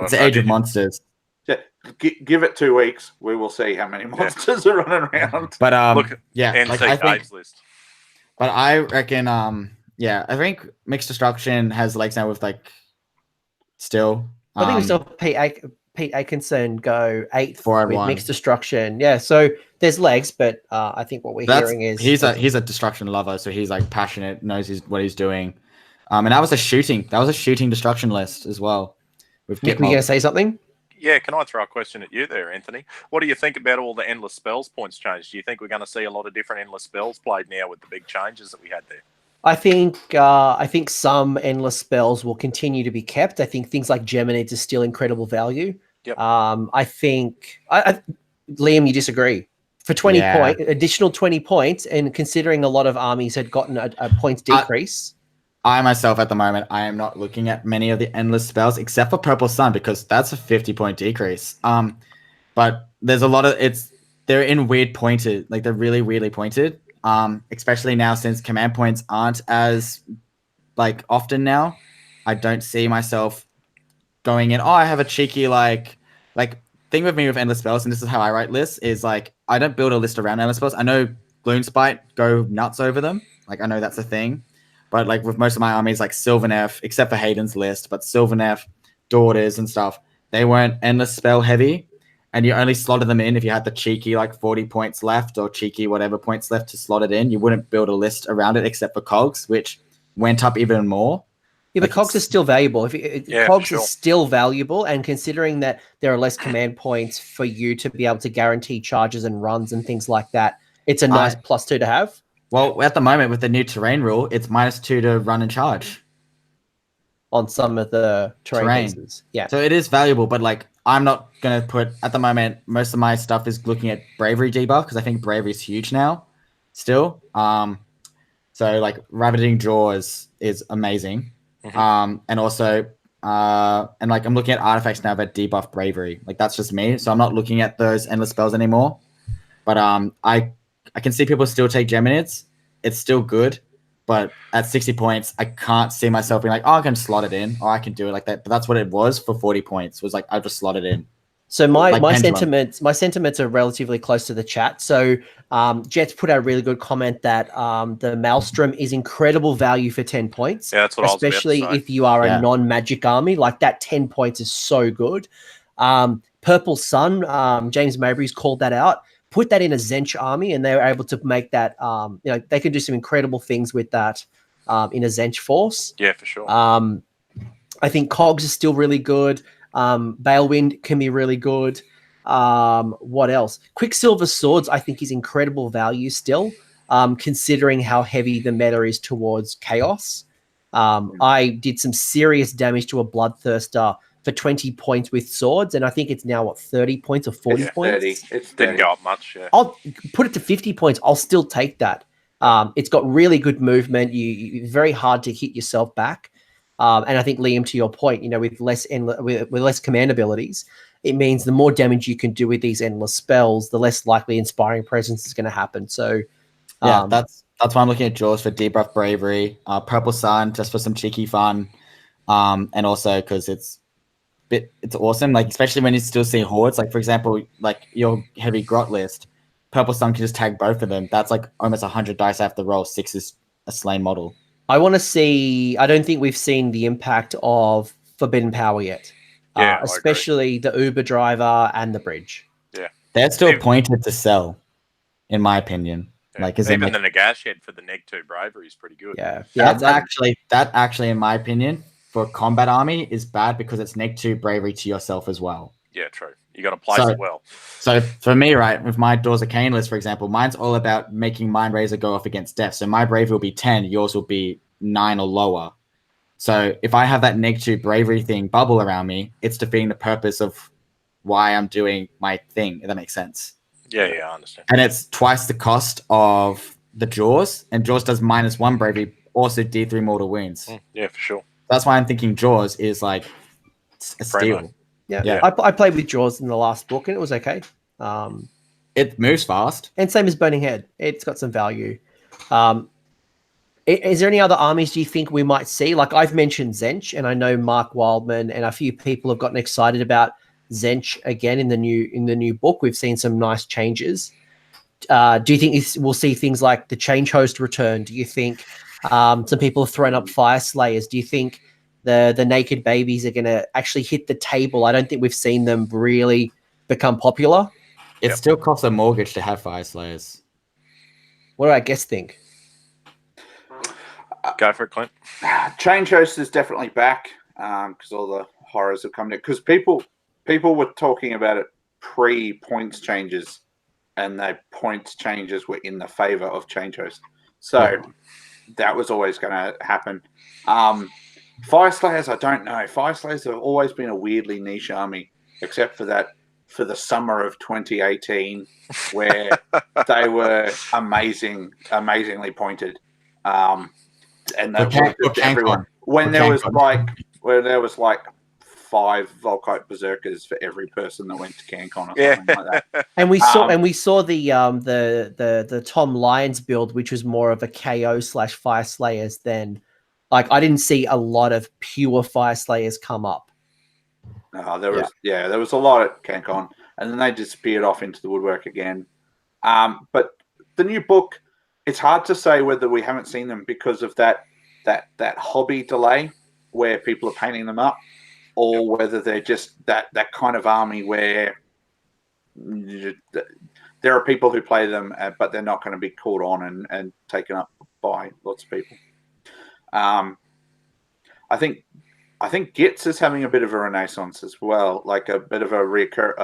It's the Age of Monsters. Yeah, give it 2 weeks. We will see how many monsters are running around. But Look, yeah, NC like, I think. Dave's list. But I reckon, yeah, I think Mixed Destruction has legs now with like still. I think we saw Pete Atkinson go 8th with 4-1. Mixed Destruction. Yeah, so there's legs, but I think what we're hearing is he's a destruction lover, so he's like passionate, knows what he's doing. And that was a shooting destruction list as well. With Mick, were you going to say something? Yeah, can I throw a question at you there, Anthony? What do you think about all the endless spells points change? Do you think we're going to see a lot of different endless spells played now with the big changes that we had there? I think some endless spells will continue to be kept. I think things like Geminids are still incredible value. Yep. I think Liam, you disagree. For 20 additional 20 points, and considering a lot of armies had gotten a points decrease. I myself at the moment, I am not looking at many of the endless spells except for Purple Sun because that's a 50-point decrease. But there's a lot of they're in weird pointed, like they're really weirdly pointed. Especially now since command points aren't as like often now. I don't see myself going in. Oh, I have a cheeky like thing with me with endless spells, and this is how I write lists. Is like I don't build a list around endless spells. I know Gloomspite go nuts over them. Like I know that's a thing. But like with most of my armies, like Sylvaneth, except for Hayden's list, but Sylvaneth, Daughters and stuff, they weren't endless spell heavy. And you only slotted them in if you had the cheeky like 40 points left or cheeky whatever points left to slot it in. You wouldn't build a list around it except for Cogs, which went up even more. Yeah, but Cogs are still valuable. Cogs sure. is still valuable, and considering that there are less command points for you to be able to guarantee charges and runs and things like that, it's a nice +2 to have. Well, at the moment with the new terrain rule, it's -2 to run and charge on some of the terrain pieces. Yeah. So it is valuable, but like I'm not gonna put at the moment. Most of my stuff is looking at bravery debuff because I think bravery is huge now. Still, so like Ravaging Jaws is amazing, and also and like I'm looking at artifacts now that debuff bravery. Like that's just me, so I'm not looking at those endless spells anymore. But I can see people still take Geminids. It's still good, but at 60 points, I can't see myself being like, oh, I can slot it in, or I can do it like that. But that's what it was for 40 points. Was like I just slot it in. So my sentiments are relatively close to the chat. So Jets put out a really good comment that the Maelstrom is incredible value for 10 points. Yeah, that's what especially I was about to say. if you are a non-magic army. Like that 10 points is so good. Purple Sun, James Mabry's called that out. Put that in a Zench army, and they were able to make that. They can do some incredible things with that in a Zench force. Yeah, for sure. I think Cogs is still really good. Balewind can be really good. What else? Quicksilver Swords, I think, is incredible value still, considering how heavy the meta is towards Chaos. I did some serious damage to a Bloodthirster for 20 points with swords, and I think it's now 30 points or 40 points. 30. It's 30. Didn't go up much. Yeah. I'll put it to 50 points. I'll still take that. It's got really good movement. You very hard to hit yourself back. And I think Liam, to your point, with less command abilities, it means the more damage you can do with these endless spells, the less likely Inspiring Presence is going to happen. So yeah, that's why I'm looking at Jaws for debuff bravery, Purple Sun just for some cheeky fun, and also because it's awesome. Like especially when you still see hordes. Like for example, like your heavy grot list, Purple Sun can just tag both of them. That's like almost 100 dice I have to roll. 6 is a slain model. I want to see. I don't think we've seen the impact of Forbidden Power yet. Yeah, especially the Uber driver and the bridge. Yeah, they're still pointed to sell, in my opinion. Yeah. Like even the Nagash head for the -2 bravery is pretty good. Yeah, that's actually, in my opinion, for a combat army is bad because it's -2 bravery to yourself as well. Yeah, true. You got to place it well. So for me, right, with my Doors of Cain list, for example, mine's all about making Mind Razor go off against death. So my bravery will be 10, yours will be 9 or lower. So if I have that -2 bravery thing bubble around me, it's defeating the purpose of why I'm doing my thing, if that makes sense. Yeah, I understand. And it's twice the cost of the Jaws, and Jaws does -1 bravery, also D3 mortal wounds. Yeah, for sure. That's why I'm thinking Jaws is like a steal. Yeah. I played with Jaws in the last book, and it was okay. It moves fast, and same as Burning Head. It's got some value. Is there any other armies do you think we might see? Like I've mentioned Zench, and I know Mark Wildman and a few people have gotten excited about Zench again in the new book. We've seen some nice changes. Do you think we'll see things like the Change Host return? Do you think some people have thrown up Fire Slayers? Do you think the Naked Babies are going to actually hit the table? I don't think we've seen them really become popular. It still costs a mortgage to have Fire Slayers. What do I guess think? Go for it, Clint. Change Host is definitely back because all the horrors have come down. Because people were talking about it pre-points changes, and the points changes were in the favor of Change Host. So that was always going to happen. Fire Slayers, I don't know. Fire Slayers have always been a weirdly niche army, except for the summer of 2018, where they were amazingly pointed. And that worked with everyone. When there was like 5 Volkite Berserkers for every person that went to CanCon or something like that. And we saw the Tom Lyons build, which was more of a KO / Fire Slayers than like I didn't see a lot of pure Fire Slayers come up. There was a lot at CanCon, and then they disappeared off into the woodwork again. But the new book, it's hard to say whether we haven't seen them because of that hobby delay where people are painting them up, or whether they're just that kind of army where there are people who play them, but they're not going to be caught on and taken up by lots of people. I think Gitz is having a bit of a renaissance as well, like a bit of a rebirth.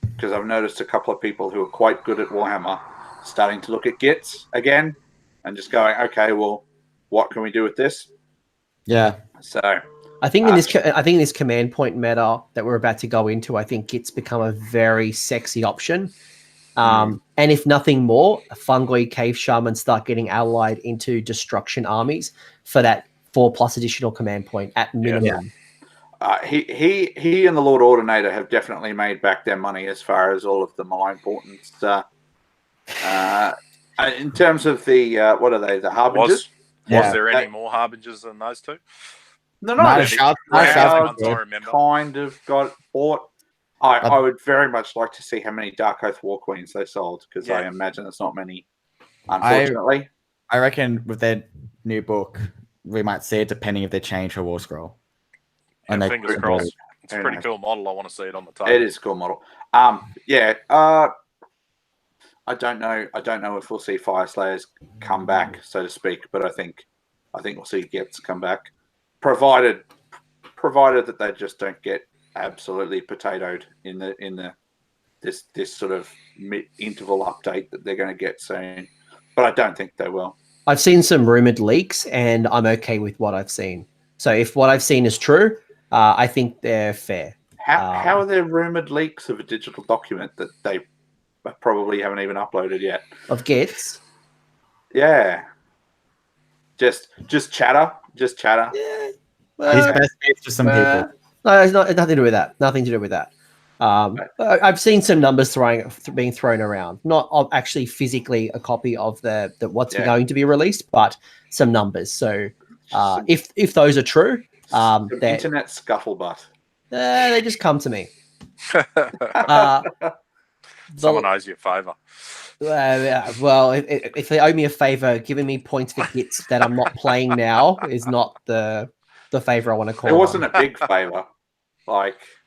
Because I've noticed a couple of people who are quite good at Warhammer starting to look at Gitz again and just going, okay, well, what can we do with this? Yeah. So I think in this command point meta that we're about to go into, I think Gitz become a very sexy option. And if nothing more, Fungoid Cave Shaman start getting allied into destruction armies for that 4+ additional command point at minimum. Yeah. He and the Lord Ordinator have definitely made back their money as far as all of the malign portents. In terms of the what are they? The Harbingers. Was there any more Harbingers than those two? No. I remember. Kind of got bought. I would very much like to see how many Dark Oath War Queens they sold, because I imagine it's not many. Unfortunately, I reckon with their new book, we might see it depending if they change her War Scroll. And fingers crossed. It's a pretty cool model. I want to see it on the table. It is a cool model. I don't know if we'll see Fire Slayers come back, so to speak, but I think we'll see Gets come back, provided that they just don't get absolutely potatoed in this sort of interval update that they're going to get soon. But I don't think they will. I've seen some rumored leaks, and I'm okay with what I've seen. So if what I've seen is true, I think they're fair. How are there rumored leaks of a digital document that they probably haven't even uploaded yet? Of Gets? Yeah. Just chatter. Yeah. Well, his best mates for some people. No, it's nothing to do with that. Nothing to do with that. I've seen some numbers being thrown around, not actually physically a copy of what's going to be released, but some numbers. So if those are true, internet scufflebutt. They just come to me. Someone owes you a favour. Well, if they owe me a favour, giving me points for hits that I'm not playing now is not the favour I want to call. It wasn't a big favour.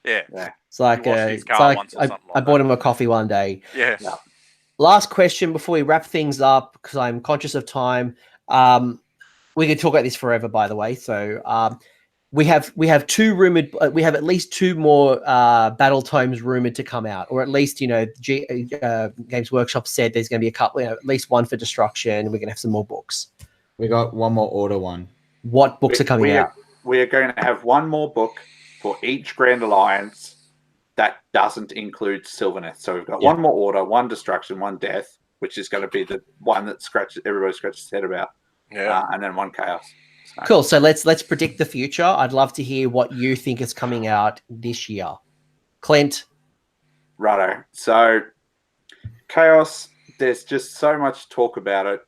It's like I bought him a coffee one day. Yeah. Last question before we wrap things up, because I'm conscious of time. We could talk about this forever, by the way. So we have two rumored. We have at least 2 more battle tomes rumored to come out, or at least Games Workshop said there's going to be a couple. At least one for destruction. We're going to have some more books. We got one more order one. What books are coming out? We are going to have one more book for each Grand Alliance that doesn't include Sylvaneth. So we've got one more order, one destruction, one death, which is going to be the one that everybody scratches their head about. Yeah. And then one chaos. Cool. So let's predict the future. I'd love to hear what you think is coming out this year. Clint. Righto. So Chaos, there's just so much talk about it.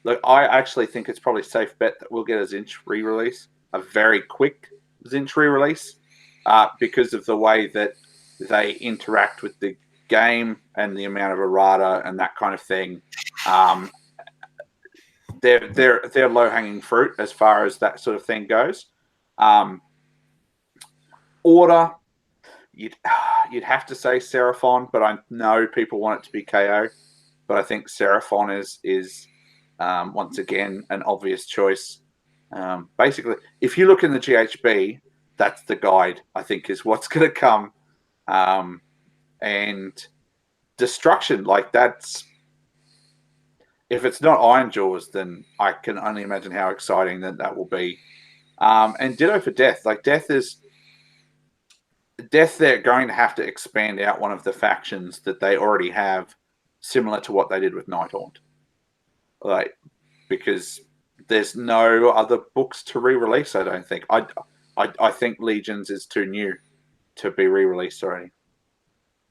Look, I actually think it's probably a safe bet that we'll get a Zinch re-release, a very quick Zinch re-release, because of the way that they interact with the game and the amount of errata and that kind of thing. They're low-hanging fruit as far as that sort of thing goes. Order, you'd have to say Seraphon, but I know people want it to be KO. But I think Seraphon is once again an obvious choice. Basically, if you look in the GHB, that's the guide, I think, is what's going to come. And Destruction, like that's... If it's not Iron Jaws, then I can only imagine how exciting that will be. And ditto for Death. Like, Death, they're going to have to expand out one of the factions that they already have, similar to what they did with Nighthaunt. Like, because there's no other books to re-release, I don't think. I think Legions is too new to be re-released already.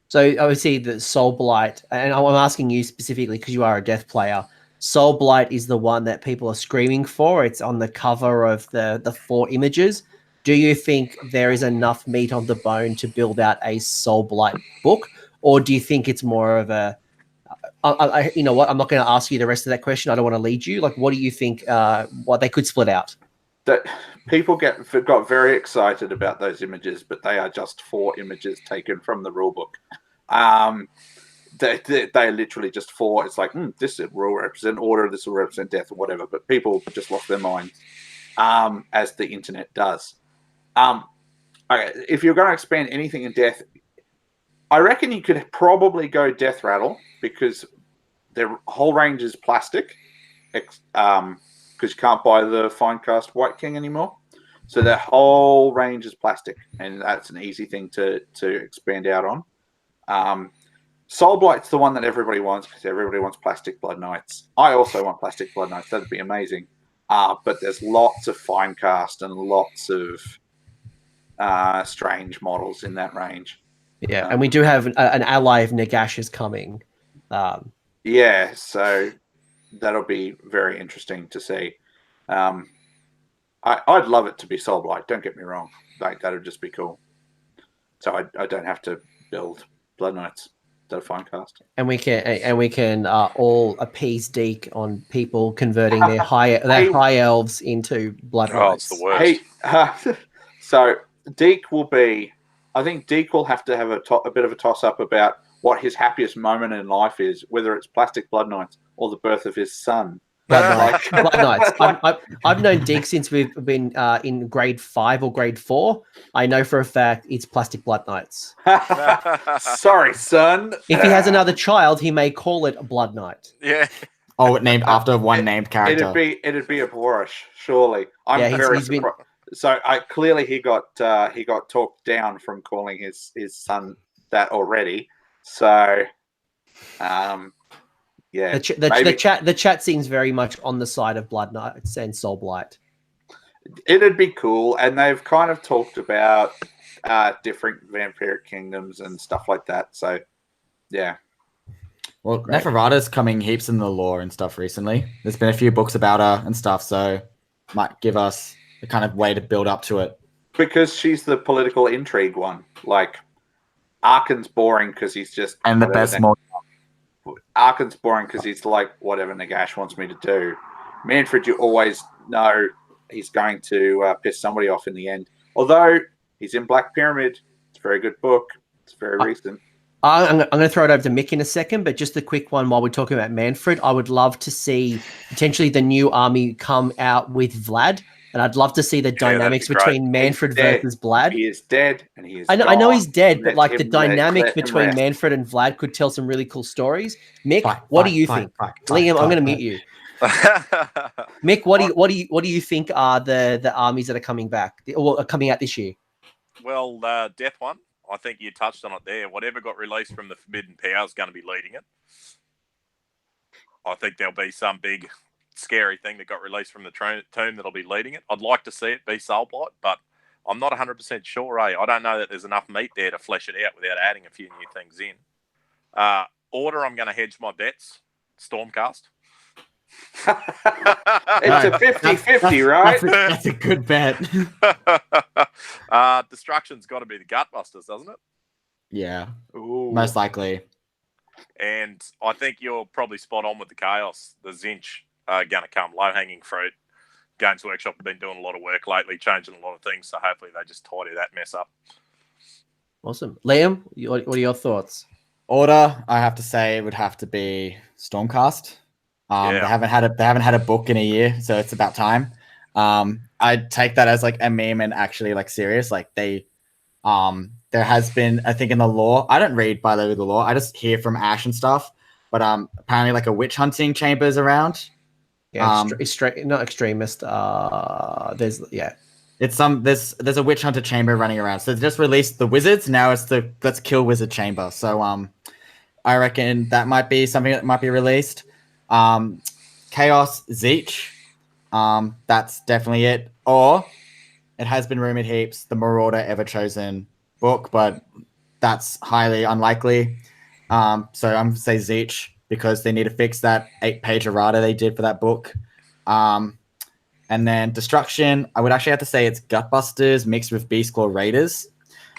So obviously the Soul Blight, and I'm asking you specifically because you are a Death player. Soul Blight is the one that people are screaming for. It's on the cover of the 4 images. Do you think there is enough meat on the bone to build out a Soul Blight book, or do you think it's more of a... you know what? I'm not going to ask you the rest of that question. I don't want to lead you. Like, what do you think? What they could split out? That people got very excited about those images, but they are just 4 images taken from the rulebook. They're literally just 4. It's like, this will represent order, this will represent death, or whatever. But people just lost their minds, as the internet does. Okay, if you're going to expand anything in death, I reckon you could probably go Death Rattle, because their whole range is plastic, because you can't buy the Finecast White King anymore. So their whole range is plastic, and that's an easy thing to expand out on. Soul Blight's the one that everybody wants, because everybody wants plastic Blood Knights. I also want plastic Blood Knights. That'd be amazing. But there's lots of Finecast and lots of strange models in that range. Yeah, and we do have an ally of Nagash's coming. Yeah, so that'll be very interesting to see. I'd love it to be Soul Blight, don't get me wrong. Like, that would just be cool. So I don't have to build Blood Knights. That Finecast. And we can all appease Deke on people converting their high elves into Blood Knights. It's the worst. So Deke will be... I think Deke will have to have a bit of a toss-up about what his happiest moment in life is, whether it's plastic Blood Knights or the birth of his son. Blood Knights. I've known Deke since we've been in grade 5 or grade 4. I know for a fact it's plastic Blood Knights. Sorry, son. If he has another child, he may call it Blood Knight. Yeah. Oh, named after one named character. It'd be a Boorish, surely. I'm very surprised. So clearly he got talked down from calling his son that already. So, yeah. The chat seems very much on the side of Blood Knights and Soul Blight. It'd be cool, and they've kind of talked about different vampiric kingdoms and stuff like that. So, yeah. Well, Neferata's coming heaps in the lore and stuff recently. There's been a few books about her and stuff, so might give us a kind of way to build up to it. Because she's the political intrigue one. Like, Arkan's boring because he's just... And the best mod. Arkan's boring because he's like, whatever Nagash wants me to do. Manfred, you always know he's going to piss somebody off in the end. Although, he's in Black Pyramid. It's a very good book. It's very recent. I'm going to throw it over to Mick in a second, but just a quick one while we're talking about Manfred. I would love to see potentially the new army come out with Vlad, and I'd love to see the dynamics between Manfred versus Vlad. He is dead, and he is I know he's dead, but like the dynamic between Manfred and Vlad could tell some really cool stories. Mick, what do you think? Liam, I'm going to mute you. Mick, what do you think are the armies that are coming back or are coming out this year? Well, Death One. I think you touched on it there. Whatever got released from the Forbidden Power is going to be leading it. I think there'll be some big scary thing that got released from the tomb that'll be leading it. I'd like to see it be Soulblight, but I'm not 100% sure, I don't know that there's enough meat there to flesh it out without adding a few new things in. Order, I'm going to hedge my bets. Stormcast. It's a 50-50, right? That's a good bet. Destruction's got to be the Gutbusters, doesn't it? Yeah. Ooh. Most likely. And I think you're probably spot on with the Chaos. The Zinch are going to come. Low-hanging fruit. Games Workshop have been doing a lot of work lately, changing a lot of things, so hopefully they just tidy that mess up. Awesome. Liam, what are your thoughts? Order, I have to say, it would have to be Stormcast. They haven't had a book in a year, so it's about time. I'd take that as like a meme and actually like serious. Like they, there has been, I think in the lore, I don't read by the lore. I just hear from Ash and stuff. But apparently like a witch hunting chamber is around. Yeah, not extremist. There's there's a witch hunter chamber running around. So they just released the wizards. Now it's the let's kill wizard chamber. So I reckon that might be something that might be released. Chaos Zeech. That's definitely it. Or it has been rumored heaps, the Marauder Ever Chosen book, but that's highly unlikely. So I'm gonna say Zeech because they need to fix that 8-page errata they did for that book. And then Destruction, I would actually have to say it's Gutbusters mixed with Beastclaw Raiders.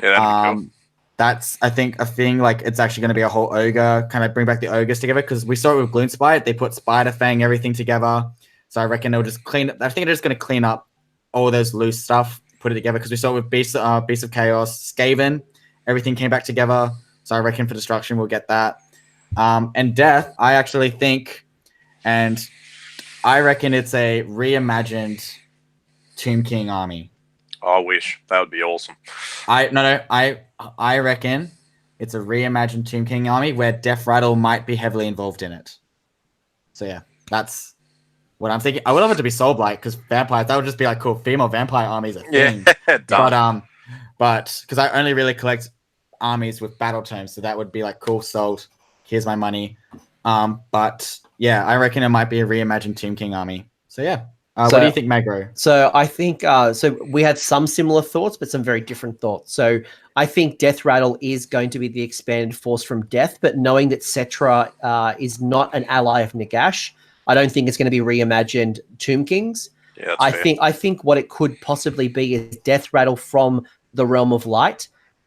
Yeah, that'd be cool. That's, I think, a thing. Like, it's actually going to be a whole ogre, kind of bring back the ogres together, because we saw it with Gloomspite. They put Spider Fang, everything together. So I reckon they'll just clean up. I think they're just going to clean up all those loose stuff, put it together, because we saw it with Beast of Chaos, Skaven, everything came back together. So I reckon for Destruction, we'll get that. And Death, I actually think, and I reckon it's a reimagined Tomb King army. I wish. That would be awesome. I reckon it's a reimagined Tomb King army where Death Rattle might be heavily involved in it. So yeah, that's what I'm thinking. I would love it to be Soulblight, because vampires, that would just be like cool. Female vampire armies are a thing. Yeah, but because I only really collect armies with battle tomes, so that would be like cool, sold. Here's my money. But yeah, I reckon it might be a reimagined Tomb King army. So yeah. What do you think, Magro? So I think so we had some similar thoughts, but some very different thoughts. So I think Death Rattle is going to be the expanded force from Death, but knowing that Cetra is not an ally of Nagash, I don't think it's going to be reimagined Tomb Kings. Yeah, I think what it could possibly be is Death Rattle from the Realm of Light,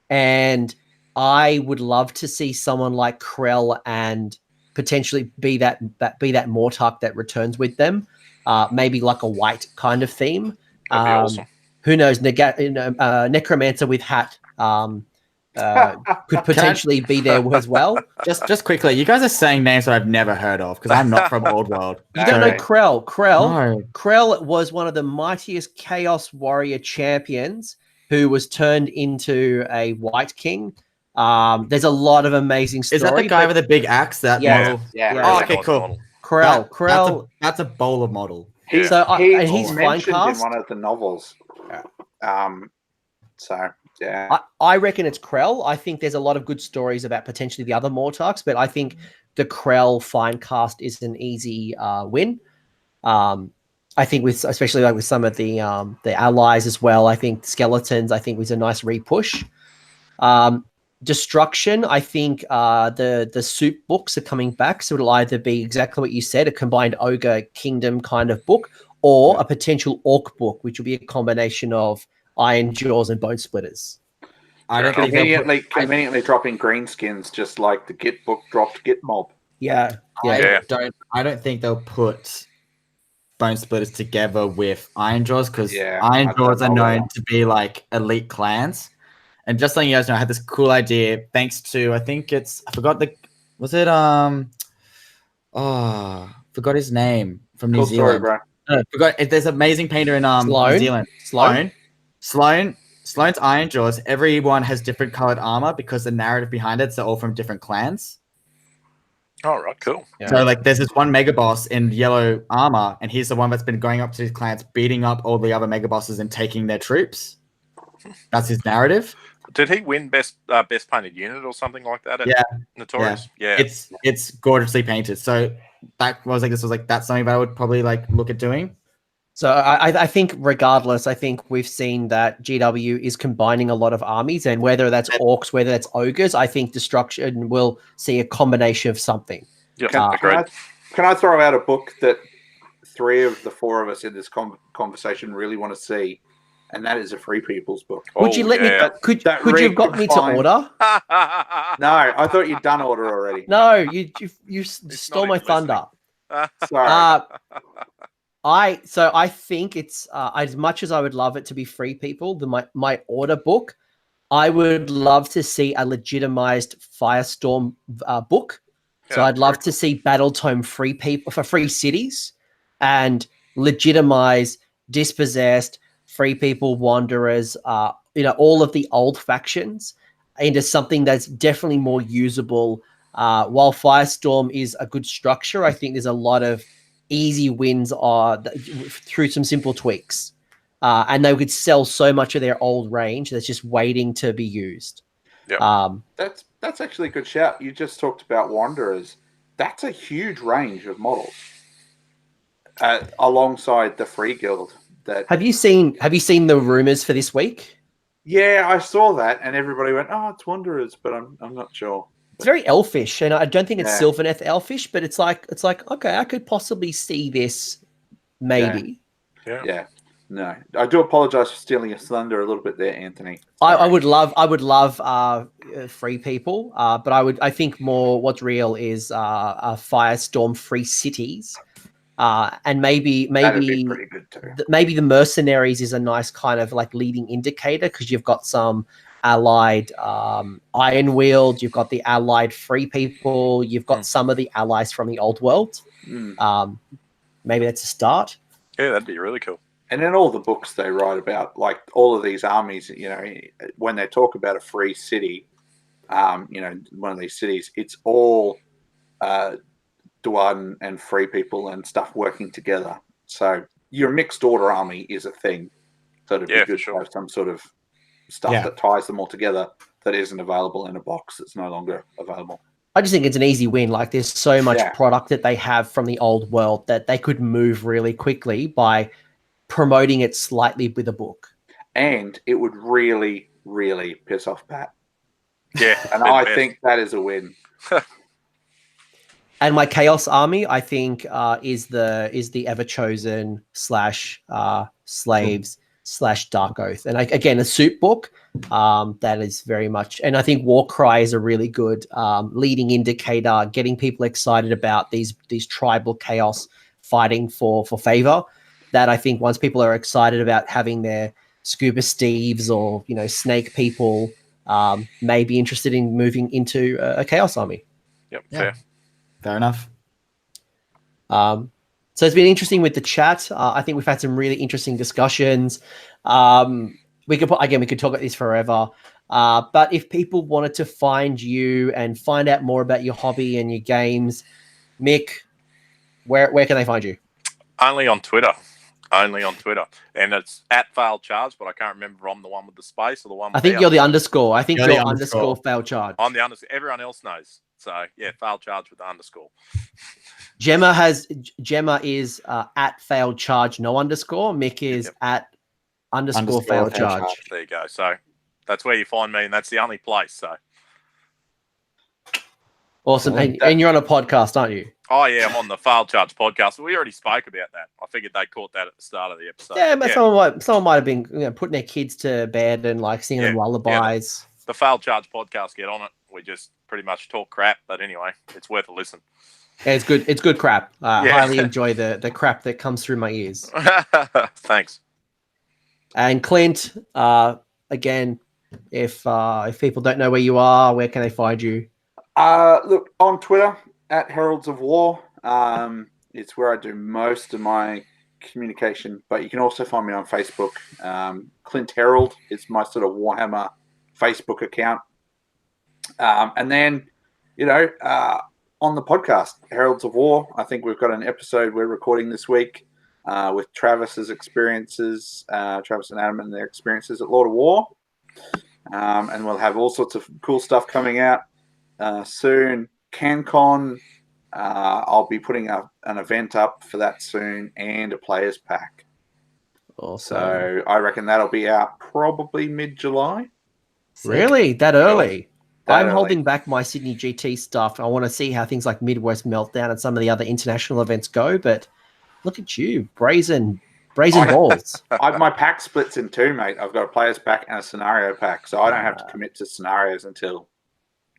and I would love to see someone like Krell and potentially be that Mortark that returns with them. Maybe like a white kind of theme. That'd be awesome. Who knows? Necromancer with hat could potentially be there as well. Just quickly, you guys are saying names that I've never heard of, because I'm not from Old World. You don't know Krell. No. Krell was one of the mightiest Chaos Warrior champions who was turned into a White King. There's a lot of amazing stories. Is that the guy with the big axe? Model? Yeah. Oh, okay, cool. Krell. That's a bowler model. He's mentioned in one of the novels. So yeah, I reckon it's Krell. I think there's a lot of good stories about potentially the other Mortarks, but I think the Krell Finecast is an easy win. I think especially like with some of the allies as well. I think Skeletons, I think, was a nice repush. Destruction, I think the soup books are coming back, so it'll either be exactly what you said, a combined ogre kingdom kind of book, or a potential orc book, which will be a combination of Iron Jaws and Bone Splitters. I don't think conveniently dropping greenskins, just like the Git book dropped Git Mob. Yeah. I don't think they'll put Bone Splitters together with Iron Jaws, because Iron Jaws are known to be like elite clans. And just letting you guys know, I had this cool idea thanks to, I think it's, I forgot forgot his name from New Zealand. Story, bro. Forgot. There's an amazing painter in New Zealand. Sloane's Iron Jaws. Everyone has different colored armor because the narrative behind it's all from different clans. All right, cool. Yeah. So like, there's this one mega boss in yellow armor, and he's the one that's been going up to his clans, beating up all the other mega bosses and taking their troops. That's his narrative. Did he win best painted unit or something like that? At Notorious. Yeah. It's gorgeously painted. So that's something that I would probably look at doing. So I think regardless, I think we've seen that GW is combining a lot of armies, and whether that's orcs, whether that's ogres, I think Destruction will see a combination of something. Yeah, can I throw out a book that 3 of the 4 of us in this conversation really want to see, and that is a Free People's book. Would you let me? Could you have got me to order? No, I thought you'd done order already. No, you stole my thunder. Sorry. I think it's as much as I would love it to be Free People, my order book, I would love to see a legitimized Firestorm book. So I'd love to see Battle Tome Free People for Free Cities, and legitimize Dispossessed, Free People, Wanderers, all of the old factions into something that's definitely more usable. While Firestorm is a good structure, I think there's a lot of easy wins through some simple tweaks. And they could sell so much of their old range that's just waiting to be used. Yeah. That's actually a good shout. You just talked about Wanderers. That's a huge range of models alongside the Free Guild. Have you seen the rumors for this week? Yeah, I saw that, and everybody went, "Oh, it's Wanderers," but I'm not sure. It's very elfish, and I don't think it's Sylvaneth elfish, but it's like okay, I could possibly see this, maybe. Yeah. No, I do apologize for stealing your thunder a little bit there, Anthony. I would love Free People, but I think more what's real is Firestorm Free Cities, and maybe that'd be pretty good too. Maybe the Mercenaries is a nice kind of leading indicator, because you've got some allied Ironweald, you've got the allied Free People, you've got some of the allies from the old world. Maybe that's a start. Yeah, that'd be really cool. And in all the books they write about, all of these armies, when they talk about a free city, one of these cities, it's all Duan and Free People and stuff working together. So your mixed order army is a thing. So it'd be good to have some sort of stuff that ties them all together that isn't available in a box that's no longer available. I just think it's an easy win. There's so much product that they have from the old world that they could move really quickly by promoting it slightly with a book. And it would really, really piss off Pat. Yeah. And I think that is a win. And my Chaos Army, I think, is the Ever Chosen / Slaves / Dark Oath. And again, a suit book that is very much, and I think Warcry is a really good leading indicator, getting people excited about these tribal chaos fighting for favor. That I think once people are excited about having their Scuba Steves or Snake People, may be interested in moving into a Chaos Army. Yep, fair enough. So it's been interesting with the chat. I think we've had some really interesting discussions. We could talk about this forever. But if people wanted to find you and find out more about your hobby and your games, Mick, where can they find you? Only on Twitter. And it's at Failed Charge, but I can't remember if I'm the one with the space or the one. I think you're the underscore. I think you're underscore Failed Charge. I'm the underscore. Everyone else knows. So yeah, Failed Charge with the underscore. Jemma is at Failed Charge, no underscore. Mick is at underscore Failed Charge. There you go. So that's where you find me, and that's the only place. So awesome. And you're on a podcast, aren't you? Oh yeah, I'm on the Failed Charge podcast. We already spoke about that. I figured they caught that at the start of the episode. Yeah, but someone might have been putting their kids to bed and singing them lullabies. Yeah, the Failed Charge podcast, get on it. We just pretty much talk crap, but anyway, it's worth a listen. Yeah, it's good. It's good crap. I highly enjoy the crap that comes through my ears. Thanks. And Clint, again, if people don't know where you are, where can they find you? Look, on Twitter at Heralds of War. It's where I do most of my communication, but you can also find me on Facebook. Clint Herald is my sort of Warhammer Facebook account. And then, on the podcast, Heralds of War, I think we've got an episode we're recording this week with Travis's experiences, Travis and Adam and their experiences at Lord of War. And we'll have all sorts of cool stuff coming out soon. CanCon, I'll be putting an event up for that soon, and a players pack. Awesome. So I reckon that'll be out probably mid-July. Really? That early? I'm early. holding back my Sydney GT stuff. I want to see how things like Midwest Meltdown and some of the other international events go, but look at you, brazen balls. My pack splits in two, mate. I've got a players pack and a scenario pack, so I don't have to commit to scenarios until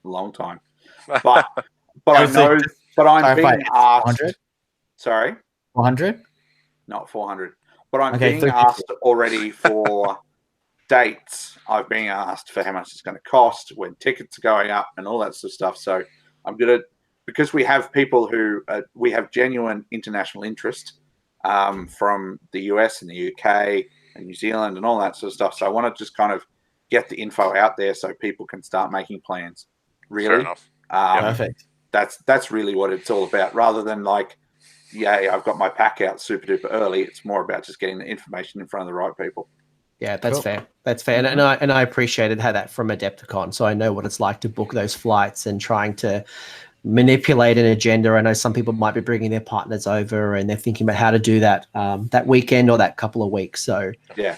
a long time. But I know, but I'm being asked. 400? Sorry, 400? Not 400. But I'm being asked already for dates. I've been asked for how much it's going to cost, when tickets are going up, and all that sort of stuff. So I'm gonna, because we have people who we have genuine international interest from the US and the UK and New Zealand and all that sort of stuff. So I want to just kind of get the info out there so people can start making plans. Really, perfect. That's really what it's all about. Rather than like, yeah, I've got my pack out super duper early. It's more about just getting the information in front of the right people. Yeah, that's fair. That's fair. And I appreciated how that from Adepticon. So I know what it's like to book those flights and trying to manipulate an agenda. I know some people might be bringing their partners over and they're thinking about how to do that that weekend or that couple of weeks. So yeah,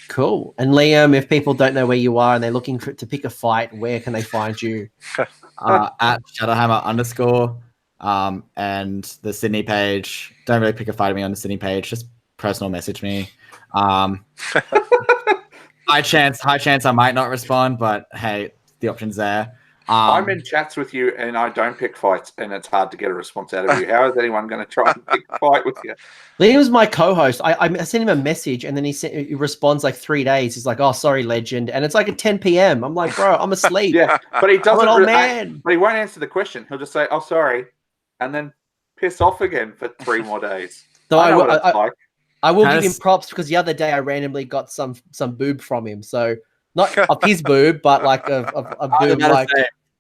cool. And Liam, if people don't know where you are and they're looking to pick a fight, where can they find you? At Shadowhammer_. And the Sydney page. Don't really pick a fight with me on the Sydney page. Just personal message me. High chance I might not respond, but hey, the option's there. I'm in chats with you and I don't pick fights, and it's hard to get a response out of you. How is anyone going to try and pick a fight with you? Liam's my co-host. I sent him a message and then he responds like 3 days. He's like, "Oh, sorry, legend," and it's like at 10 p.m. I'm like, "Bro, I'm asleep." Yeah, but he doesn't. Man. But he won't answer the question. He'll just say, "Oh, sorry," and then piss off again for 3 more days. So I will give him props because the other day I randomly got some boob from him. So not of his boob, but like a boob. Like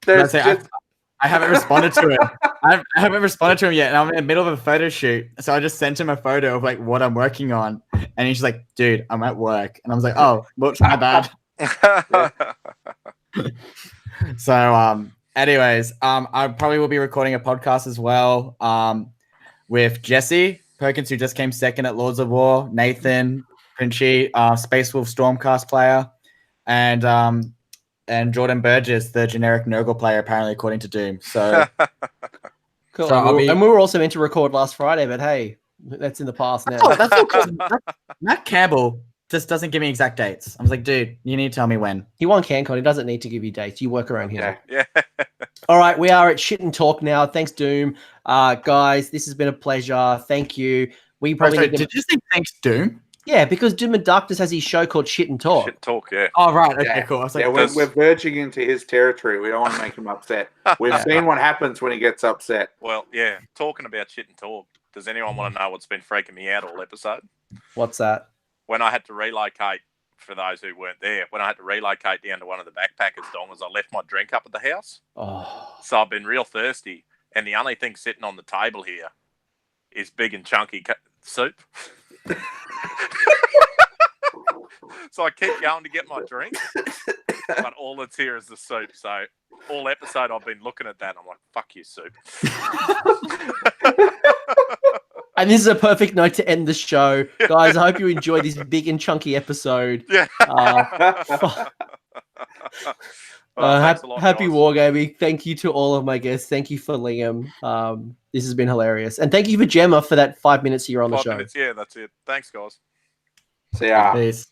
I haven't responded to him. I haven't responded to him yet, and I'm in the middle of a photo shoot. So I just sent him a photo of like what I'm working on, and he's like, "Dude, I'm at work," and I was like, "Oh, whoops, my bad." So, anyways, I probably will be recording a podcast as well with Jesse Perkins, who just came second at Lords of War, Nathan Princi, Space Wolf Stormcast player, and Jordan Burgess, the generic Nurgle player, apparently, according to Doom. So cool. So and we were also meant to record last Friday, but hey, that's in the past now. That's all good. Matt Campbell just doesn't give me exact dates. I was like, dude, you need to tell me when. He won CanCon. He doesn't need to give you dates. You work around him. Yeah. All right, we are at Shit and Talk now. Thanks, Doom. Guys, this has been a pleasure. Thank you. We probably did you say thanks, Doom? Yeah, because Doom and Darkness has his show called Shit and Talk. Shit Talk, yeah. Oh, right. Okay, cool. I was like, we're verging into his territory. We don't want to make him upset. We've seen what happens when he gets upset. Well, yeah. Talking about Shit and Talk, does anyone want to know what's been freaking me out all episode? What's that? When I had to relocate, for those who weren't there, when I had to relocate down to one of the backpackers' dongers, I left my drink up at the house. Oh. So I've been real thirsty. And the only thing sitting on the table here is big and chunky soup. So I keep going to get my drink, but all that's here is the soup. So all episode I've been looking at that and I'm like, fuck you, soup. And this is a perfect note to end the show. Guys, I hope you enjoyed this big and chunky episode. Yeah. Happy Wargaming. Thank you to all of my guests. Thank you for Liam. This has been hilarious. And thank you for Jemma for that 5 minutes you're on the show. 5 minutes, yeah, that's it. Thanks, guys. See ya. Peace.